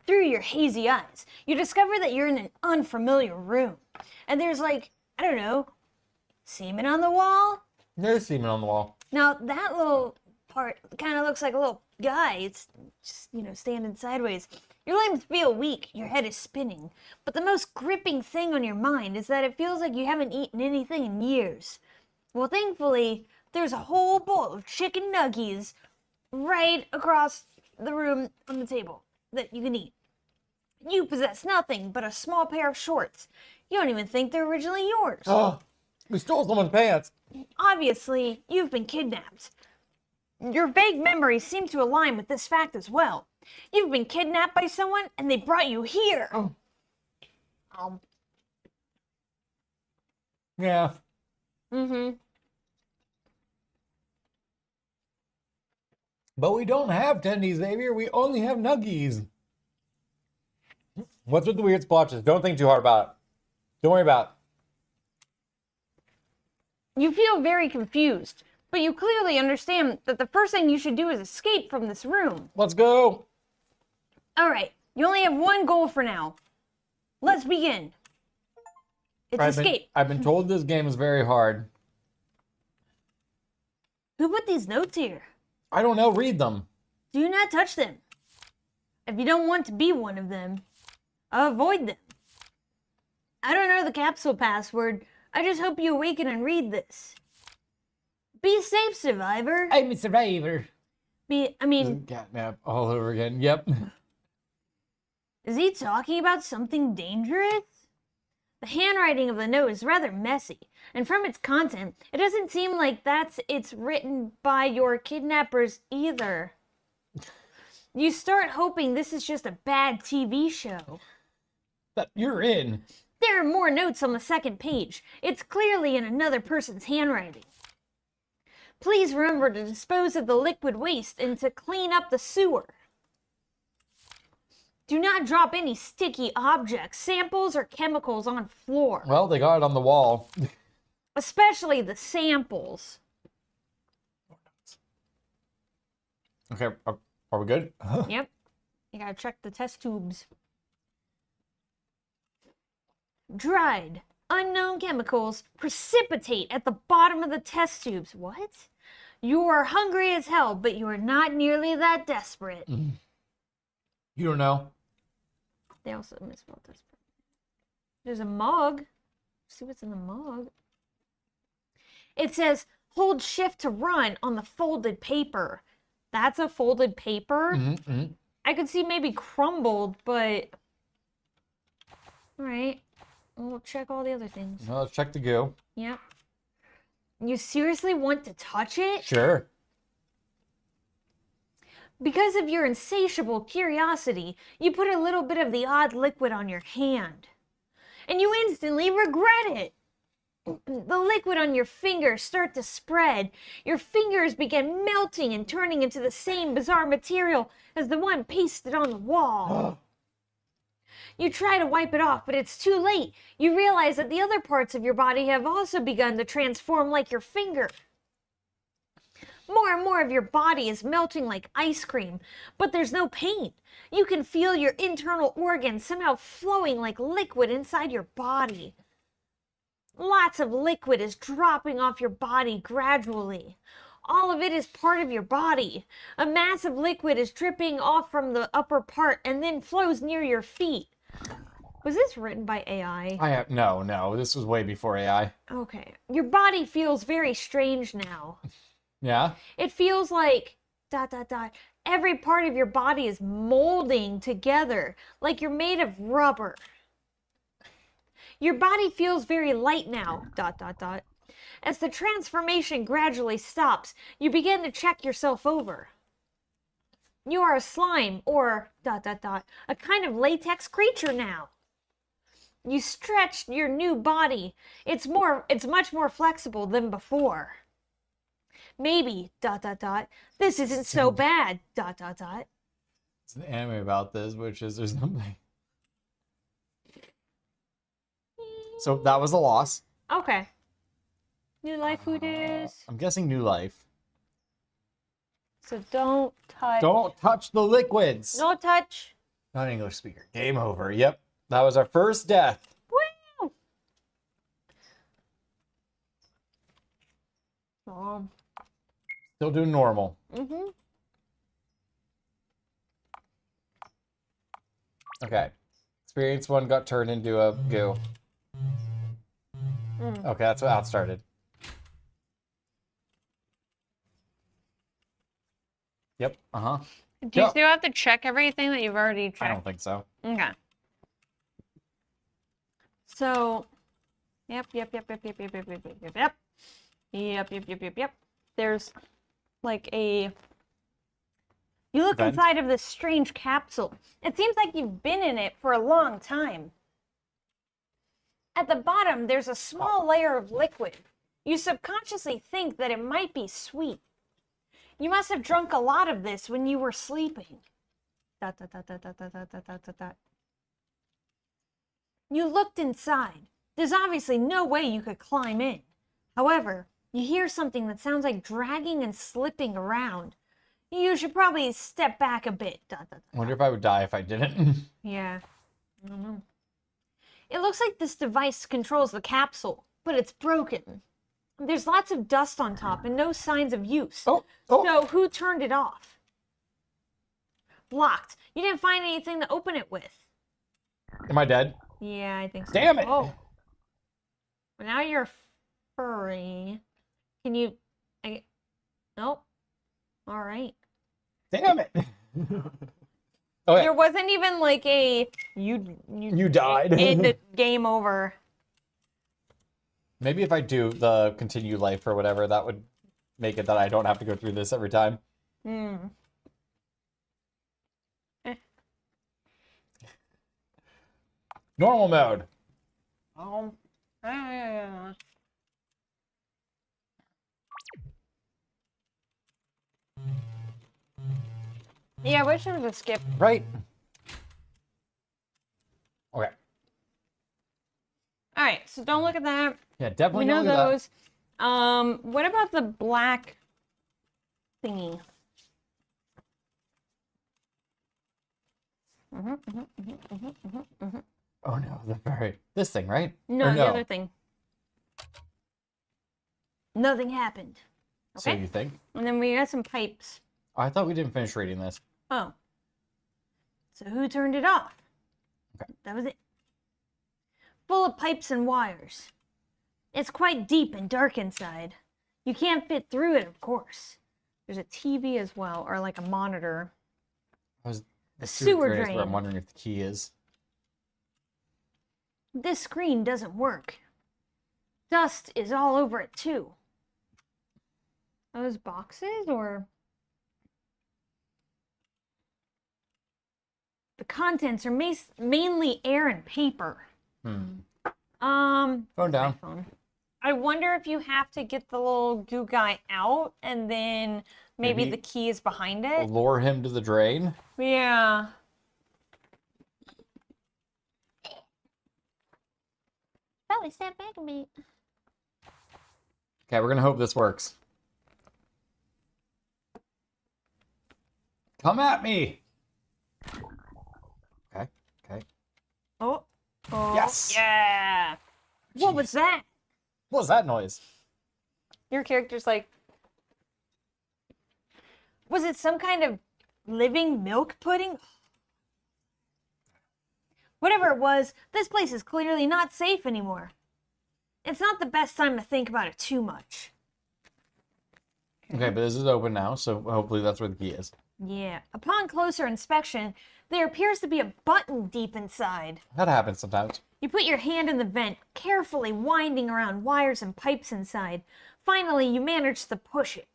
Through your hazy eyes, you discover that you're in an unfamiliar room. And there's like, I don't know, semen on the wall? There's semen on the wall. Now, that little part kind of looks like a little guy. It's just, standing sideways. Your limbs feel weak, your head is spinning. But the most gripping thing on your mind is that it feels like you haven't eaten anything in years. Well, thankfully, there's a whole bowl of chicken nuggies right across the room on the table that you can eat. You possess nothing but a small pair of shorts. You don't even think they're originally yours. Oh, we stole someone's pants. Obviously, you've been kidnapped. Your vague memories seem to align with this fact as well. You've been kidnapped by someone and they brought you here. Yeah. But we don't have tendies, Xavier. We only have nuggies. What's with the weird splotches? Don't think too hard about it. Don't worry about it. You feel very confused, but you clearly understand that the first thing you should do is escape from this room. Let's go. All right, you only have one goal for now. Let's begin. It's escape. I've been told this game is very hard. Who put these notes here? I don't know. Read them. Do not touch them. If you don't want to be one of them, avoid them. I don't know the capsule password. I just hope you awaken and read this. Be safe, survivor. I'm a survivor. Catnap all over again. Yep. Is he talking about something dangerous? The handwriting of the note is rather messy, and from its content, it doesn't seem like it's written by your kidnappers either. You start hoping this is just a bad TV show. But you're in. There are more notes on the second page. It's clearly in another person's handwriting. Please remember to dispose of the liquid waste and to clean up the sewer. Do not drop any sticky objects, samples, or chemicals on floor. Well, they got it on the wall. Especially the samples. Okay, are we good? Yep. You gotta check the test tubes. Dried, unknown chemicals precipitate at the bottom of the test tubes. What? You are hungry as hell, but you are not nearly that desperate. You don't know. They also misspelled desperate. There's a mug. Let's see what's in the mug. It says, hold shift to run on the folded paper. That's a folded paper? I could see maybe crumbled, but... Alright. We'll check all the other things. Well, let's check the goo. Yep. You seriously want to touch it? Sure. Because of your insatiable curiosity, you put a little bit of the odd liquid on your hand. And you instantly regret it. The liquid on your fingers start to spread. Your fingers begin melting and turning into the same bizarre material as the one pasted on the wall. You try to wipe it off, but it's too late. You realize that the other parts of your body have also begun to transform like your finger. More and more of your body is melting like ice cream, but there's no pain. You can feel your internal organs somehow flowing like liquid inside your body. Lots of liquid is dropping off your body gradually. All of it is part of your body. A mass of liquid is dripping off from the upper part and then flows near your feet. Was this written by AI? No, this was way before AI. Okay. Your body feels very strange now. Yeah? It feels like ... Every part of your body is molding together, like you're made of rubber. Your body feels very light now ... As the transformation gradually stops, you begin to check yourself over. You are a slime or ... a kind of latex creature now. You stretched your new body. It's much more flexible than before. Maybe ... This isn't so bad ... It's an anime about this, which is there's something. So that was a loss. Okay. New life food is. I'm guessing new life. So don't touch. Don't touch the liquids. No touch. Not English speaker. Game over. Yep. That was our first death. Woo! Still doing normal. Okay. Experience 1 got turned into a goo. Okay, that's how it started. Yep. Do you still have to check everything that you've already checked? I don't think so. Okay. So, yep. There's like a... You look inside of this strange capsule. It seems like you've been in it for a long time. At the bottom, there's a small layer of liquid. You subconsciously think that it might be sweet. You must have drunk a lot of this when you were sleeping. ... You looked inside. There's obviously no way you could climb in. However, you hear something that sounds like dragging and slipping around. You should probably step back a bit. Dot, dot, I wonder if I would die if I didn't. Yeah, I don't know. It looks like this device controls the capsule, but it's broken. There's lots of dust on top and no signs of use. Oh. So who turned it off? Locked. You didn't find anything to open it with. Am I dead? Yeah, I think so. Damn it. Oh. Well, now you're furry. Can you... Nope. All right. Damn it. Okay. There wasn't even like a... You died. End game over. Maybe if I do the continue life or whatever, that would make it that I don't have to go through this every time. Hmm. Normal mode. Yeah, I wish there was a skip. Right. Okay. All right, so don't look at that. Yeah, definitely We know don't look at those. What about the black thingy? that. Oh no, this thing, right? No, Or the other thing. Nothing happened. So Okay. you think? And then we got some pipes. Oh, I thought we didn't finish reading this. Oh. So who turned it off? Okay. That was it. Full of pipes and wires. It's quite deep and dark inside. You can't fit through it, of course. There's a TV as well, or like a monitor. The sewer drain is drain. where I'm wondering if the key is. This screen doesn't work. Dust is all over it, too. Those boxes, or... The contents are mainly air and paper. Phone down. Phone. I wonder if you have to get the little goo guy out and then maybe Maybe the key is behind it. Lure him to the drain. Yeah. Probably step back a bit. Okay, we're gonna hope this works. Come at me. Okay. Oh. Yes. Yeah. What was that? What was that noise? Your character's like, was it some kind of living milk pudding? Whatever it was, this place is clearly not safe anymore. It's not the best time to think about it too much. Okay, but this is open now, so hopefully that's where the key is. Yeah. Upon closer inspection, there appears to be a button deep inside. That happens sometimes. You put your hand in the vent, carefully winding around wires and pipes inside. Finally, you manage to push it.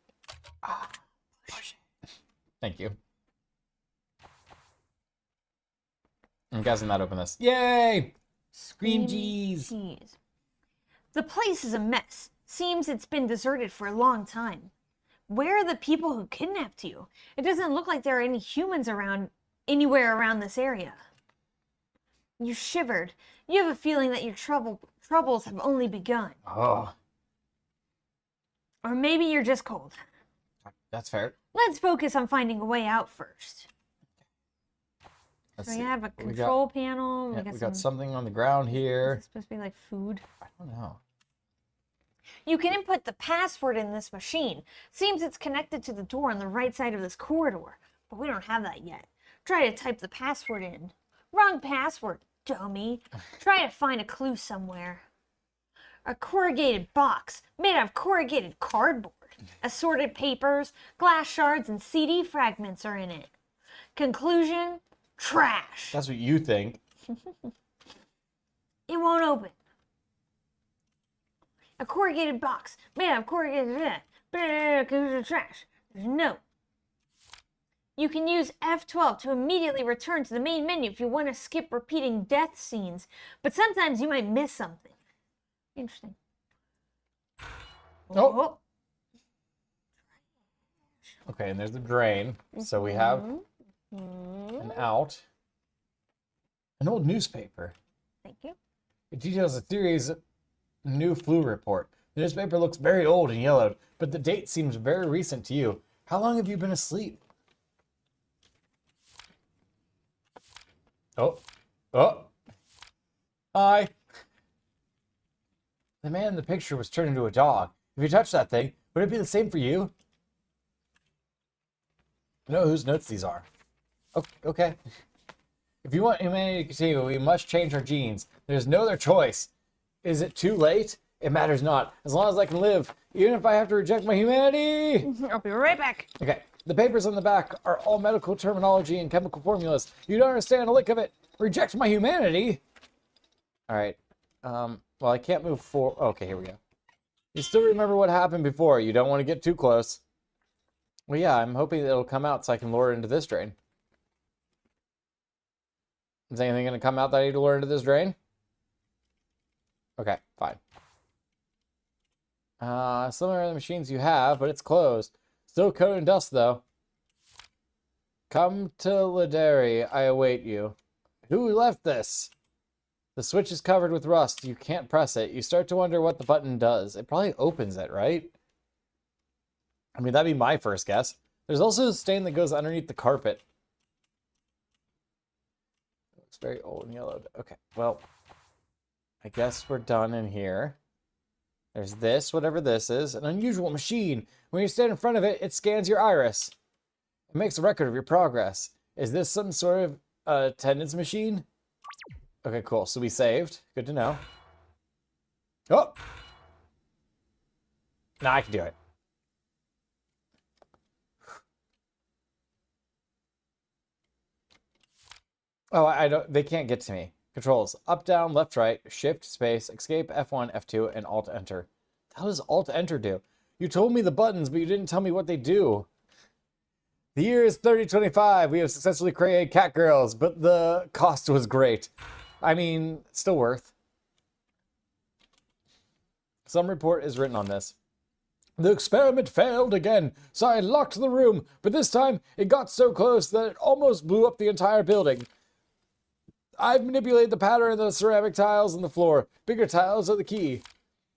Push it. Thank you. I'm guessing that opened this. Yay! Scream G's. Cheese. The place is a mess. Seems it's been deserted for a long time. Where are the people who kidnapped you? It doesn't look like there are any humans around anywhere around this area. You shivered. You have a feeling that your troubles have only begun. Oh, Or maybe you're just cold. that's fair. Let's focus on finding a way out first. Let's So see. we have a We control panel. we got something on the ground Is here. it supposed to be like food? I don't know. You can input the password in this machine. Seems it's connected to the door on the right side of this corridor, but we don't have that yet. Try to type the password in. Wrong password, dummy. Try to find a clue somewhere. A corrugated box made out of corrugated cardboard. Assorted papers, glass shards, and CD fragments are in it. Conclusion, trash. That's what you think. It won't open. A corrugated box made out of corrugated trash. There's a note. You can use F12 to immediately return to the main menu if you want to skip repeating death scenes, but sometimes you might miss something. Interesting. Oh. Okay, and there's the drain. So we have an out. An old newspaper. Thank you. It details a series of new flu report. The newspaper looks very old and yellowed, but the date seems very recent to you. How long have you been asleep? Oh. Oh. Hi. The man in the picture was turned into a dog. If you touch that thing, would it be the same for you? I know whose notes these are. Okay. If you want humanity to continue, we must change our genes. There's no other choice. Is it too late? It matters not. As long as I can live, even if I have to reject my humanity. I'll be right back. Okay. The papers on the back are all medical terminology and chemical formulas. You don't understand a lick of it. Reject my humanity. All right. Well, I can't move forward. Okay, here we go. You still remember what happened before. You don't want to get too close. Well, yeah, I'm hoping it'll come out so I can lure it into this drain. Is anything going to come out that I need to lure into this drain? Okay, fine. Similar to the machines you have, but it's closed. Still coated in dust, though. Come to Laderi. I await you. Who left this? The switch is covered with rust. You can't press it. You start to wonder what the button does. It probably opens it, right? I mean, that'd be my first guess. There's also a stain that goes underneath the carpet. It looks very old and yellowed. Okay, well, I guess we're done in here. There's this, whatever this is. An unusual machine. When you stand in front of it, it scans your iris. It makes a record of your progress. Is this some sort of attendance machine? Okay, cool. So we saved. Good to know. Oh! Now I can do it. Oh, I don't. They can't get to me. Controls: up, down, left, right, shift, space, escape, F1, F2, and Alt Enter. How does Alt Enter do? You told me the buttons, but you didn't tell me what they do. The year is 3025. We have successfully created cat girls, but the cost was great. I mean, still worth. Some report is written on this. The experiment failed again, so I locked the room, but this time it got so close that it almost blew up the entire building. I've manipulated the pattern of the ceramic tiles on the floor. Bigger tiles are the key.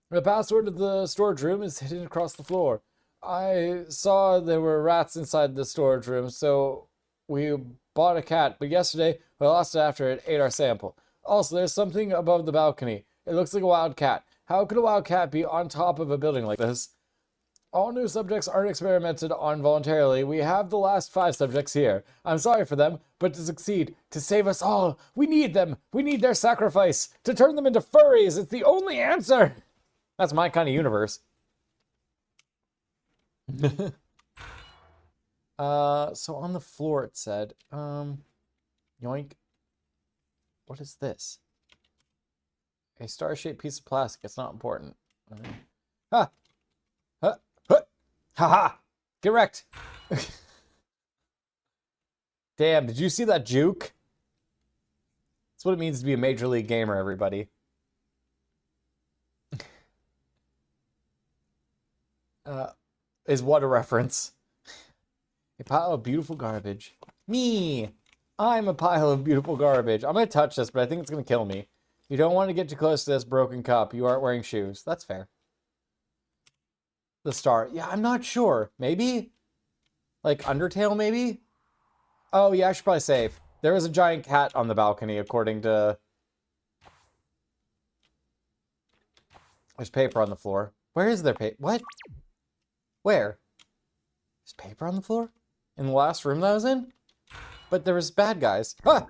The password of the storage room is hidden across the floor. I saw there were rats inside the storage room, so we bought a cat, but yesterday we lost it after it ate our sample. Also, there's something above the balcony. It looks like a wild cat. How could a wild cat be on top of a building like this? All new subjects aren't experimented on voluntarily. We have the last 5 subjects here. I'm sorry for them, but to succeed, to save us all, we need them. We need their sacrifice. To turn them into furries, it's the only answer. That's my kind of universe. So on the floor it said, yoink. What is this? A star-shaped piece of plastic. It's not important. Ha! Ha! Ha! Ha! Get wrecked! Damn, did you see that juke? That's what it means to be a Major League gamer, everybody. Is what a reference. A pile of beautiful garbage. Me! I'm a pile of beautiful garbage. I'm gonna touch this, but I think it's gonna kill me. You don't want to get too close to this broken cup. You aren't wearing shoes. That's fair. The star. Yeah, I'm not sure. Maybe? Like Undertale, maybe? Oh, yeah, I should probably save. There was a giant cat on the balcony, according to... There's paper on the floor. Where is there paper? What? Where? There's paper on the floor? In the last room that I was in? But there was bad guys. Ah!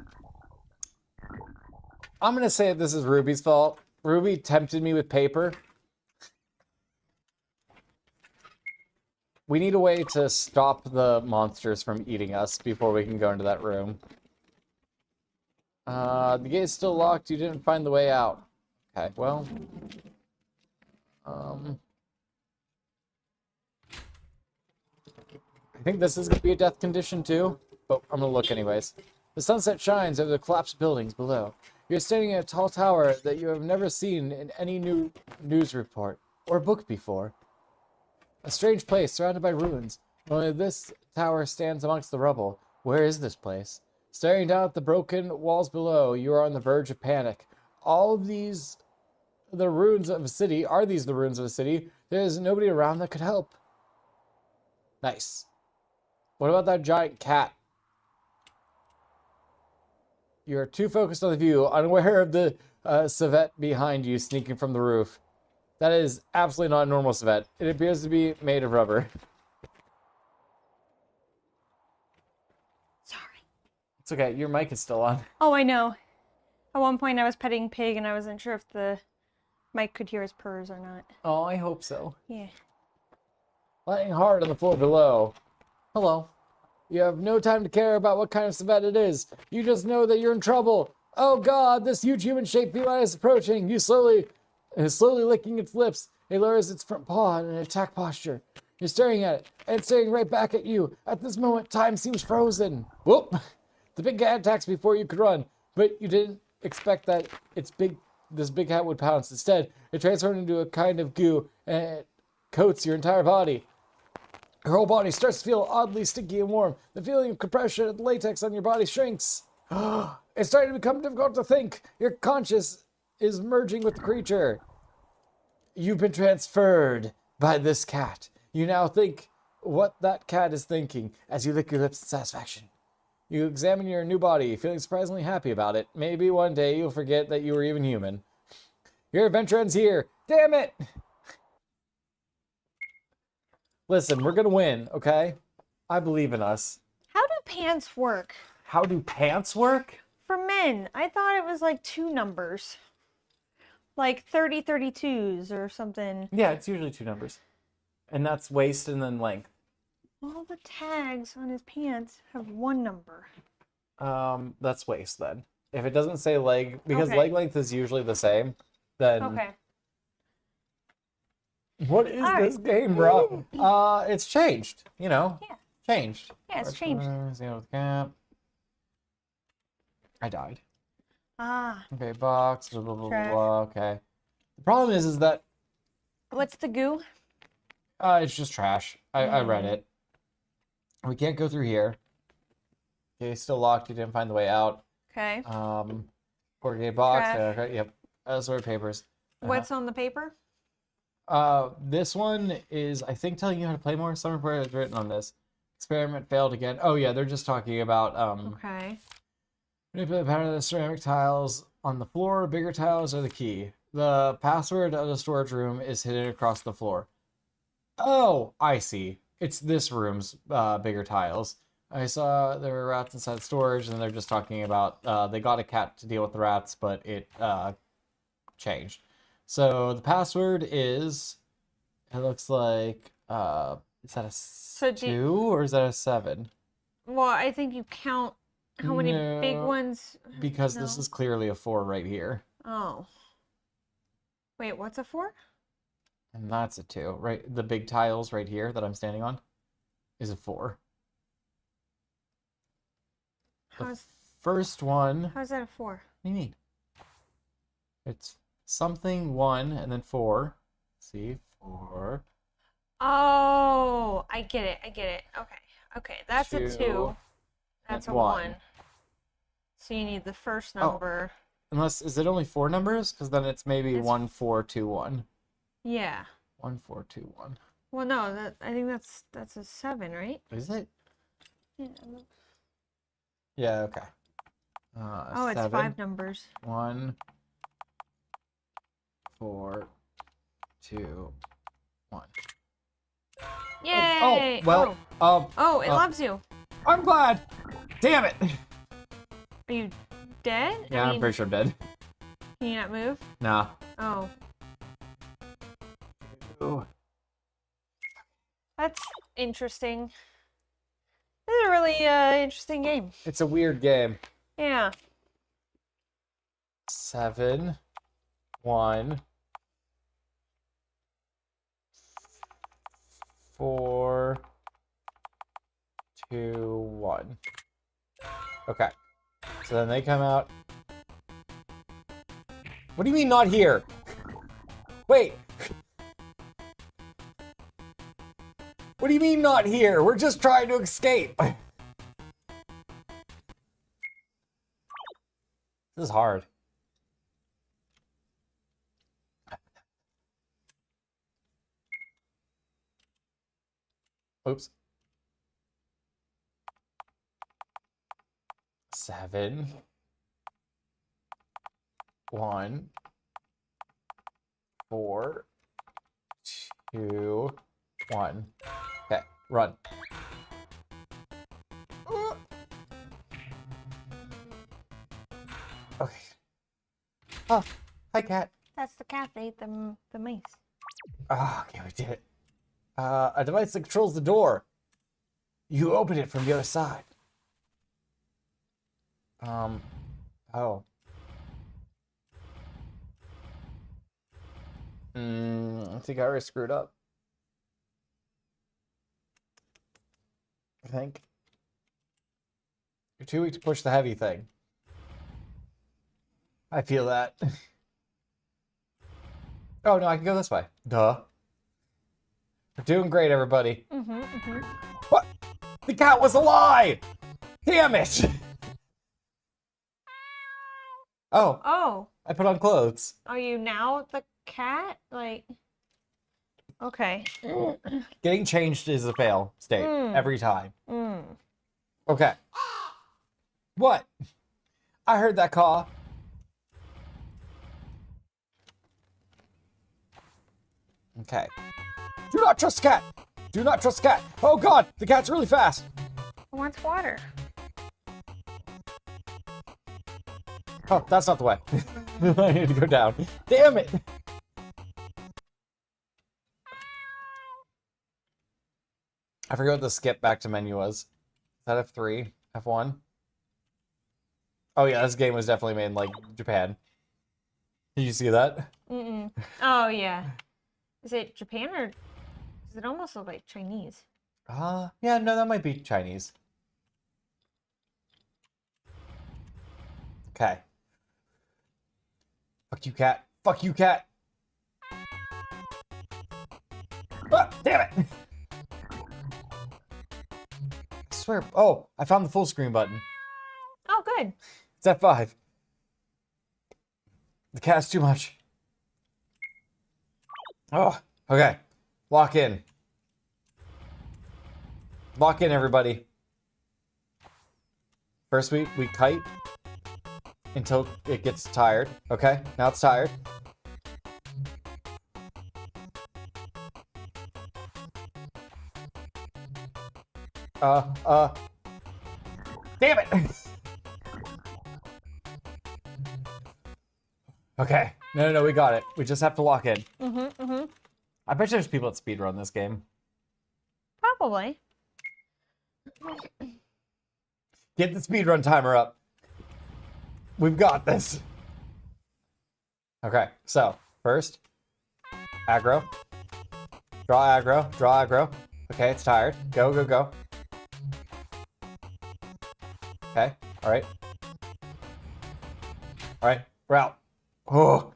I'm gonna say this is Ruby's fault. Ruby tempted me with paper. We need a way to stop the monsters from eating us before we can go into that room. The gate is still locked. You didn't find the way out. Okay, well... I think this is going to be a death condition too, but I'm going to look anyways. The sunset shines over the collapsed buildings below. You're standing in a tall tower that you have never seen in any new news report or book before. A strange place surrounded by ruins. Only this tower stands amongst the rubble. Where is this place? Staring down at the broken walls below, you are on the verge of panic. All of these the ruins of a city? Are these the ruins of a city? There's nobody around that could help. Nice. What about that giant cat? You're too focused on the view, unaware of the civet behind you sneaking from the roof. That is absolutely not a normal civet. It appears to be made of rubber. Sorry. It's okay. Your mic is still on. Oh, I know. At one point I was petting Pig and I wasn't sure if the mic could hear his purrs or not. Oh, I hope so. Yeah. Lying hard on the floor below. Hello. You have no time to care about what kind of civet it is. You just know that you're in trouble. Oh God, this huge human-shaped feline is approaching. It is slowly licking its lips. It lowers its front paw in an attack posture. You're staring at it, and it's staring right back at you. At this moment, time seems frozen. Whoop! The big cat attacks before you could run, but you didn't expect that this big cat would pounce. Instead, it transformed into a kind of goo, and it coats your entire body. Your whole body starts to feel oddly sticky and warm. The feeling of compression and latex on your body shrinks. It's starting to become difficult to think. Your conscious is merging with the creature. You've been transferred by this cat. You now think what that cat is thinking as you lick your lips in satisfaction. You examine your new body, feeling surprisingly happy about it. Maybe one day you'll forget that you were even human. Your adventure ends here. Damn it! Listen, we're gonna win, okay? I believe in us. How do pants work? How do pants work? For men, I thought it was like 2 numbers. Like 30, 32s or something. Yeah, it's usually 2 numbers. And that's waist and then length. All the tags on his pants have 1 number. That's waist then. If it doesn't say leg, because Okay. leg length is usually the same, then... Okay. What is All this game, bro? It's changed, you know? Yeah. Changed. Yeah, it's changed. I died. Ah. Okay, box, blah, blah, blah, Trash. blah, okay. The problem is that What's the goo? it's just trash. I read it. We can't go through here. Okay, still locked. You didn't find the way out. Okay. Corrugated box. Trash. Okay, yep. Assorted papers. What's on the paper? This one is, I think, telling you how to play more. Somewhere is written on this. Experiment failed again. Oh yeah, they're just talking about Okay. manipulate the pattern of the ceramic tiles on the floor. Bigger tiles are the key. The password of the storage room is hidden across the floor. Oh, I see. It's this room's bigger tiles. I saw there were rats inside storage, and they're just talking about they got a cat to deal with the rats, but it changed. So the password is, it looks like, is that a 2 or is that a 7? Well, I think you count how many big No, ones. because this No. is clearly a 4 right here. Oh. Wait, what's a 4? And that's a 2, right? The big tiles right here that I'm standing on is a 4. How's First one, what how's that a 4? do you mean? It's something 1 and then 4. See, 4. Oh, I get it. I get it. Okay. Okay, that's a 2. 2, That's a and 1. 1. So you need the first Oh. number. Unless, is it only 4 numbers? Because then it's maybe It's- 1, 4, 2, 1. Yeah. 1, 4, 2, 1. Well, no, I think that's a 7, right? Is it? Yeah. Yeah, okay. Oh, it's 7, 5 numbers. 1, 4, 2, 1. Yay! Oh, well, Oh, it loves you. I'm glad. Damn it. Are you dead? Yeah, I I'm mean, pretty sure I'm dead. can you not move? Nah. Oh, Ooh. that's interesting. This is a really interesting game. It's a weird game. Yeah. 7, 1, 4, 2, 1. Okay. So then they come out. What do you mean not here? Wait. What do you mean not here? We're just trying to escape. This is hard. Oops. 7. 1. 4. 2. 1. Okay, run. Okay. Oh, hi, cat. That's the cat that ate the mice. Ah, okay, we did it. A device that controls the door. You open it from the other side. Oh. I think I already screwed up. I think. You're too weak to push the heavy thing. I feel that. Oh, no, I can go this way. Duh. We're doing great, everybody. What? The cat was alive! Damn it! Oh, Oh, I put on clothes. are you now the cat? Like, okay. Getting changed is a fail state every time. Okay. What? I heard that caw. Okay. Do not trust cat! Do not trust cat! Oh god! The cat's really fast! Who wants water? Oh, that's not the way. I need to go down. Damn it! I forgot what the skip back to menu was. Is that F3? F1? Oh yeah, this game was definitely made in, like, Japan. Did you see that? Oh, yeah. Is it Japan or does it almost look like Chinese? Yeah, no, that might be Chinese. Okay. Fuck you, cat. Fuck you, cat. Ah, damn it! I swear. Oh, I found the full screen button. Oh, good. It's F5. The cat's too much. Oh, okay. Lock in. Lock in, everybody. First we kite until it gets tired. Okay, now it's tired. Damn it! Okay. No, we got it. We just have to lock in. I bet there's people that speedrun this game. Probably. Get the speedrun timer up. We've got this. Okay, so first, aggro. Draw aggro, draw aggro. Okay, it's tired. Go, go, go. Okay, alright. Alright, we're out. Oh.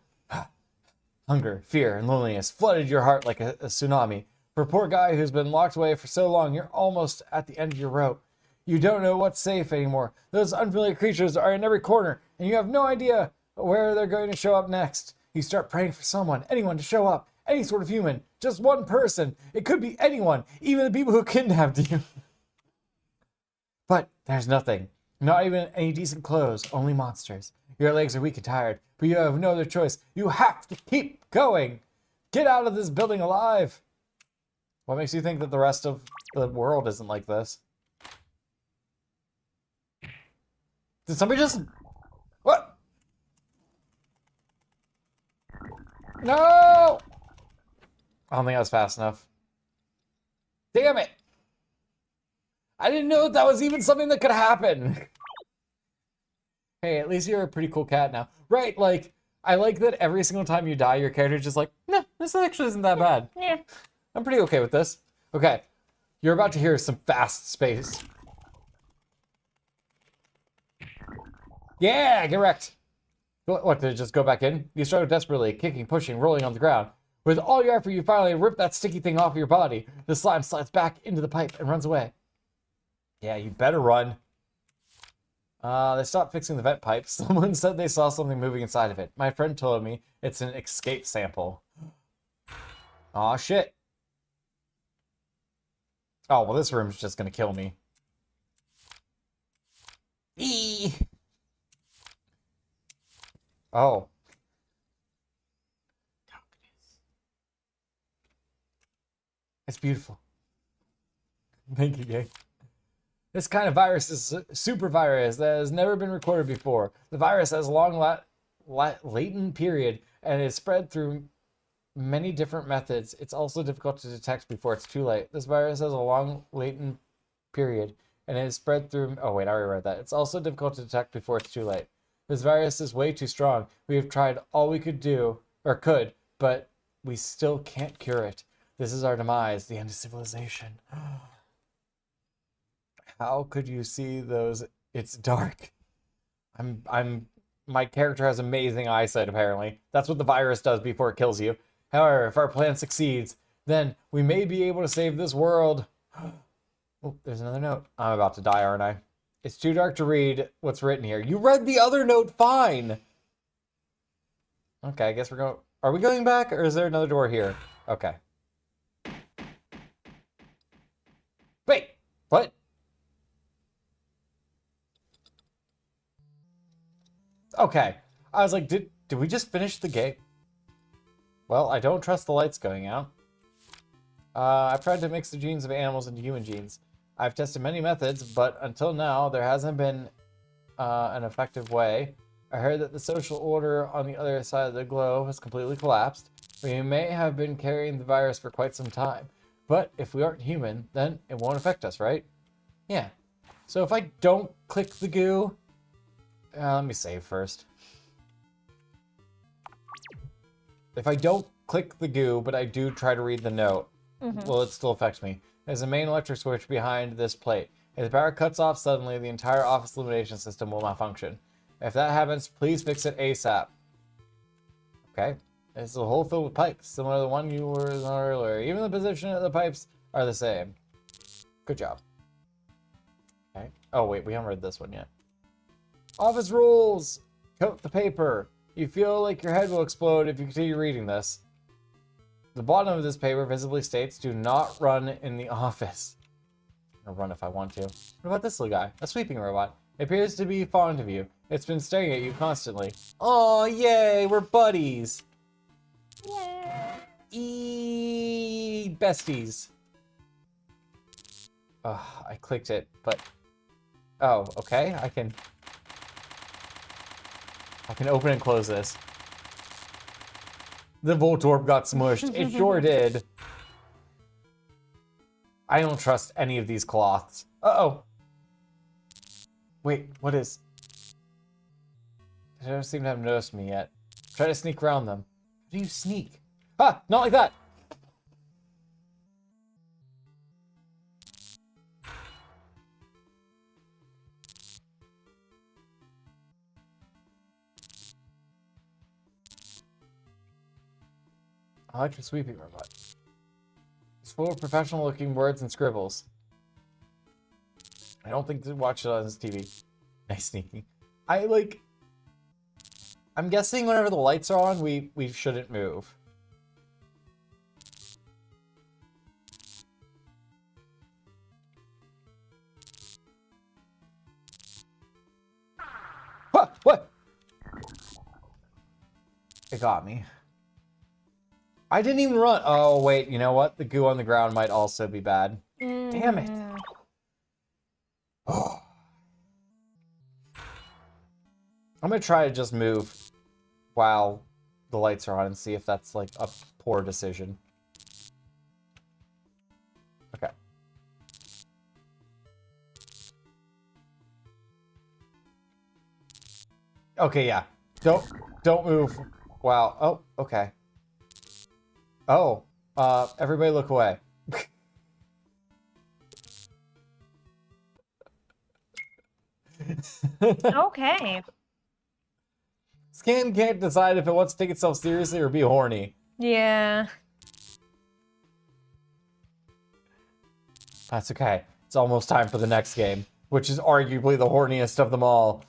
Hunger, fear, and loneliness flooded your heart like a tsunami. For a poor guy who's been locked away for so long, you're almost at the end of your rope. You don't know what's safe anymore. Those unfamiliar creatures are in every corner, and you have no idea where they're going to show up next. You start praying for someone, anyone to show up, any sort of human, just one person. It could be anyone, even the people who kidnapped you. But there's nothing. Not even any decent clothes, only monsters. Your legs are weak and tired, but you have no other choice. You have to keep going. Get out of this building alive. What makes you think that the rest of the world isn't like this? Did somebody just... What? No! I don't think I was fast enough. Damn it! I didn't know that was even something that could happen. Hey, at least you're a pretty cool cat now. Right, like, I like that every single time you die, your character's just like, nah, this actually isn't that bad. Yeah. I'm pretty okay with this. Okay, you're about to hear some fast space. Yeah, get wrecked. What, did it just go back in? You struggle desperately, kicking, pushing, rolling on the ground. With all your effort, you finally rip that sticky thing off your body. The slime slides back into the pipe and runs away. Yeah, you better run. They stopped fixing the vent pipe. Someone said they saw something moving inside of it. My friend told me it's an escape sample. Aw, shit. Oh, well, this room's just gonna kill me. Eee! Oh. It's beautiful. Thank you, Gay. This kind of virus is a super virus that has never been recorded before. The virus has a long latent period and is spread through many different methods. It's also difficult to detect before it's too late. This virus has a long latent period and it is spread through... Oh, wait, I already read that. It's also difficult to detect before it's too late. This virus is way too strong. We have tried all we could do, or could, but we still can't cure it. This is our demise, the end of civilization. How could you see those? It's dark. My character has amazing eyesight, apparently. That's what the virus does before it kills you. However, if our plan succeeds, then we may be able to save this world. Oh, there's another note. I'm about to die, aren't I? It's too dark to read what's written here. You read the other note fine. Okay, I guess we're going... Are we going back, or is there another door here? Okay. Wait, what? Okay. I was like, did we just finish the game? Well, I don't trust the lights going out. I've tried to mix the genes of animals into human genes. I've tested many methods, but until now, there hasn't been an effective way. I heard that the social order on the other side of the globe has completely collapsed. We may have been carrying the virus for quite some time. But if we aren't human, then it won't affect us, right? Yeah. So if I don't click the goo... let me save first. If I don't click the goo, but I do try to read the note, will it still affect me? There's a main electric switch behind this plate. If the power cuts off suddenly, the entire office illumination system will malfunction. If that happens, please fix it ASAP. Okay. It's a hole filled with pipes, similar to the one you were on earlier. Even the position of the pipes are the same. Good job. Okay. Oh, wait, we haven't read this one yet. Office rules! Coat the paper. You feel like your head will explode if you continue reading this. The bottom of this paper visibly states, do not run in the office. I'll run if I want to. What about this little guy? A sweeping robot. It appears to be fond of you. It's been staring at you constantly. Oh, yay, we're buddies. Yay. Besties. Oh, I clicked it, but... Oh, okay, I can open and close this. The Voltorb got smushed. It sure did. I don't trust any of these cloths. Uh-oh. Wait, what is... They don't seem to have noticed me yet. Try to sneak around them. How do you sneak? Ah, not like that! Electric sweeping robot. It's full of professional-looking words and scribbles. I don't think to watch it on this TV. Nice sneaking. I'm guessing whenever the lights are on, we shouldn't move. What? It got me. I didn't even run. Oh, wait, you know what? The goo on the ground might also be bad. Damn it. Oh. I'm gonna try to just move while the lights are on and see if that's like a poor decision. Okay. Okay, yeah. Don't move. Wow. Oh, okay. Oh, everybody look away. Okay. Scan can't decide if it wants to take itself seriously or be horny. Yeah. That's okay. It's almost time for the next game, which is arguably the horniest of them all.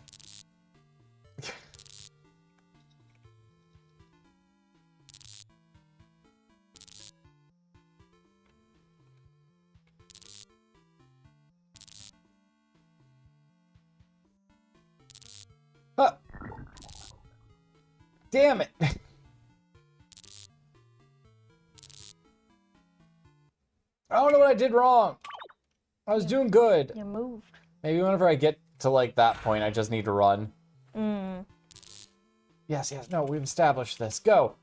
Damn it! I don't know what I did wrong. I was doing good. You moved. Maybe whenever I get to like that point, I just need to run. Mm. Yes, yes, no, we've established this. Go.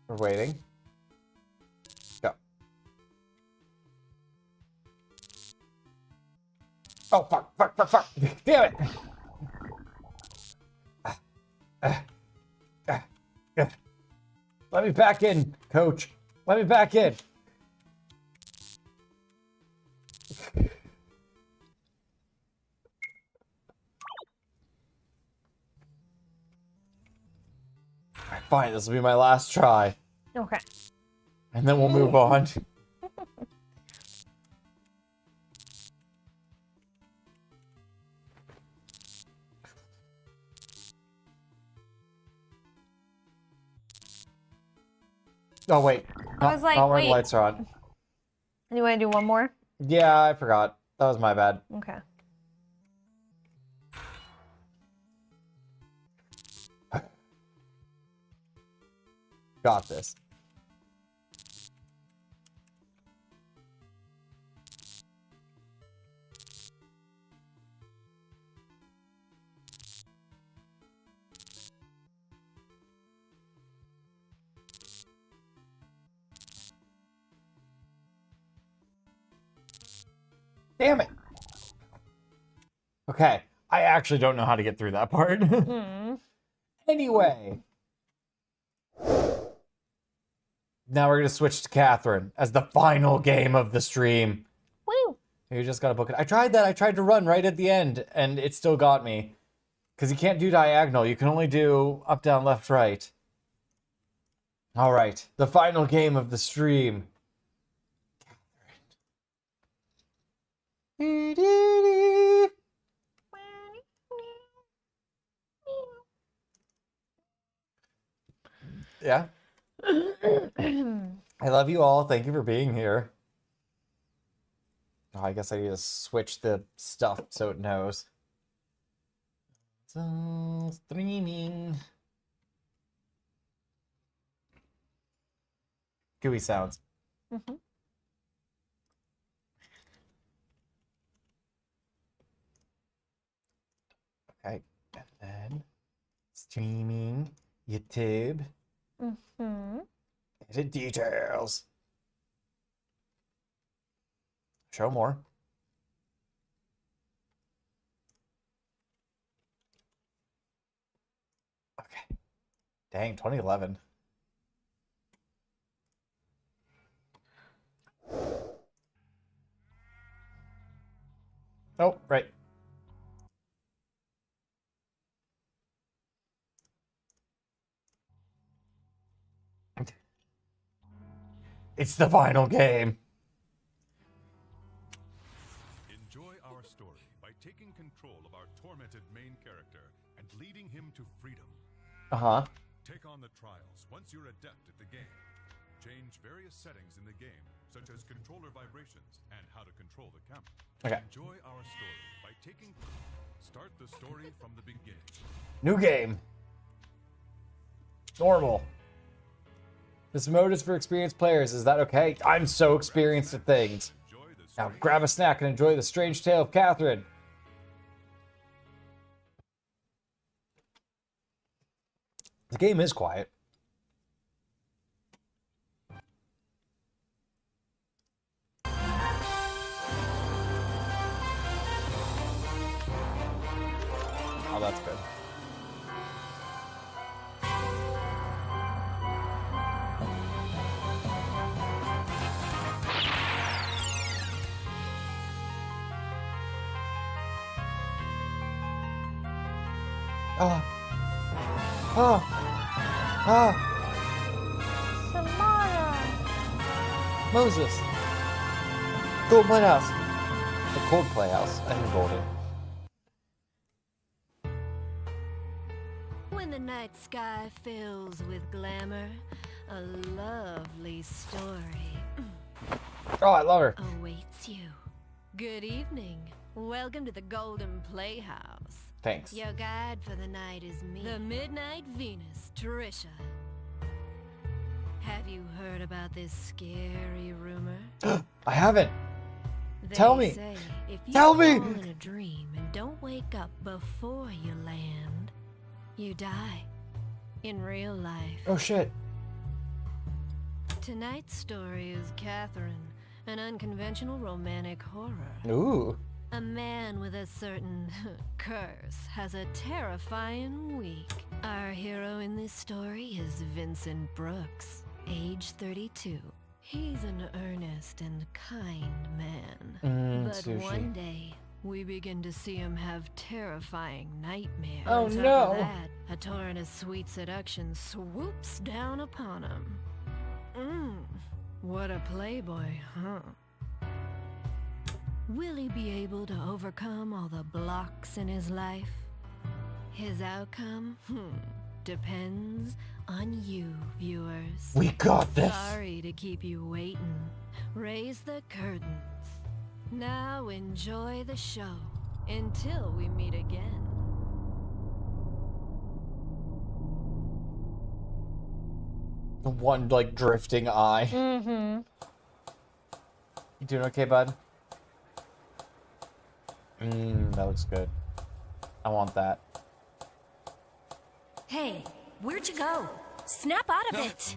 We're waiting. Go. Oh, fuck, fuck, fuck, fuck. Damn it. Let me back in, coach. Let me back in. Alright, fine, this will be my last try. Okay. And then we'll move on. Oh, wait. I was like, not where the wait. lights are on. You want to do one more? Yeah, I forgot. That was my bad. Okay. Got this. Damn it. Okay. I actually don't know how to get through that part. Anyway. Now we're going to switch to Catherine as the final game of the stream. Woo! You just got to book it. I tried that. I tried to run right at the end, and it still got me. Because you can't do diagonal. You can only do up, down, left, right. All right. The final game of the stream. Yeah. I love you all. Thank you for being here. Oh, I guess I need to switch the stuff so it knows. So, streaming. Gooey sounds. Mm-hmm. Okay, and then streaming, YouTube, Mm-hmm. edit details. Show more. Okay. Dang, 2011. Oh, right. It's the final game. Enjoy our story by taking control of our tormented main character and leading him to freedom. Uh-huh. Take on the trials once you're adept at the game. Change various settings in the game, such as controller vibrations and how to control the camera. Okay. Enjoy our story by taking... Start the story from the beginning. New game. Normal. This mode is for experienced players. Is that okay? I'm so experienced at things. Enjoy the Now story. grab a snack and enjoy the strange tale of Catherine. The game is quiet. Oh, that's good. Oh. Oh. Oh. Samara! Moses. Gold Playhouse. The Cold Playhouse. I think golden. When the night sky fills with glamour, a lovely story Oh, I love her. Awaits you. Good evening. Welcome to the Golden Playhouse. Thanks. Your guide for the night is me, the Midnight Venus, Trisha. Have you heard about this scary rumor? I haven't. They Tell me. say if you Tell me. fall in a dream and don't wake up before you land, you die in real life. Oh shit. Tonight's story is Catherine, an unconventional romantic horror. Ooh. A man with a certain curse has a terrifying week. Our hero in this story is Vincent Brooks, age 32. He's an earnest and kind man. But sushi. one day, we begin to see him have terrifying nightmares. Oh, On top no. of that, a torrent of sweet seduction swoops down upon him. What a playboy, huh? Will he be able to overcome all the blocks in his life? His outcome? Depends on you, viewers. We got this. Sorry to keep you waiting. Raise the curtains. Now enjoy the show until we meet again. The one, like, drifting eye. Mm-hmm. You doing okay, bud? That looks good. I want that. Hey, where'd you go? Snap out of it!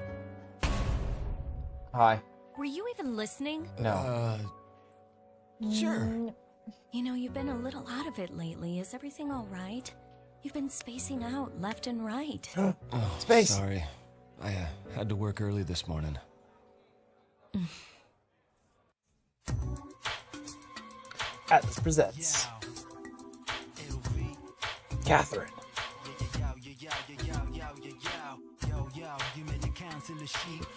Hi. Were you even listening? No. Sure. You know, you've been a little out of it lately. Is everything all right? You've been spacing out left and right. Oh, Space. Sorry. I had to work early this morning. Atlas presents Catherine.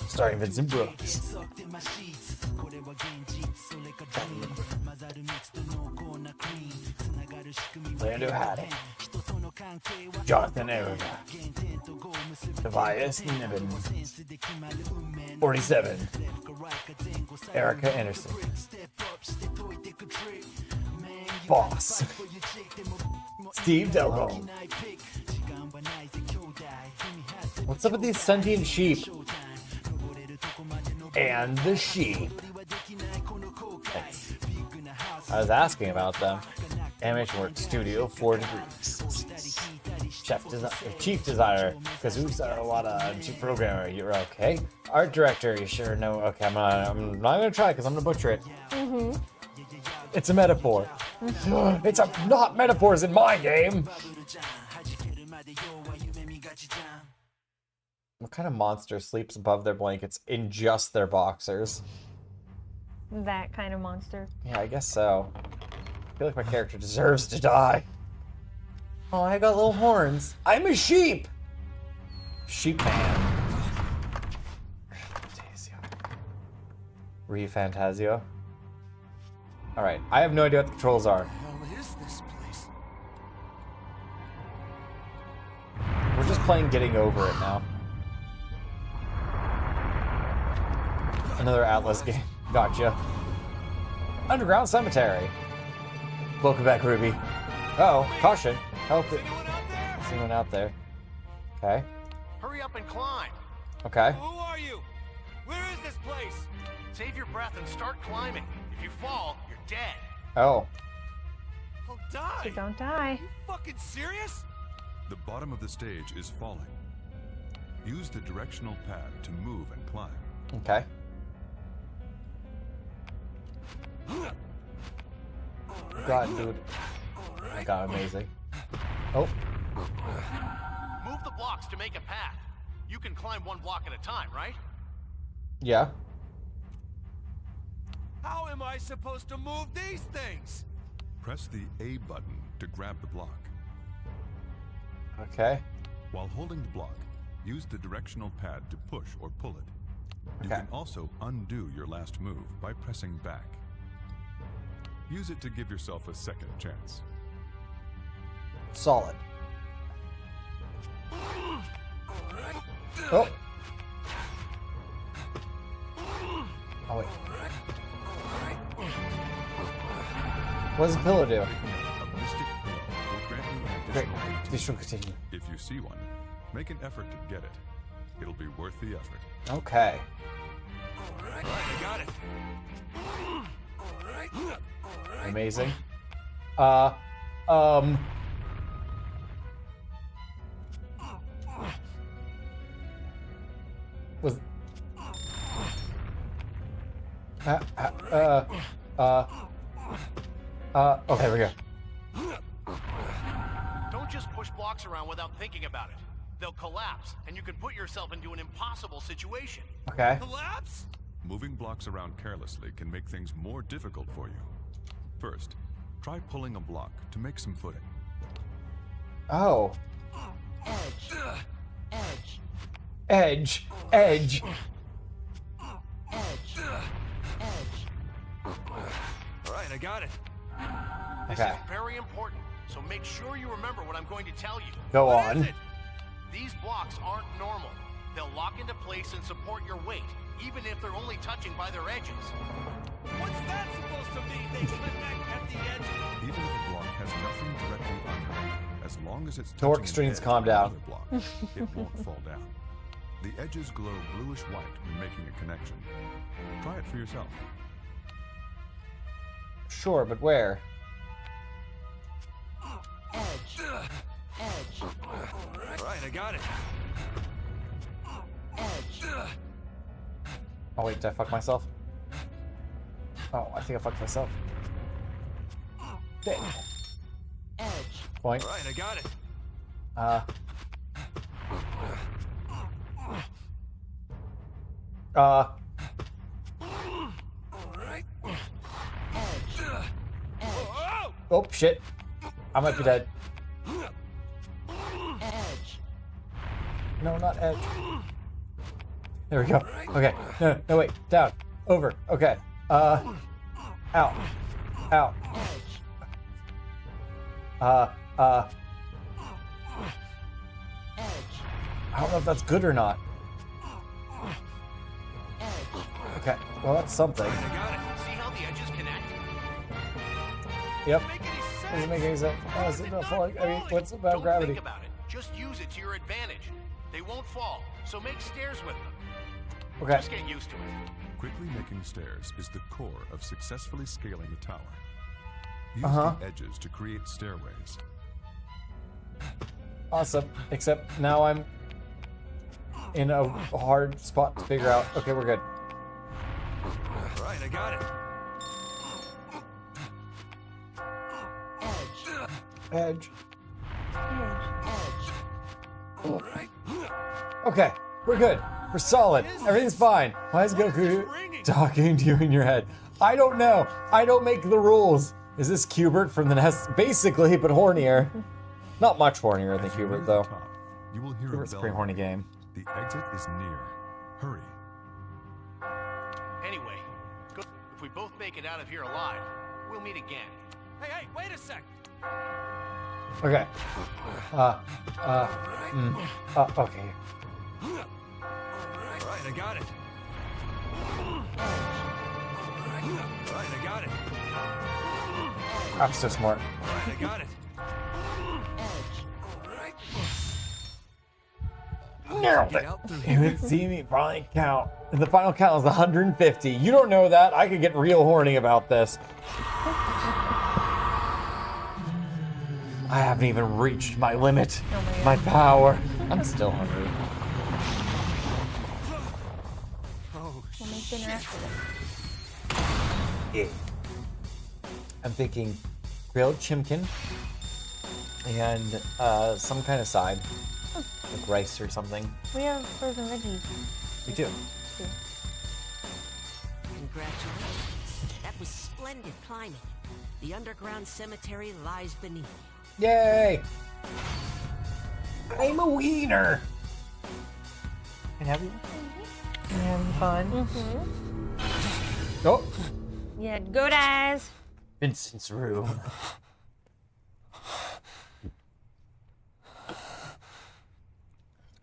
Starring Vincent Brooks. Lando Haddon. Jonathan Erica. Tobias Niven. 47. Erica Anderson. Boss. Steve Delgado. What's up with these sentient sheep? And the sheep. Thanks. I was asking about them. Animation Works Studio, 4 degrees. Chief designer, Kazusa Wada, chief programmer, you're okay. Art director, you sure know? Okay, I'm not gonna try because I'm gonna butcher it. It's a metaphor. It's not metaphors in my game. What kind of monster sleeps above their blankets in just their boxers? That kind of monster. Yeah, I guess so. I feel like my character deserves to die. Oh, I got little horns. I'm a sheep! Sheep man. Re-Fantasio. Alright, I have no idea what the controls are. Hell is this place? We're just playing getting over it now. Another Atlas game. Gotcha. Underground Cemetery. Welcome back, Ruby. Uh-oh, caution. Help it. There's anyone out there. Okay. Hurry up and climb. Okay. Who are you? Where is this place? Save your breath and start climbing. If you fall, you're dead. Oh. I'll die. So don't die. You fucking serious? The bottom of the stage is falling. Use the directional pad to move and climb. Okay. God, dude. Oh my God, amazing. Oh. Move the blocks to make a path. You can climb one block at a time, right? Yeah. How am I supposed to move these things? Press the A button to grab the block. Okay. While holding the block, use the directional pad to push or pull it. You Okay. can also undo your last move by pressing back. Use it to give yourself a second chance. Solid. Oh. Oh, wait. What does a pillow do? A mystic pillow will grant you an Great. additional 18. Please don't continue. If you see one, make an effort to get it. It'll be worth the effort. Okay. Alright, I got it. Alright. Amazing. Was okay, we go. Don't just push blocks around without thinking about it. They'll collapse, and you can put yourself into an impossible situation. Okay. Collapse? Moving blocks around carelessly can make things more difficult for you. First, try pulling a block to make some footing. Oh. Edge. Alright, I got it. This Okay. is very important, so make sure you remember what I'm going to tell you. Go What on. is it? These blocks aren't normal. They'll lock into place and support your weight, even if they're only touching by their edges. What's that supposed to mean? They connect at the edges? Even if a block has nothing directly under it, as long as it's Torque touching an strings, edge calm of down. another block, it won't fall down. The edges glow bluish-white when making a connection. Try it for yourself. Sure, but where? Alright, I got it. Oh wait, did I fuck myself? Oh, I think I fucked myself. Dang. Point. Alright, I got it. Alright. Whoa! Oh shit. I might be dead. No, not edge. There we go. Okay. No, wait. Down. Over. Okay. Out. Out. I don't know if that's good or not. Okay. Well, that's something. I got it. See how the edges connect? Yep. Doesn't make any sense. Doesn't make any sense. Oh, is it not falling? I mean, what's about Don't gravity? think about it. Just use it to your advantage. They won't fall, so make stairs with them. Okay. Just get used to it. Quickly making stairs is the core of successfully scaling the tower. Use Uh-huh. the edges to create stairways. Awesome. Except now I'm in a hard spot to figure out. Okay, we're good. Right, I got it. Edge. Okay, we're good. We're solid. Everything's fine. Why is Goku talking to you in your head? I don't know. I don't make the rules. Is this Cubert from the nest? Basically, but hornier. Not much hornier than As you near Cubert, the though. top, you will hear Cubert's a a pretty bell. horny game. The exit is near. Hurry. Anyway, if we both make it out of here alive, we'll meet again. Hey, wait a sec. Okay. Okay. Right, I got it. Right, I got it. I'm so smart. Right, I got it. Nailed it. You would see me finally count. And the final count was 150. You don't know that. I could get real horny about this. I haven't even reached my limit. Oh my power. I'm still hungry. We'll make dinner after this. I'm thinking grilled chimkin and some kind of side. Like rice or something. We have frozen veggies. We do. Congratulations. That was splendid climbing. The underground cemetery lies beneath. Yay! I'm a wiener. Can I have you? Having fun. Oh, Yeah, good eyes. Vincent's room.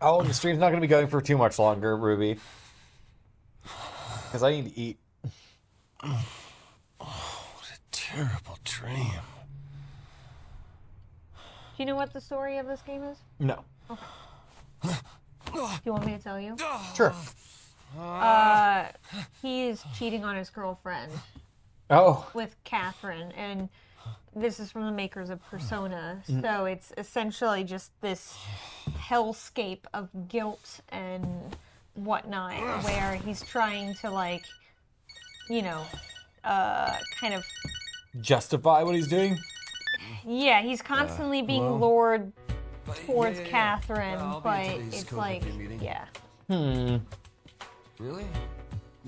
Oh, the stream's not going to be going for too much longer, Ruby. Because I need to eat. What a terrible dream. Do you know what the story of this game is? No. Do you want me to tell you? Sure. He's cheating on his girlfriend Oh. with Catherine, and this is from the makers of Persona. So it's essentially just this hellscape of guilt and whatnot, where he's trying to, like, you know, kind of. Justify what he's doing? Yeah, he's constantly being hello? lured towards Yeah. Catherine, I'll be but at today's it's COVID like, meeting. yeah. Really?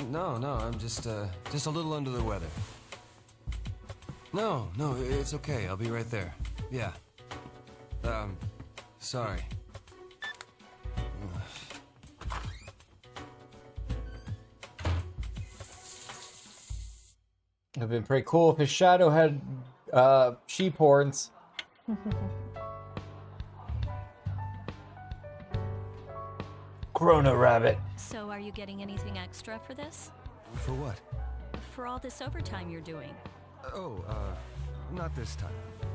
No, I'm just a little under the weather. No, it's okay. I'll be right there. Yeah. Sorry. It'd been pretty cool if his shadow had sheep horns. Chrono Rabbit. So, are you getting anything extra for this? For what? For all this overtime you're doing? Oh, not this time.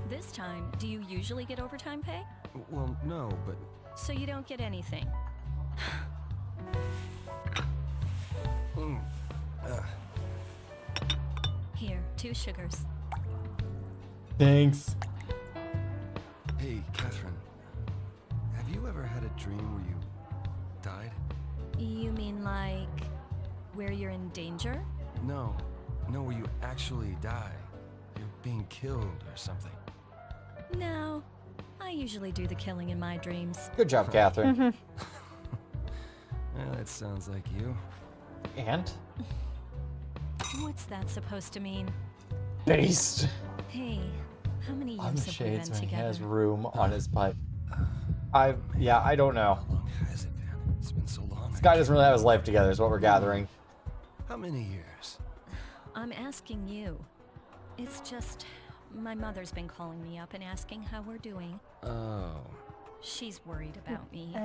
This time, do you usually get overtime pay? Well, no, but So you don't get anything. Here, 2 sugars. Thanks. hey, Catherine. Have you ever had a dream where you died? You mean like where you're in danger? No, where you actually die. You're being killed or something. No. I usually do the killing in my dreams. Good job, Catherine. Yeah, that sounds like you. And? What's that supposed to mean? Based Hey, how many on years the have we been shades when he together? has room on his pipe. I don't know. How long has it been? It's been so long. This guy doesn't really have his life together, is what we're gathering. How many years? I'm asking you. It's just my mother's been calling me up and asking how we're doing. Oh. She's worried about me.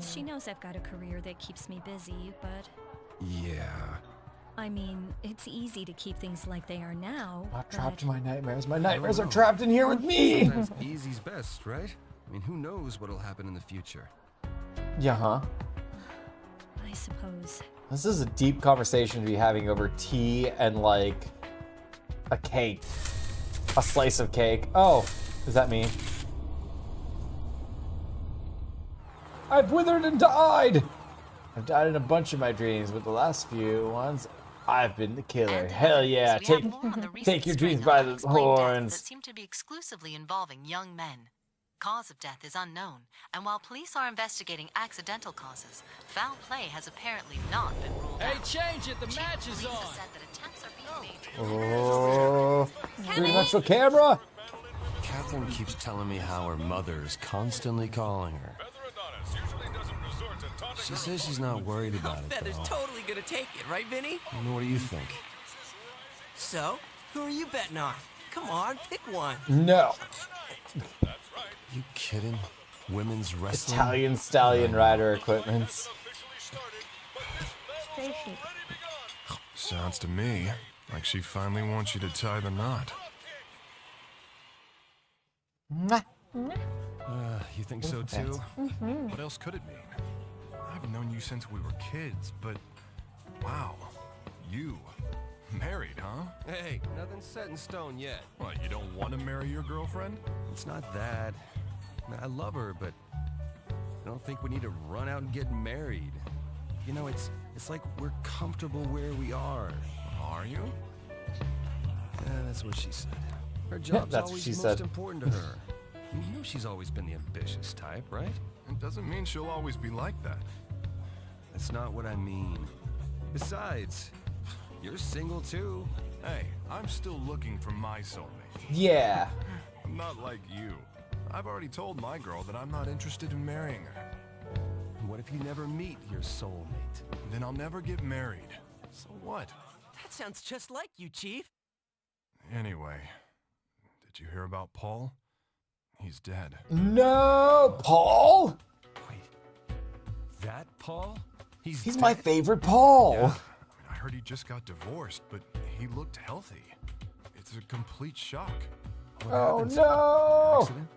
She knows I've got a career that keeps me busy, but Yeah. I mean, it's easy to keep things like they are now. Not but trapped in my nightmares. My nightmares are trapped in here with me. Sometimes easy's best, right? I mean, who knows what'll happen in the future? Yeah, huh? I suppose. This is a deep conversation to be having over tea and, like, a cake. A slice of cake. Oh, is that me? I've withered and died! I've died in a bunch of my dreams, but the last few ones, I've been the killer. And Hell yeah, we have more on the recent take your string dreams of by the unexplained deaths horns. that seem to be exclusively involving young men. Cause of death is unknown, and while police are investigating accidental causes, foul play has apparently not been ruled out. Hey, change it. The match is Police on. have said that attempts are being made. Oh, three-dimensional camera? Catherine keeps telling me how her mother's constantly calling her. She says she's not worried about it, Feather's though. totally gonna take it, right, Vinny? What do you think? So, who are you betting on? Come on, pick one. No. You kidding? Women's wrestling? Italian stallion rider equipments. Sounds to me like she finally wants you to tie the knot. You think so too? What else could it mean? I've known you since we were kids, but wow, you married, huh? Hey, nothing's set in stone yet. What, you don't want to marry your girlfriend? It's not that. I love her, but I don't think we need to run out and get married. You know, it's like we're comfortable where we are. Are you? Yeah, that's what she said. Her job's that's what always she most said. important to her. You know she's always been the ambitious type, right? It doesn't mean she'll always be like that. That's not what I mean. Besides, you're single too. Hey, I'm still looking for my soulmate. Yeah. I'm not like you. I've already told my girl that I'm not interested in marrying her. What if you never meet your soulmate? Then I'll never get married. So what? That sounds just like you, Chief. Anyway, did you hear about Paul? He's dead. No, Paul? Wait, that Paul? He's my favorite Paul. Yeah, I heard he just got divorced, but he looked healthy. It's a complete shock. What Oh happened? no! Accident?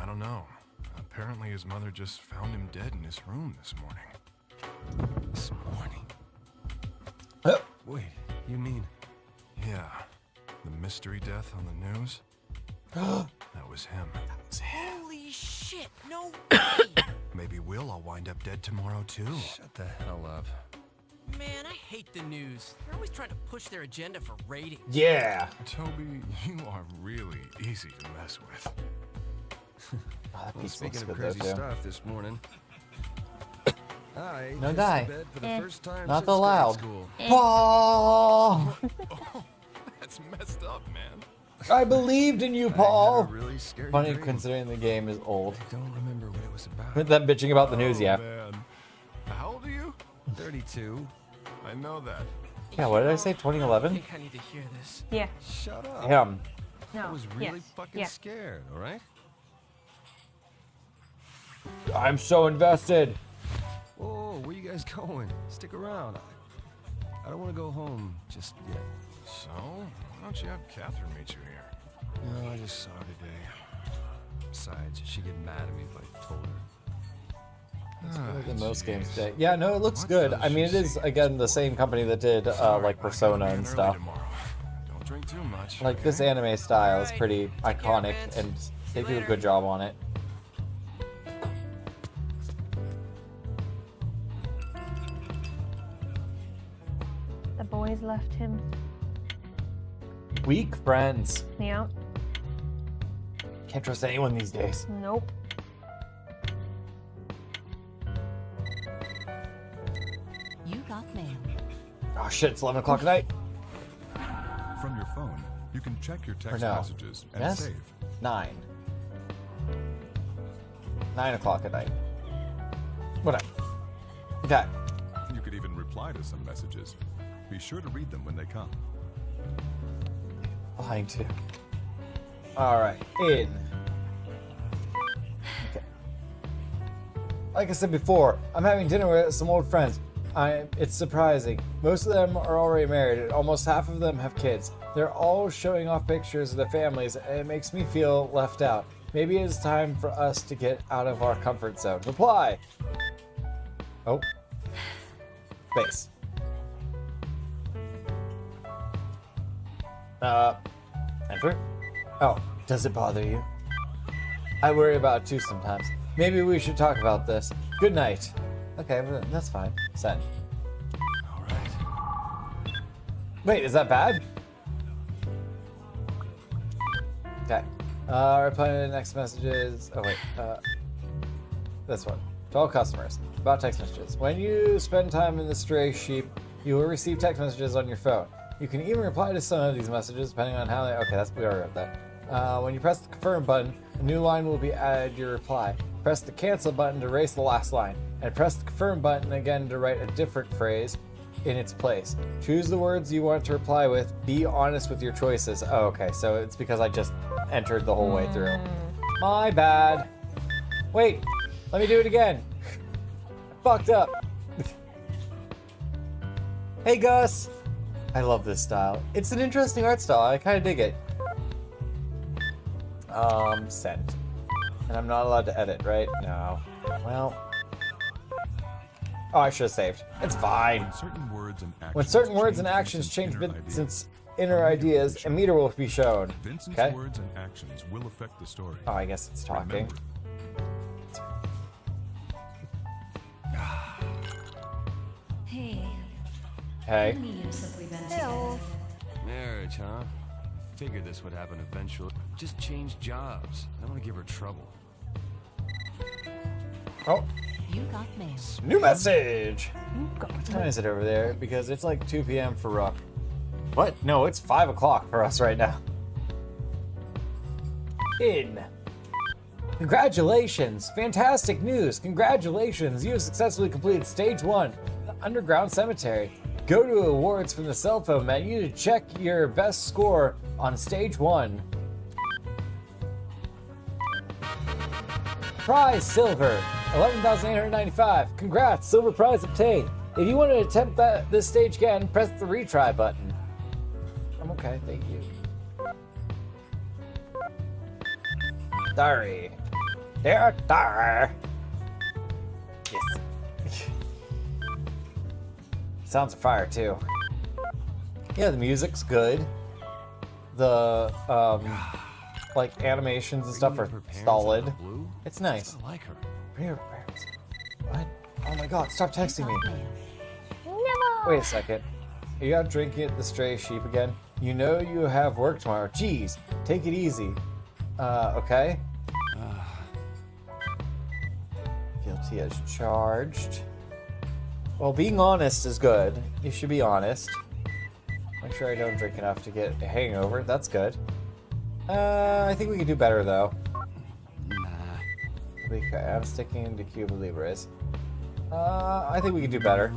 I don't know. Apparently his mother just found him dead in his room this morning. This morning? Wait, you mean... Yeah, the mystery death on the news? That was him. Holy shit, no way! Maybe we'll all wind up dead tomorrow too. Shut the hell up. Man, I hate the news. They're always trying to push their agenda for ratings. Yeah. Toby, you are really easy to mess with. Oh, that Well, piece speaking looks of good crazy though, too. stuff this morning, I No pissed die. the bed for the first time Not since the grade loud. school. Paul! Oh, that's messed up, man. I believed in you, I Paul. had a really scary Funny dream. considering the game is old. I don't remember what it was about. With them bitching about the news, yeah. Man. How old are you? 32. I know that. Yeah, what did I say? I 2011? think I need to hear this. Yeah. Shut up. Damn. No. I was really yes. fucking Yeah. scared, all right? I'm so invested. Whoa, where you guys going? Stick around. I don't want to go home just yet. So, why don't you have Catherine meet you here? No, I just saw her today. Besides, she'd get mad at me if I told her. It's better than most jeez. games today. Yeah, no, it looks What good. does I mean, it she is, see? again, the same company that did, like, Persona and stuff. Don't drink too much. Like, this okay? anime style is Alright, pretty take care, iconic, Vince. and they you do a later. good job on it. The boys left him. Weak friends. Yeah. Can't trust anyone these days. Nope. You got mail. Oh shit, it's 11 o'clock at night. From your phone, you can check your text no? messages and Yes? save. 9. 9 o'clock at night. Whatever. Okay. You could even reply to some messages. Be sure to read them when they come. Flying too. Alright, in. Okay. Like I said before, I'm having dinner with some old friends. It's surprising. Most of them are already married, and almost half of them have kids. They're all showing off pictures of their families, and it makes me feel left out. Maybe it's time for us to get out of our comfort zone. Reply! Oh. Space. Enter? Oh, does it bother you? I worry about it too sometimes. Maybe we should talk about this. Good night. Okay, well, that's fine. Send. All right. Wait, is that bad? Okay. Reply to the next messages. Oh, wait. This one. To all customers. About text messages. When you spend time in the Stray Sheep, you will receive text messages on your phone. You can even reply to some of these messages depending on how they... Okay, we already read that. When you press the confirm button, a new line will be added to your reply. Press the cancel button to erase the last line, and press the confirm button again to write a different phrase in its place. Choose the words you want to reply with. Be honest with your choices. Oh, okay, so it's because I just entered the whole way through. My bad. Wait, let me do it again. I fucked up. Hey, Gus. I love this style. It's an interesting art style. I kind of dig it. Send. And I'm not allowed to edit, right? No. Well. Oh, I should have saved. It's fine. When certain words and actions When certain words and actions change inner ideas, Vincent's inner ideas, a meter will be shown. Vincent's Okay? words and actions will affect the story. Oh, I guess it's talking. Remember, Hey, Hey. many years have we been Hello. together? Marriage, huh? Figured this would happen eventually. Just change jobs. I don't want to give her trouble. Oh, You got mail. new message. What time is it over there? Because it's like 2 p.m. for Rook. What? No, it's 5 o'clock for us right now. In. Congratulations! Fantastic news! Congratulations! You have successfully completed Stage 1, the Underground Cemetery. Go to Awards from the cell phone menu to check your best score on Stage 1. Prize Silver, 11,895. Congrats, silver prize obtained. If you want to attempt this stage again, press the retry button. I'm okay, thank you. Diary. Dear diary. Yes. Sounds of fire too. Yeah, the music's good. The like animations and stuff are solid. It's nice. I like her. Bring her parents. What? Oh my god, stop texting me. Never. Wait a second. Are you out drinking at the Stray Sheep again? You know you have work tomorrow. Jeez, take it easy. Okay. Guilty as charged. Well, being honest is good. You should be honest. Make sure I don't drink enough to get a hangover. That's good. I think we could do better, though. Okay, I'm sticking to Cuba Libres. I think we could do better.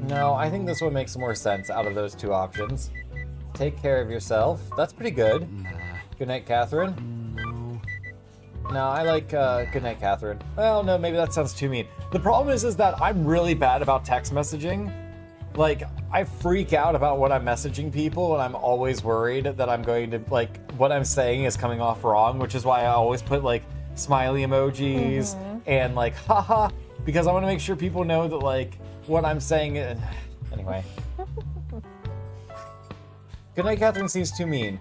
No, I think this one makes more sense out of those two options. Take care of yourself. That's pretty good. Good night, Catherine. No, I like good night, Catherine. Well, no, maybe that sounds too mean. The problem is that I'm really bad about text messaging. Like, I freak out about when I'm messaging people, and I'm always worried that I'm going to, like, what I'm saying is coming off wrong, which is why I always put, like, smiley emojis and, like, haha, because I want to make sure people know that, like, what I'm saying. Anyway. Good night, Catherine seems too mean.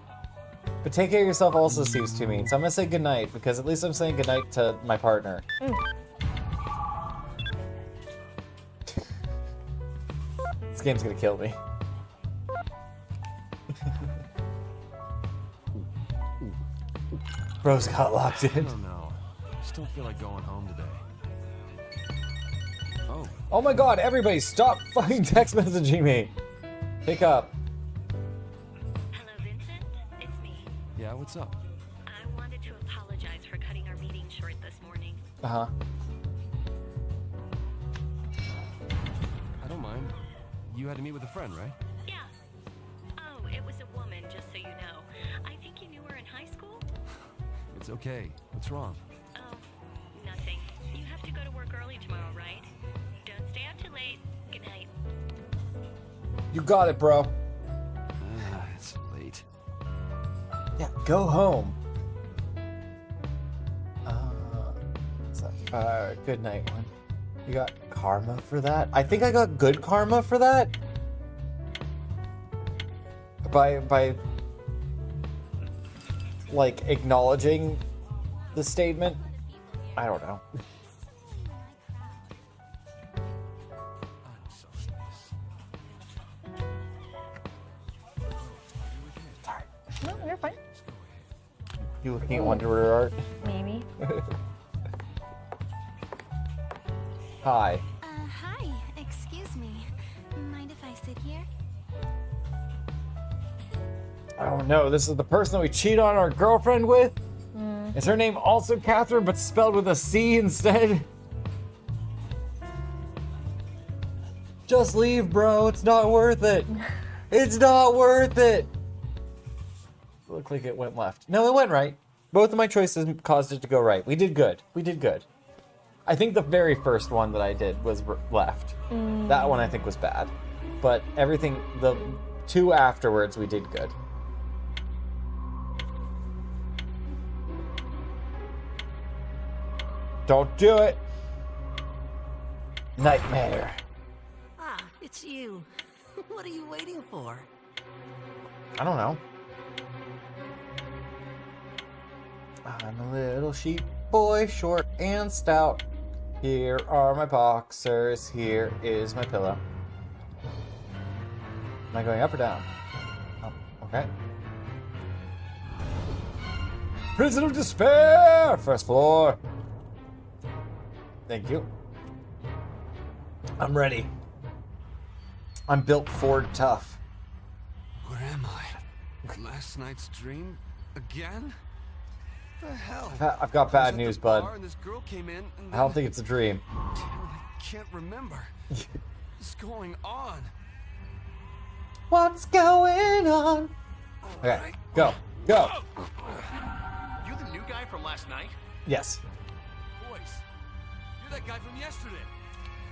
But take care of yourself also seems too mean. So I'm going to say good night, because at least I'm saying good night to my partner. This game's going to kill me. Bro's got locked in. I don't know. I still feel like going home today. Oh my god, everybody stop fucking text messaging me. Pick up. Hello, Vincent. It's me. Yeah, what's up? I wanted to apologize for cutting our meeting short this morning. Uh-huh. I don't mind. You had to meet with a friend, right? Yeah. Oh, it was a woman, just so you know. I think you knew her in high school? It's okay. What's wrong? Oh, nothing. You have to go to work early tomorrow, right? Don't stay out too late. Good night. You got it, bro. It's late. Yeah, go home. Good night one. You got karma for that? I think I got good karma for that. By like acknowledging the statement. I don't know. No, you're fine. You looking at Wonder Art? Maybe. Hi. Hi. Excuse me. Mind if I sit here? Oh no, this is the person that we cheat on our girlfriend with? Is her name also Catherine, but spelled with a C instead? Just leave, bro. It's not worth it. It's not worth it. Looked like it went left. No, it went right. Both of my choices caused it to go right. We did good. We did good. I think the very first one that I did was left. That one I think was bad. But everything, the two afterwards, we did good. Don't do it. Nightmare. Ah, it's you. What are you waiting for? I don't know. I'm a little sheep boy, short and stout. Here are my boxers. Here is my pillow. Am I going up or down? Oh, okay. Prison of Despair! First floor. Thank you. I'm ready. I'm built Ford tough. Where am I? Last night's dream? Again? The hell? I've got bad news, bud. And this girl came in and I don't think it's a dream. I can't remember. What's going on? What's going on? Okay, go. Go. You the new guy from last night? Yes. Boys, you're that guy from yesterday.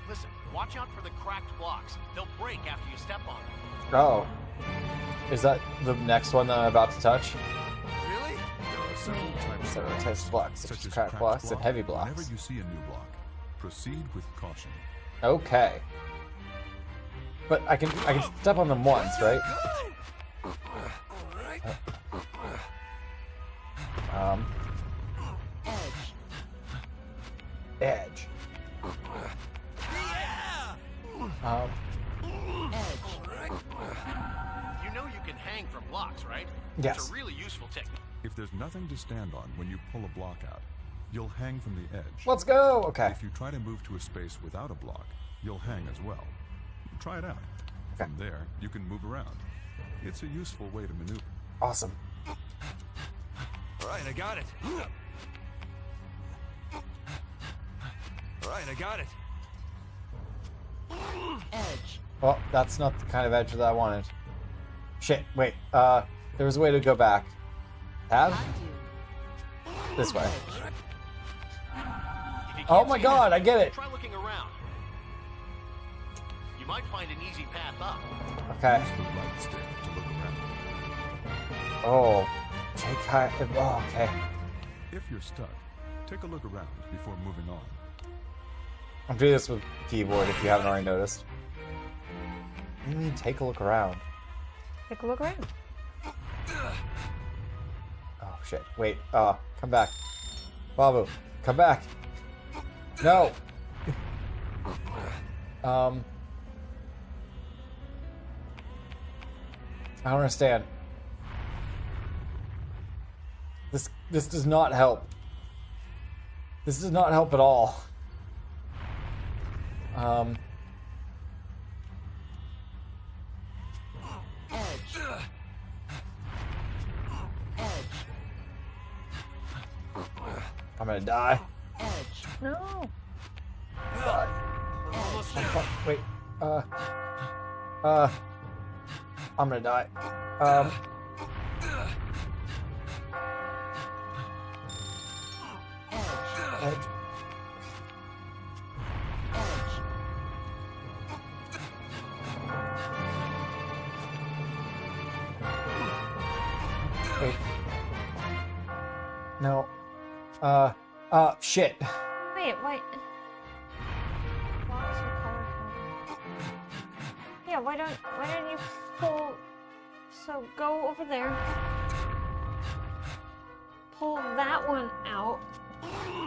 Listen, Watch out for the cracked blocks. They'll break after you step on them. Oh. Is that the next one that I'm about to touch? Really? There are several types Several types of blocks, such as cracked blocks and heavy blocks. Whenever you see a new block, proceed with caution. Okay. But I can step on them once, right? Edge. You know you can hang from blocks, right? Yes. It's a really useful technique. If there's nothing to stand on when you pull a block out, you'll hang from the edge. Let's go. Okay. If you try to move to a space without a block, you'll hang as well. Try it out. From there, you can move around. It's a useful way to maneuver. Awesome. All right, I got it. All right, I got it. Edge. Well, that's not the kind of edge that I wanted. Shit, wait. There was a way to go back. Tab? This way. Oh my god, I get it. Try looking around. You might find an easy path up. Okay. Use the right stick to look around. Oh. Oh, okay. If you're stuck, take a look around before moving on. I'm doing this with keyboard if you haven't already noticed. What do you mean, take a look around? Take a look around. Oh, shit. Wait. Come back. Babu, come back. No. I don't understand. This does not help. This does not help at all. Edge. I'm gonna die. Edge. No. Almost there. Fuck, wait. I'm gonna die. Edge. Wait. No. Shit. Wait, wait. Blocks are color coded. Yeah, why don't you pull? So go over there. Pull that one out.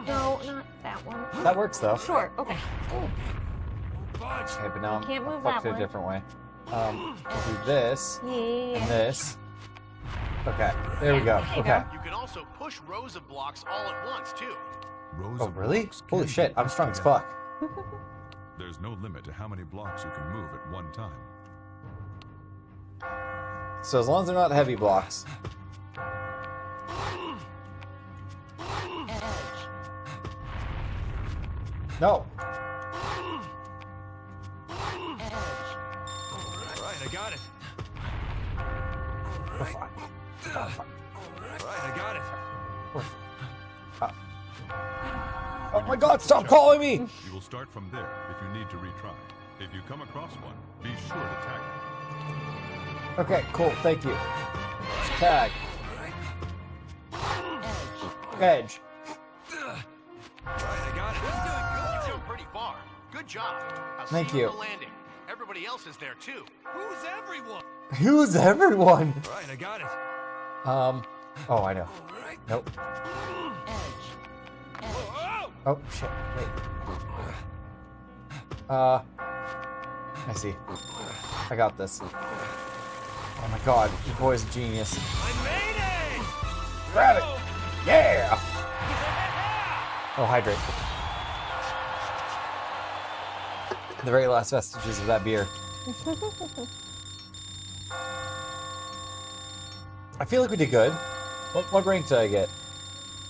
No, not that one. That works though. Sure. Okay. Okay, but now I'm Can't move fucked that it a one. different way. I'll do this and Yeah. this. Okay, there we go. There you Okay. You can also push rows of blocks all at once, too. Rows Oh, of really? blocks Holy can shit, be I'm put strong as together. fuck. There's no limit to how many blocks you can move at one time. So as long as they're not heavy blocks. No. All right, I got it. We're fine. Oh, fuck. All right, I got it. Oh my god, stop calling me! You will start from there if you need to retry. If you come across one, be sure to tag it. Okay, cool, thank you. Tag. Edge. All right, I got it. You've come pretty far. Good job. I'll Thank see you you. on the landing. Everybody else is there, too. Who's everyone? Who's everyone? All right, I got it. Oh, I know. Nope. Whoa! Oh, shit, wait. I see. I got this. Oh my god, your boy's a genius. I made it! Grab it! Yeah! Oh, hydrate. The very last vestiges of that beer. I feel like we did good. What rank did I get?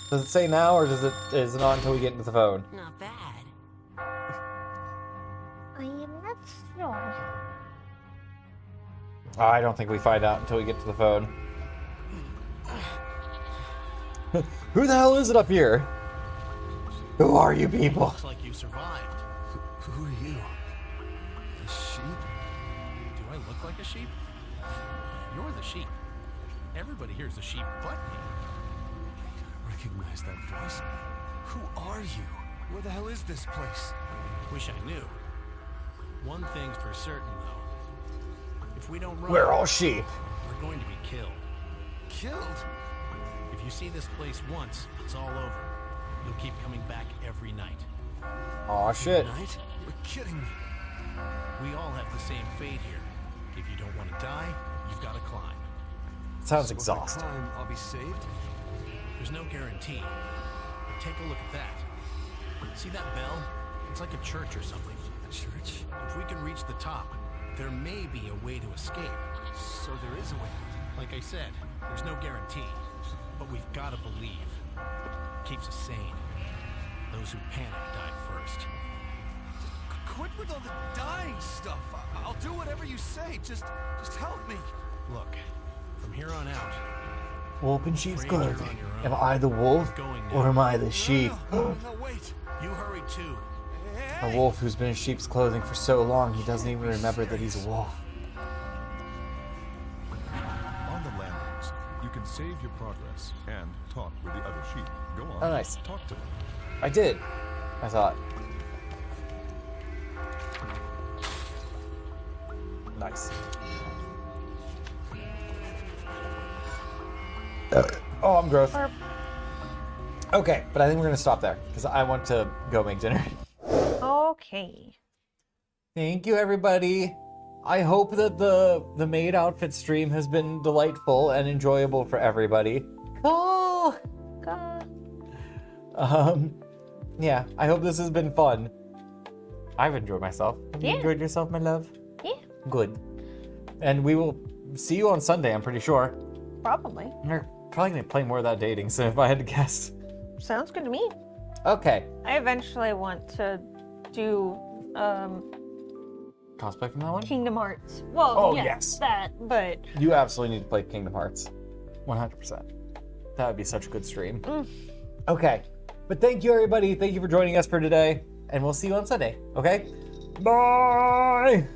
Does it say now, or is it on until we get into the phone? Not bad. I am not sure. Oh, I don't think we find out until we get to the phone. Who the hell is it up here? Who are you people? Looks like you survived. Who are you? sheep? Do I look like a sheep? You're the sheep. Everybody here's a sheep but me. I recognize that voice. Who are you? Where the hell is this place? Wish I knew. One thing's for certain, though. If we don't run, We're all sheep. we're going to be killed. Killed? If you see this place once, it's all over. You'll keep coming back every night. Aw, shit. Night? You're kidding me. We all have the same fate here. If you don't want to die, you've got to climb. Sounds So if I exhausting. climb, I'll be saved? There's no guarantee. But take a look at that. See that bell? It's like a church or something. A church? If we can reach the top, there may be a way to escape. So there is a way out. Like I said, there's no guarantee. But we've got to believe. It keeps us sane. Those who panic die first. Quit with all the dying stuff. I'll do whatever you say. Just help me. Look, from here on out, Wolf in sheep's Afraid you're clothing. on your own. Am I the wolf, Going now. or am I the sheep? No, wait. You hurry too. A wolf who's been in sheep's clothing for so long, he doesn't even remember that he's a wolf. On the landings, you can save your progress and talk with the other sheep. Go on. Oh, nice. Talk to them. I did. I thought. Nice. Oh, I'm gross. Okay, but I think we're gonna stop there because I want to go make dinner. Okay. Thank you, everybody. I hope that the maid outfit stream has been delightful and enjoyable for everybody. Oh, God. yeah. I hope this has been fun. I've enjoyed myself. Have you Yeah. enjoyed yourself, my love? Yeah, Good. And we will see you on Sunday. I'm pretty sure. probably. We're probably gonna play more of that dating sim if I had to guess. Sounds good to me. Okay. I eventually want to do Cosplay from that one? Kingdom Hearts. Well, Oh, yes, yes. that, but You absolutely need to play Kingdom Hearts. 100%. That would be such a good stream. Okay. But thank you, everybody. Thank you for joining us for today. And we'll see you on Sunday. Okay? Bye!